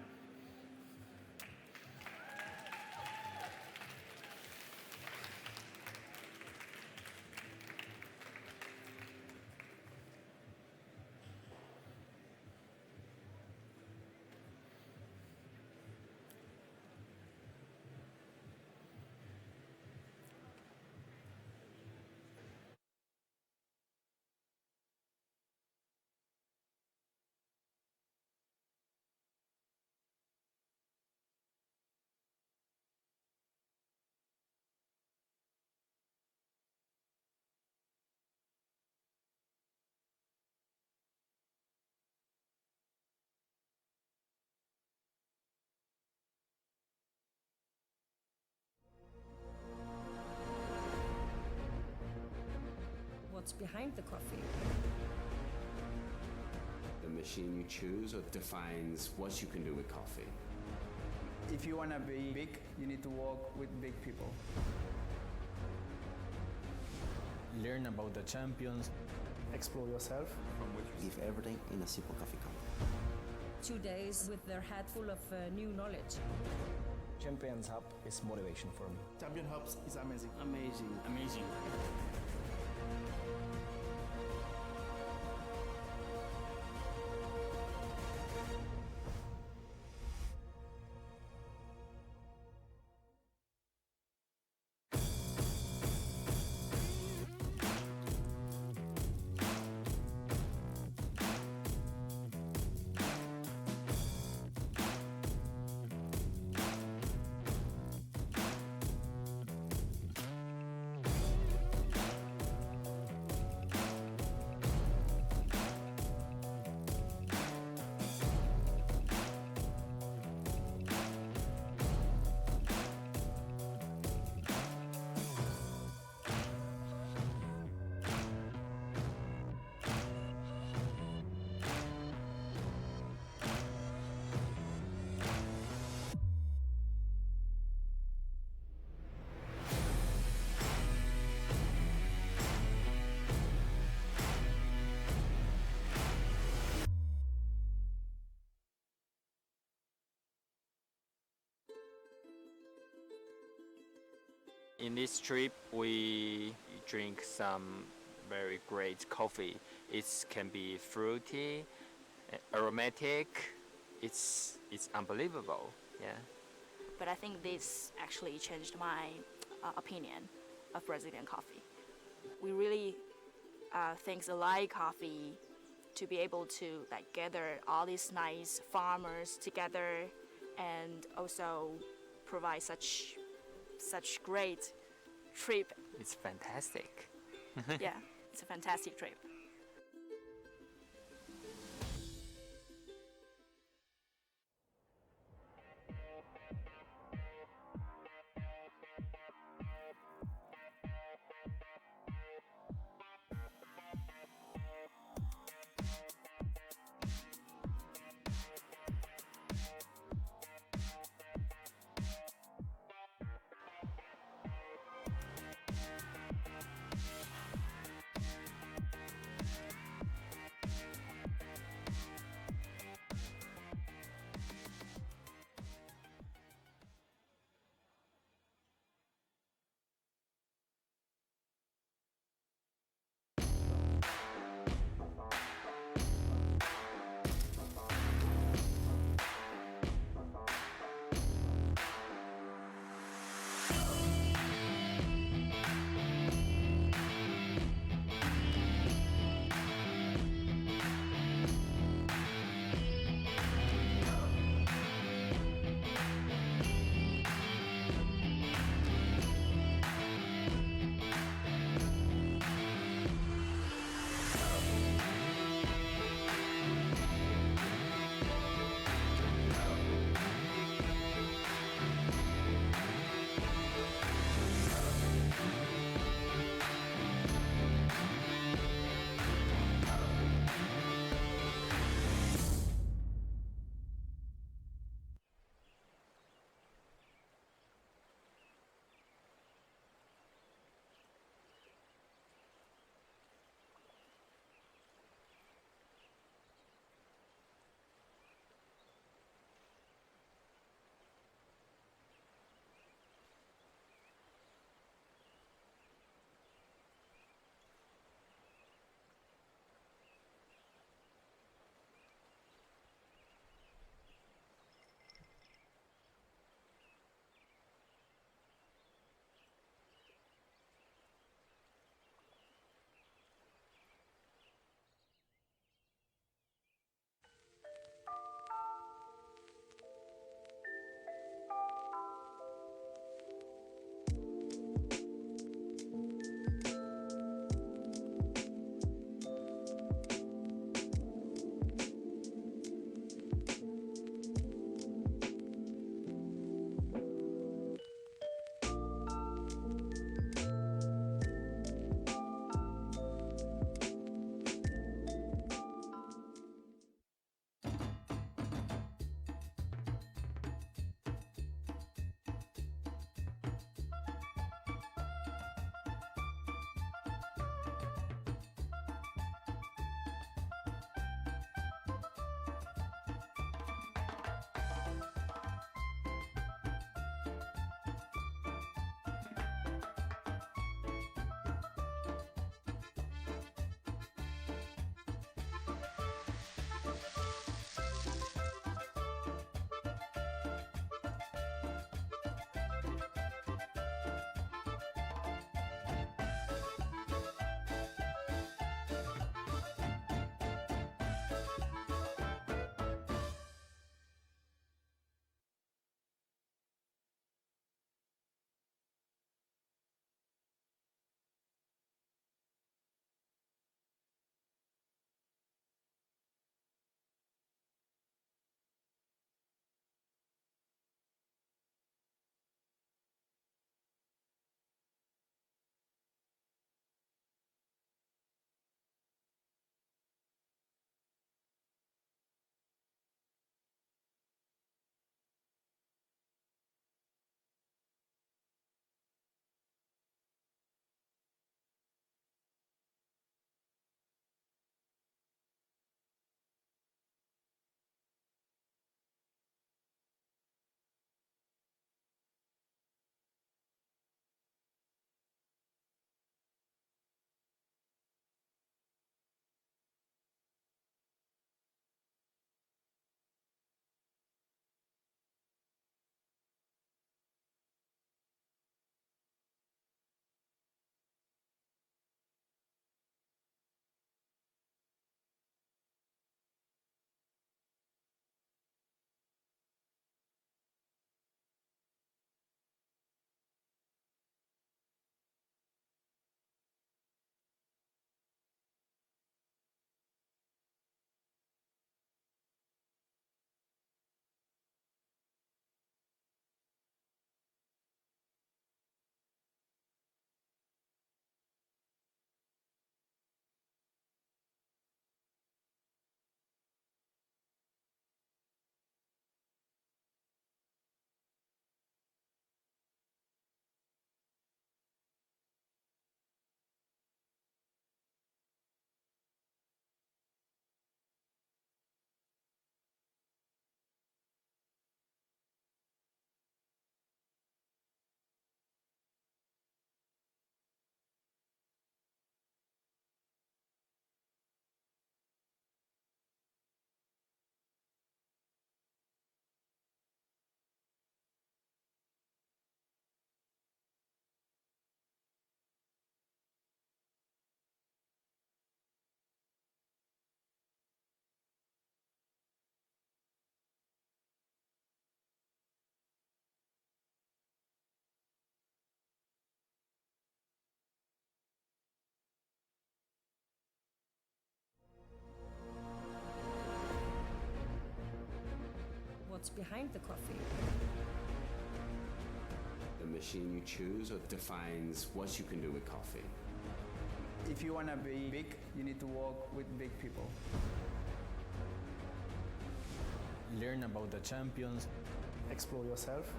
What's behind the coffee? The machine you choose defines what you can do with coffee. If you want to be big, you need to work with big people. Learn about the champions. Explore yourself. Give everything in a simple coffee cup. 2 days with their head full of new knowledge. Champions Hub is motivation for me. Champion Hubs is amazing. Amazing, amazing. In this trip, we drink some very great coffee. It can be fruity, aromatic. It's unbelievable. Yeah. But I think this actually changed my opinion of Brazilian coffee. We really things like coffee to be able to like gather all these nice farmers together and also provide such great trip. It's fantastic. Yeah, it's a fantastic trip. what's behind the coffee. The machine you choose defines what you can do with coffee. If you want to be big, you need to work with big people. Learn about the champions. Explore yourself.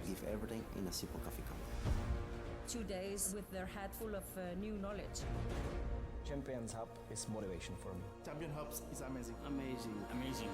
Give everything in a simple coffee cup. 2 days with their head full of new knowledge. Champions Hub is motivation for me. Champion Hubs is amazing. Amazing, amazing.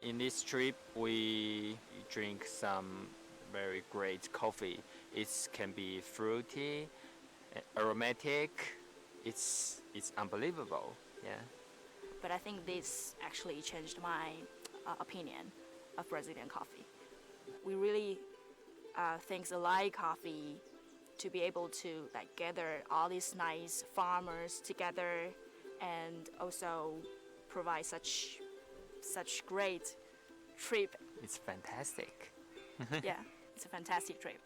In this trip, we drink some very great coffee. It can be fruity, aromatic. It's unbelievable. Yeah. But I think this actually changed my opinion of Brazilian coffee. We really thanks Alai Coffee to be able to gather all these nice farmers together and also provide such great trip. It's fantastic. Yeah, it's a fantastic trip.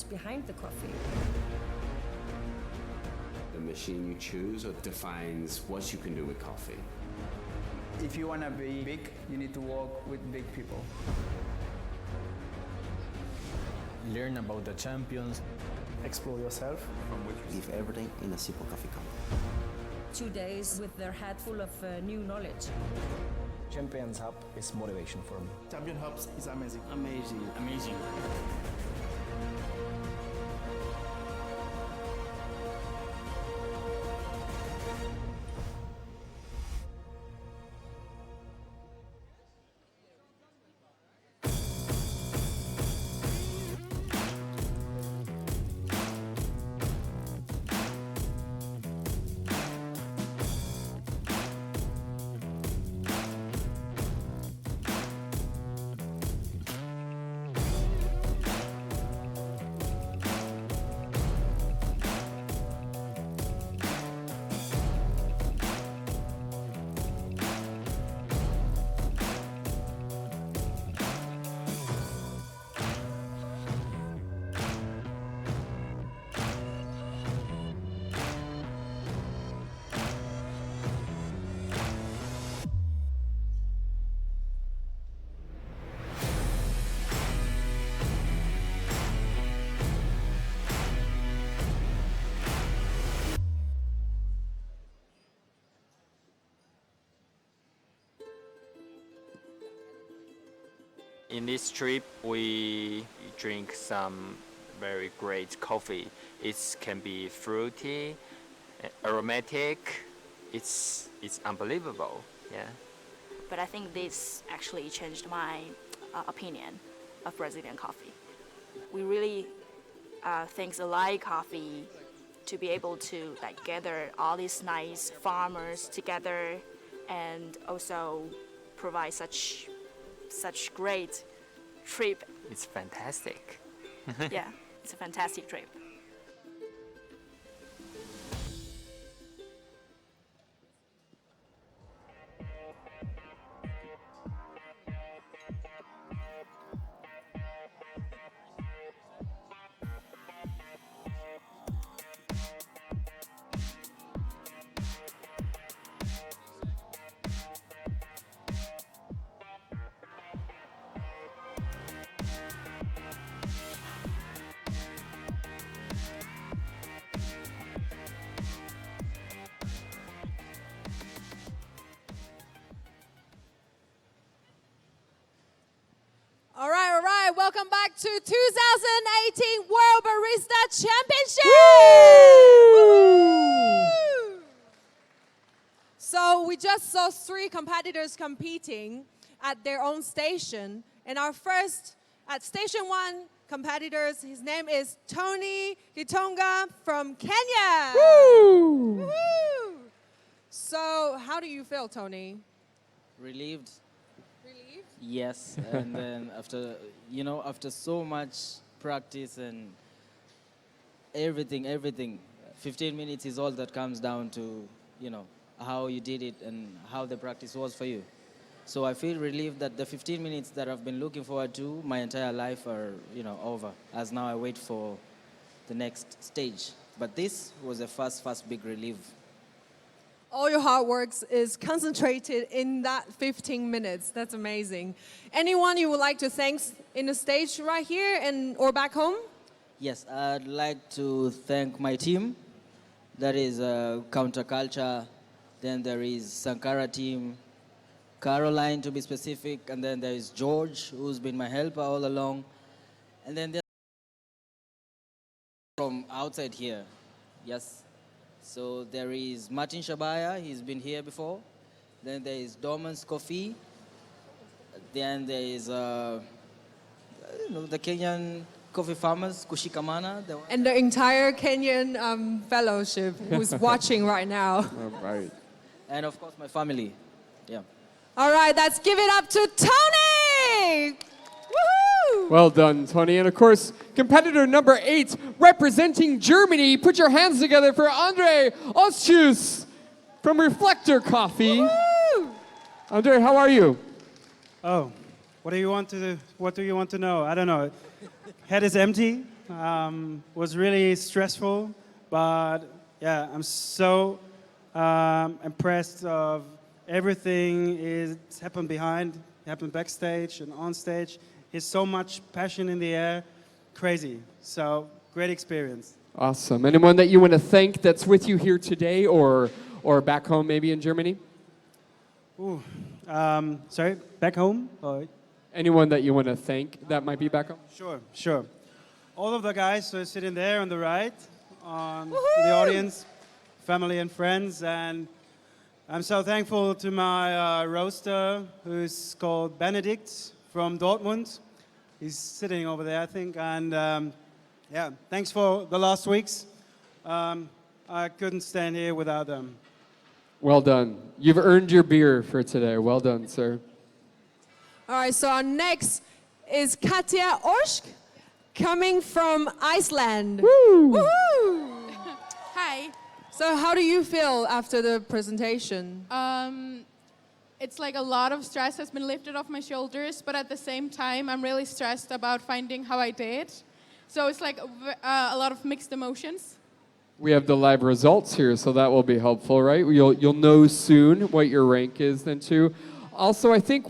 what's behind the coffee. The machine you choose defines what you can do with coffee. If you want to be big, you need to work with big people. Learn about the champions. Explore yourself. Give everything in a simple coffee cup. 2 days with their head full of new knowledge. Champions Hub is motivation for me. Champion Hubs is amazing. Amazing, amazing. In this trip, we drink some very great coffee. It can be fruity, aromatic. It's unbelievable. Yeah. But I think this actually changed my opinion of Brazilian coffee. We really things like coffee to be able to gather all these nice farmers together and also provide such great trip. It's fantastic. Yeah, it's a fantastic trip. All right. Welcome back to 2018 World Barista Championship. Woo! So we just saw 3 competitors competing at their own station. And our first, at Station 1 competitors, his name is Tony Gitonga from Kenya. Woo! Woo-hoo! So how do you feel, Tony? Relieved. Relieved? Yes, and then after so much practice and everything, 15 minutes is all that comes down to, how you did it and how the practice was for you. So I feel relieved that the 15 minutes that I've been looking forward to my entire life are, over, as now I wait for the next stage. But this was a first big relief. All your hard work is concentrated in that 15 minutes. That's amazing. Anyone you would like to thank in the stage right here or back home? Yes, I'd like to thank my team. That is Counterculture. Then there is Sankara team, Caroline to be specific, and then there is George, who's been my helper all along. And then there's from outside here, yes. So there is Martin Shabaya, he's been here before. Then there is Dorman's Coffee. Then there is the Kenyan coffee farmers, Kushikamana. And the entire Kenyan fellowship who's watching right now. All right. And of course my family, yeah. All right, let's give it up to Tony! Woohoo! Well done, Tony. And of course, competitor number 8, representing Germany. Put your hands together for Andre Ostjus from Reflector Coffee. Woo! Andre, how are you? Oh, what do you want to know? I don't know. Head is empty. Was really stressful, but yeah, I'm so impressed of everything is happened happened backstage and on stage. There's so much passion in the air, crazy. So great experience. Awesome. Anyone that you want to thank that's with you here today or back home maybe in Germany? Ooh, sorry, back home? Or? Anyone that you want to thank that might be back home? Sure. All of the guys who are sitting there on the right, the audience, family and friends, and I'm so thankful to my roaster, who's called Benedict from Dortmund. He's sitting over there, I think, and yeah, thanks for the last weeks. I couldn't stand here without them. Well done. You've earned your beer for today. Well done, sir. All right, so our next is Katja Orsk, coming from Iceland. Woo! Woohoo! Hi. So how do you feel after the presentation? It's like a lot of stress has been lifted off my shoulders, but at the same time, I'm really stressed about finding how I did. So it's like a lot of mixed emotions. We have the live results here, so that will be helpful, right? You'll know soon what your rank is then too. Also, I think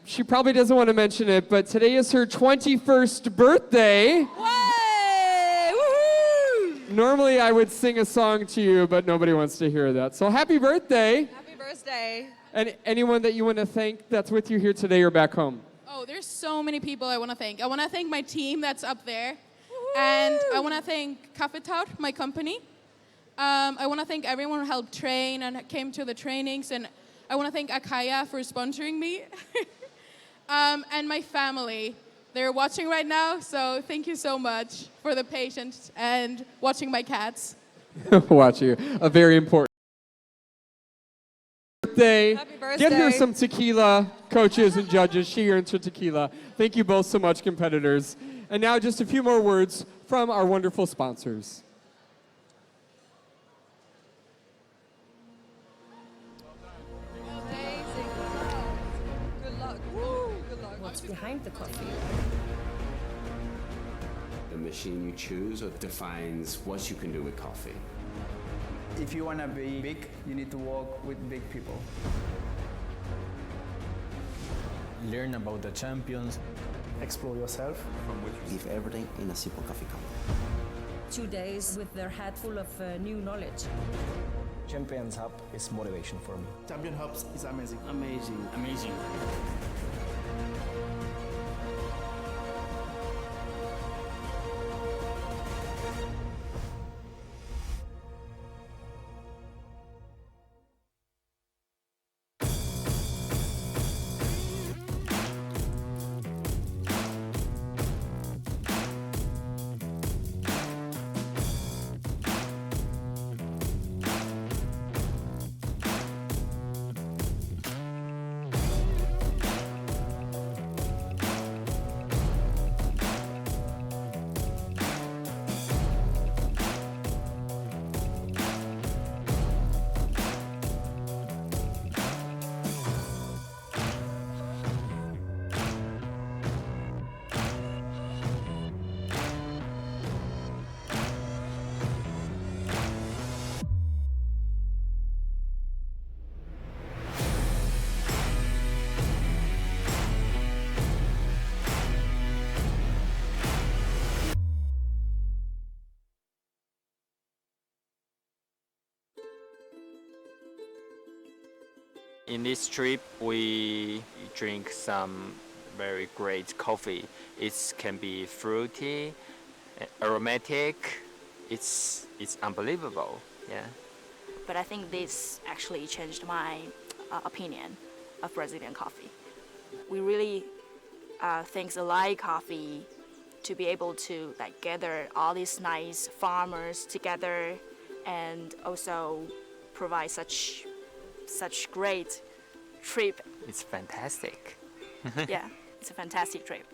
she probably doesn't want to mention it, but today is her 21st birthday. Way! Woohoo! Normally I would sing a song to you, but nobody wants to hear that. So happy birthday. Happy birthday. And anyone that you want to thank that's with you here today or back home? Oh, there's so many people I want to thank. I want to thank my team that's up there. And I want to thank Kaffeetaut, my company. I want to thank everyone who helped train and came to the trainings. And I want to thank Akaya for sponsoring me. And my family. They're watching right now, so thank you so much for the patience and watching my cats. Watch you. A very important birthday. Happy birthday. Get her some tequila, coaches and judges. She earns her tequila. Thank you both so much, competitors. And now just a few more words from our wonderful sponsors. Amazing. Good luck. Woo, good luck. What's behind the coffee? The machine you choose defines what you can do with coffee. If you want to be big, you need to work with big people. Learn about the champions. Explore yourself. Give everything in a simple coffee cup. 2 days with their head full of new knowledge. Champions Hub is motivation for me. Champion Hubs is amazing. Amazing. In this trip, we drink some very great coffee. It can be fruity, aromatic. It's unbelievable. Yeah. But I think this actually changed my opinion of Brazilian coffee. We really thanks Alai Coffee to be able to gather all these nice farmers together and also provide such great trip. It's fantastic. Yeah, it's a fantastic trip.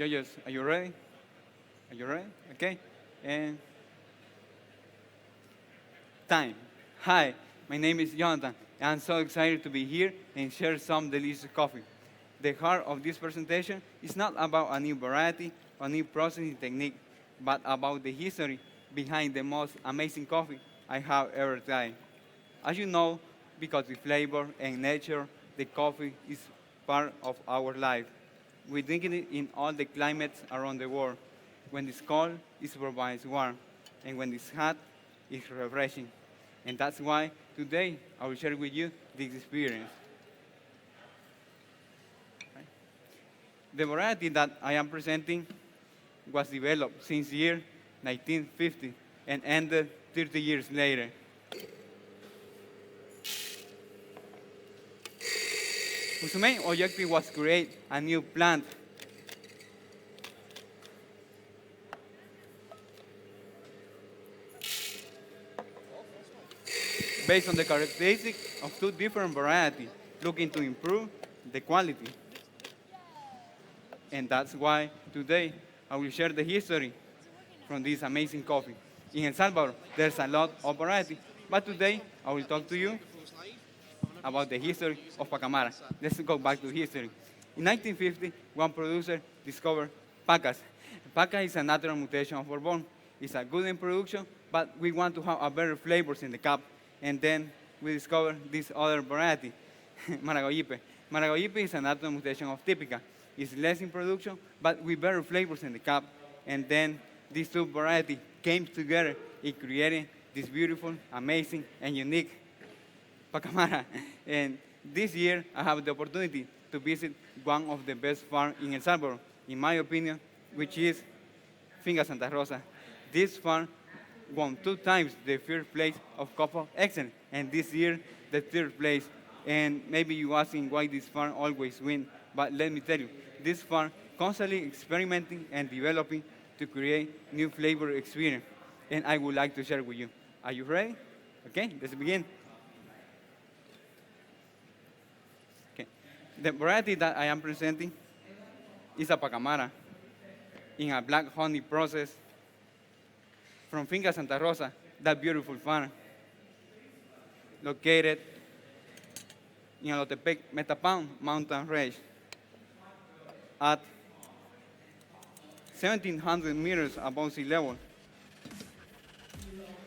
Judges, are you ready? Are you ready? Okay. And time. Hi, my name is Jonathan. I'm so excited to be here and share some delicious coffee. The heart of this presentation is not about a new variety or new processing technique, but about the history behind the most amazing coffee I have ever tried. As you know, because the flavor and nature, the coffee is part of our life. We drink it in all the climates around the world. When it's cold, it provides warmth, and when it's hot, it's refreshing. And that's why today I will share with you this experience. The variety that I am presenting was developed since year 1950 and ended 30 years later. Whose main objective was to create a new plant based on the characteristics of two different varieties, looking to improve the quality. And that's why today I will share the history from this amazing coffee. In El Salvador, there's a lot of variety, but today I will talk to you about the history of Pacamara. Let's go back to history. In 1950, one producer discovered Pacas. Paca is a natural mutation of bourbon. It's a good in production, but we want to have a better flavors in the cup. And then we discovered this other variety, Maragogipe. Maragogipe is a natural mutation of Típica. It's less in production, but with better flavors in the cup. And then these two varieties came together and created this beautiful, amazing, and unique Pacamara. And this year, I have the opportunity to visit one of the best farms in El Salvador, in my opinion, which is Finca Santa Rosa. This farm won 2 times the first place of Cup of Excellence, and this year, the 3rd place. And maybe you're asking why this farm always wins, but let me tell you, this farm constantly experimenting and developing to create new flavor experience, and I would like to share with you. Are you ready? Okay, let's begin. Okay. The variety that I am presenting is a Pacamara in a black honey process from Finca Santa Rosa, that beautiful farm located in Alotepec, Metapan mountain range at 1,700 meters above sea level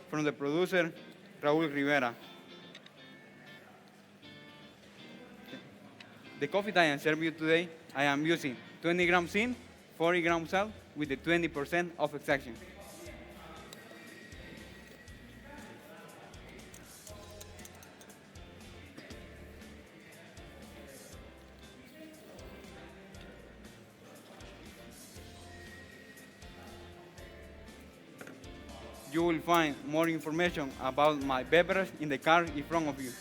from the producer, Raul Rivera. The coffee that I am serving you today, I am using 20 grams in, 40 grams out, with the 20% of extraction. You will find more information about my beverage in the card in front of you.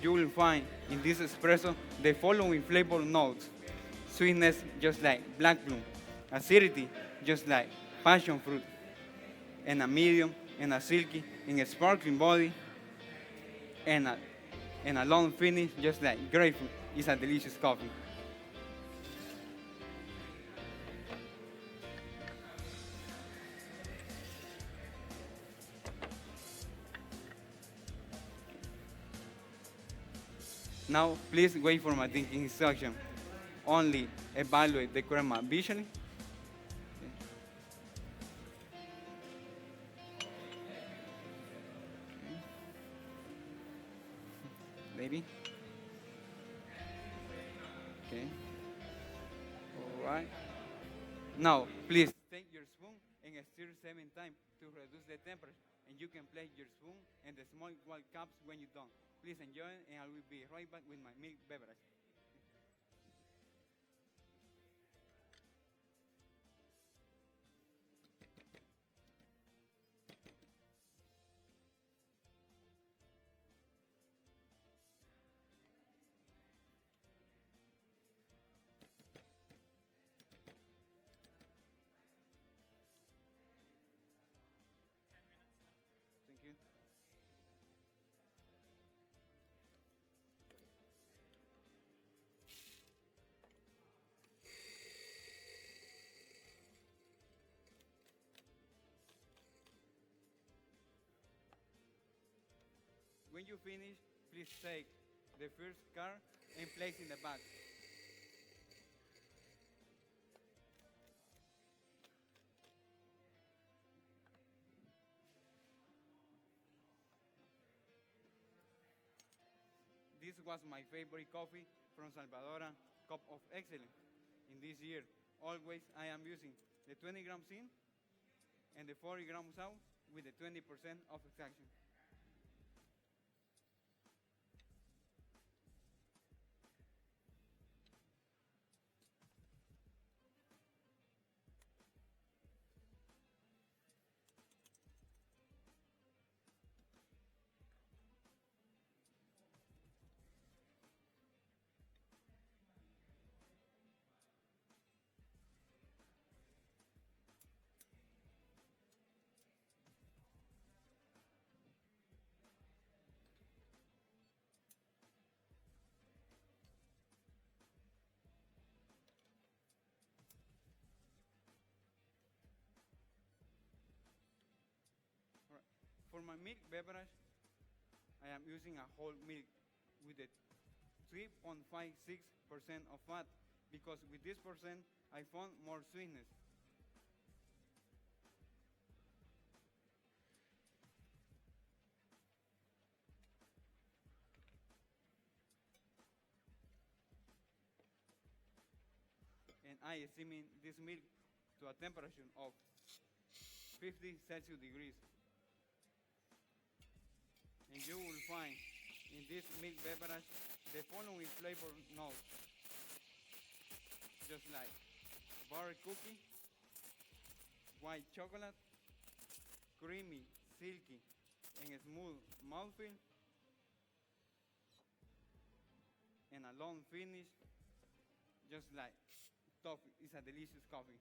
You will find in this espresso the following flavor notes: sweetness, just like black plum; acidity, just like passion fruit; and a medium, and a silky, and a sparkling body, and a long finish, just like grapefruit. It's a delicious coffee. Now, please wait for my drinking instruction. Only evaluate the crema visually. Lady. Okay. All right. Now, please take your spoon and stir 7 times to reduce the temperature. And you can place your spoon and the small white cups when you're done. Please enjoy it, and I will be right back with my milk beverage. When you finish, please take the first card and place in the bag. This was my favorite coffee from Salvadora Cup of Excellence. In this year, always I am using the 20 grams in and the 40 grams out with the 20% of extraction. All right. For my milk beverage, I am using a whole milk with a 3.56% of fat because with this percent I found more sweetness. And I steaming this milk to a temperature of 50 Celsius degrees. And you will find in this milk beverage the following flavor notes, just like butter cookie, white chocolate, creamy, silky, and smooth mouthfeel, and a long finish, just like toffee. It's a delicious coffee.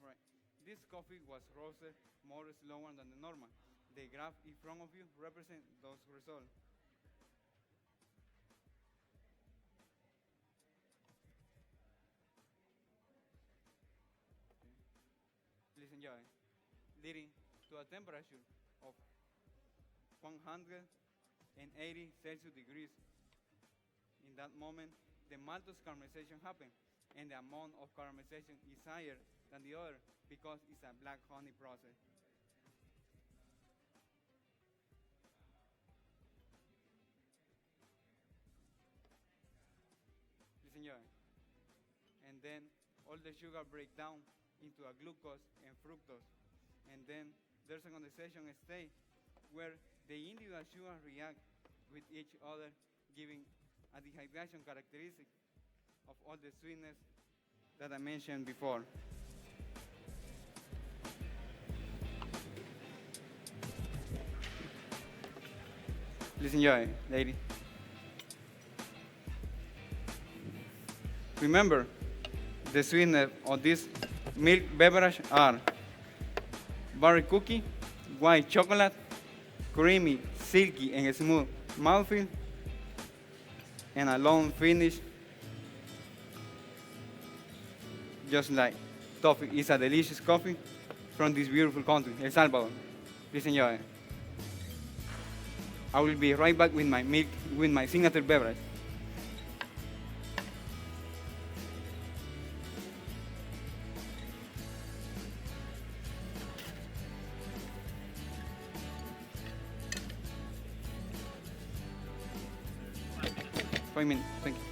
Right. This coffee was roasted more slower than the normal. The graph in front of you represents those results. Please enjoy. Leading to a temperature of 180 Celsius degrees. In that moment, the maltose caramelization happens, and the amount of caramelization is higher than the other because it's a black honey process. Please enjoy. And then all the sugar break down into a glucose and fructose. And then there's a condensation state where the individual sugars react with each other, giving a dehydration characteristic of all the sweetness that I mentioned before. Please enjoy, lady. Remember, the sweetness of this milk beverage are butter cookie, white chocolate, creamy, silky, and smooth mouthfeel, and a long finish, just like toffee. It's a delicious coffee from this beautiful country, El Salvador. Please enjoy. I will be right back with my milk, with my signature beverage. Five minutes, thank you.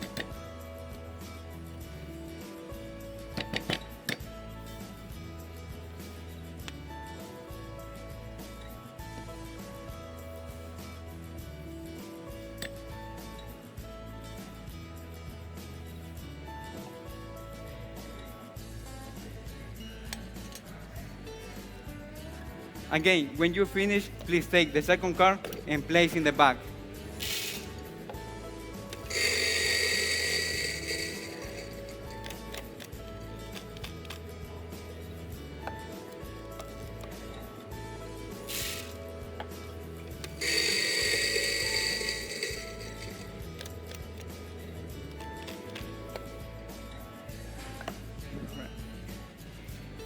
Again, when you finish, please take the second card and place in the bag.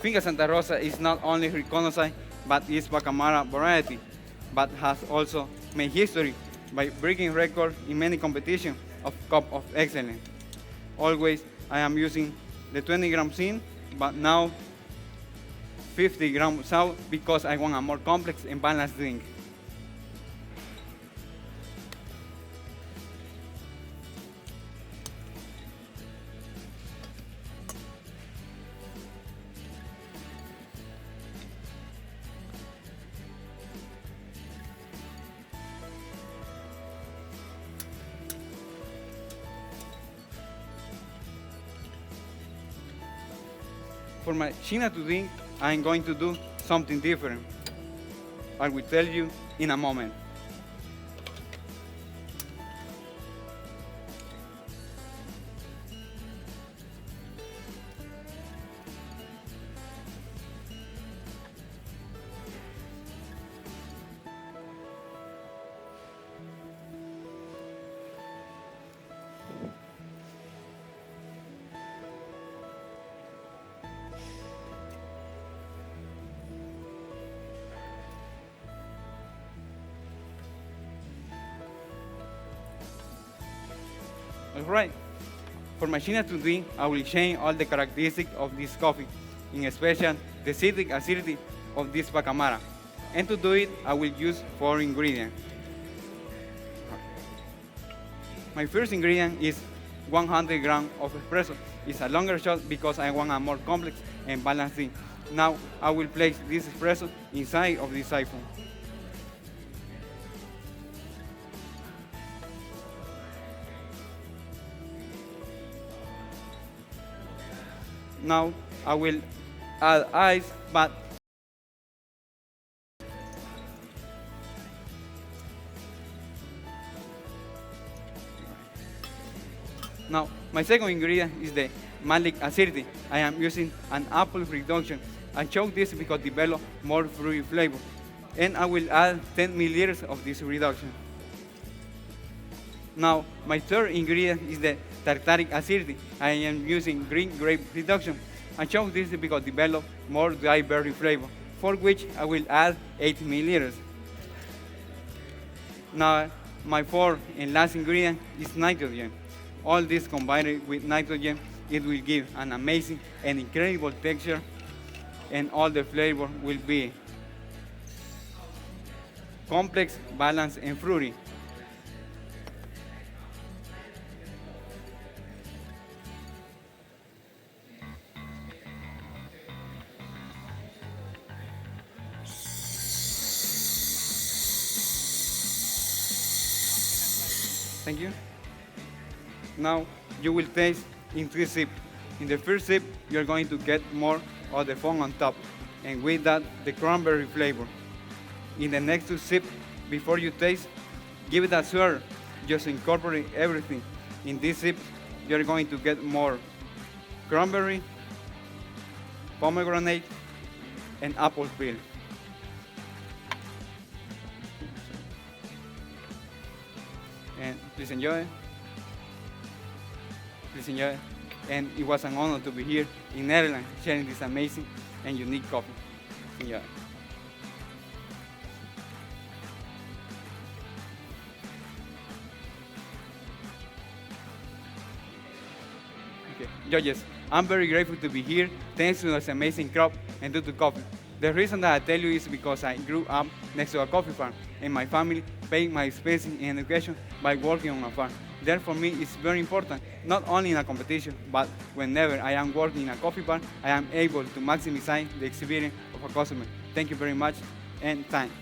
Finca Santa Rosa is not only recognized by its Bacamara variety, but has also made history by breaking records in many competitions of Cup of Excellence. Always, I am using the 20-gram sin, but now 50-gram salt because I want a more complex and balanced drink. For my China to drink, I'm going to do something different. I will tell you in a moment. All right. For my China to drink, I will change all the characteristics of this coffee, in special the citric acidity of this Bacamara. And to do it, I will use 4 ingredients. My first ingredient is 100 grams of espresso. It's a longer shot because I want a more complex and balanced drink. Now I will place this espresso inside of this siphon. Now I will add ice, but now my second ingredient is the malic acidity. I am using an apple reduction. I chose this because it develops more fruity flavor. And I will add 10 milliliters of this reduction. Now, my third ingredient is the tartaric acidity. I am using green grape reduction. I chose this because it develops more dry berry flavor, for which I will add 8 milliliters. Now, my fourth and last ingredient is nitrogen. All this combined with nitrogen, it will give an amazing and incredible texture, and all the flavor will be complex, balanced, and fruity. Thank you. Now you will taste in 3 sips. In the first sip, you're going to get more of the foam on top, and with that, the cranberry flavor. In the next 2 sips, before you taste, give it a swirl. Just incorporate everything. In this sip, you're going to get more cranberry, pomegranate, and apple peel. And please enjoy. Please enjoy. And it was an honor to be here in Netherlands sharing this amazing and unique coffee. Enjoy. Okay, judges, I'm very grateful to be here thanks to this amazing crop and to coffee. The reason that I tell you is because I grew up next to a coffee farm, and my family paid my expenses and education by working on a farm. Therefore, for me, it's very important, not only in a competition, but whenever I am working in a coffee bar, I am able to maximize the experience of a customer. Thank you very much, and time.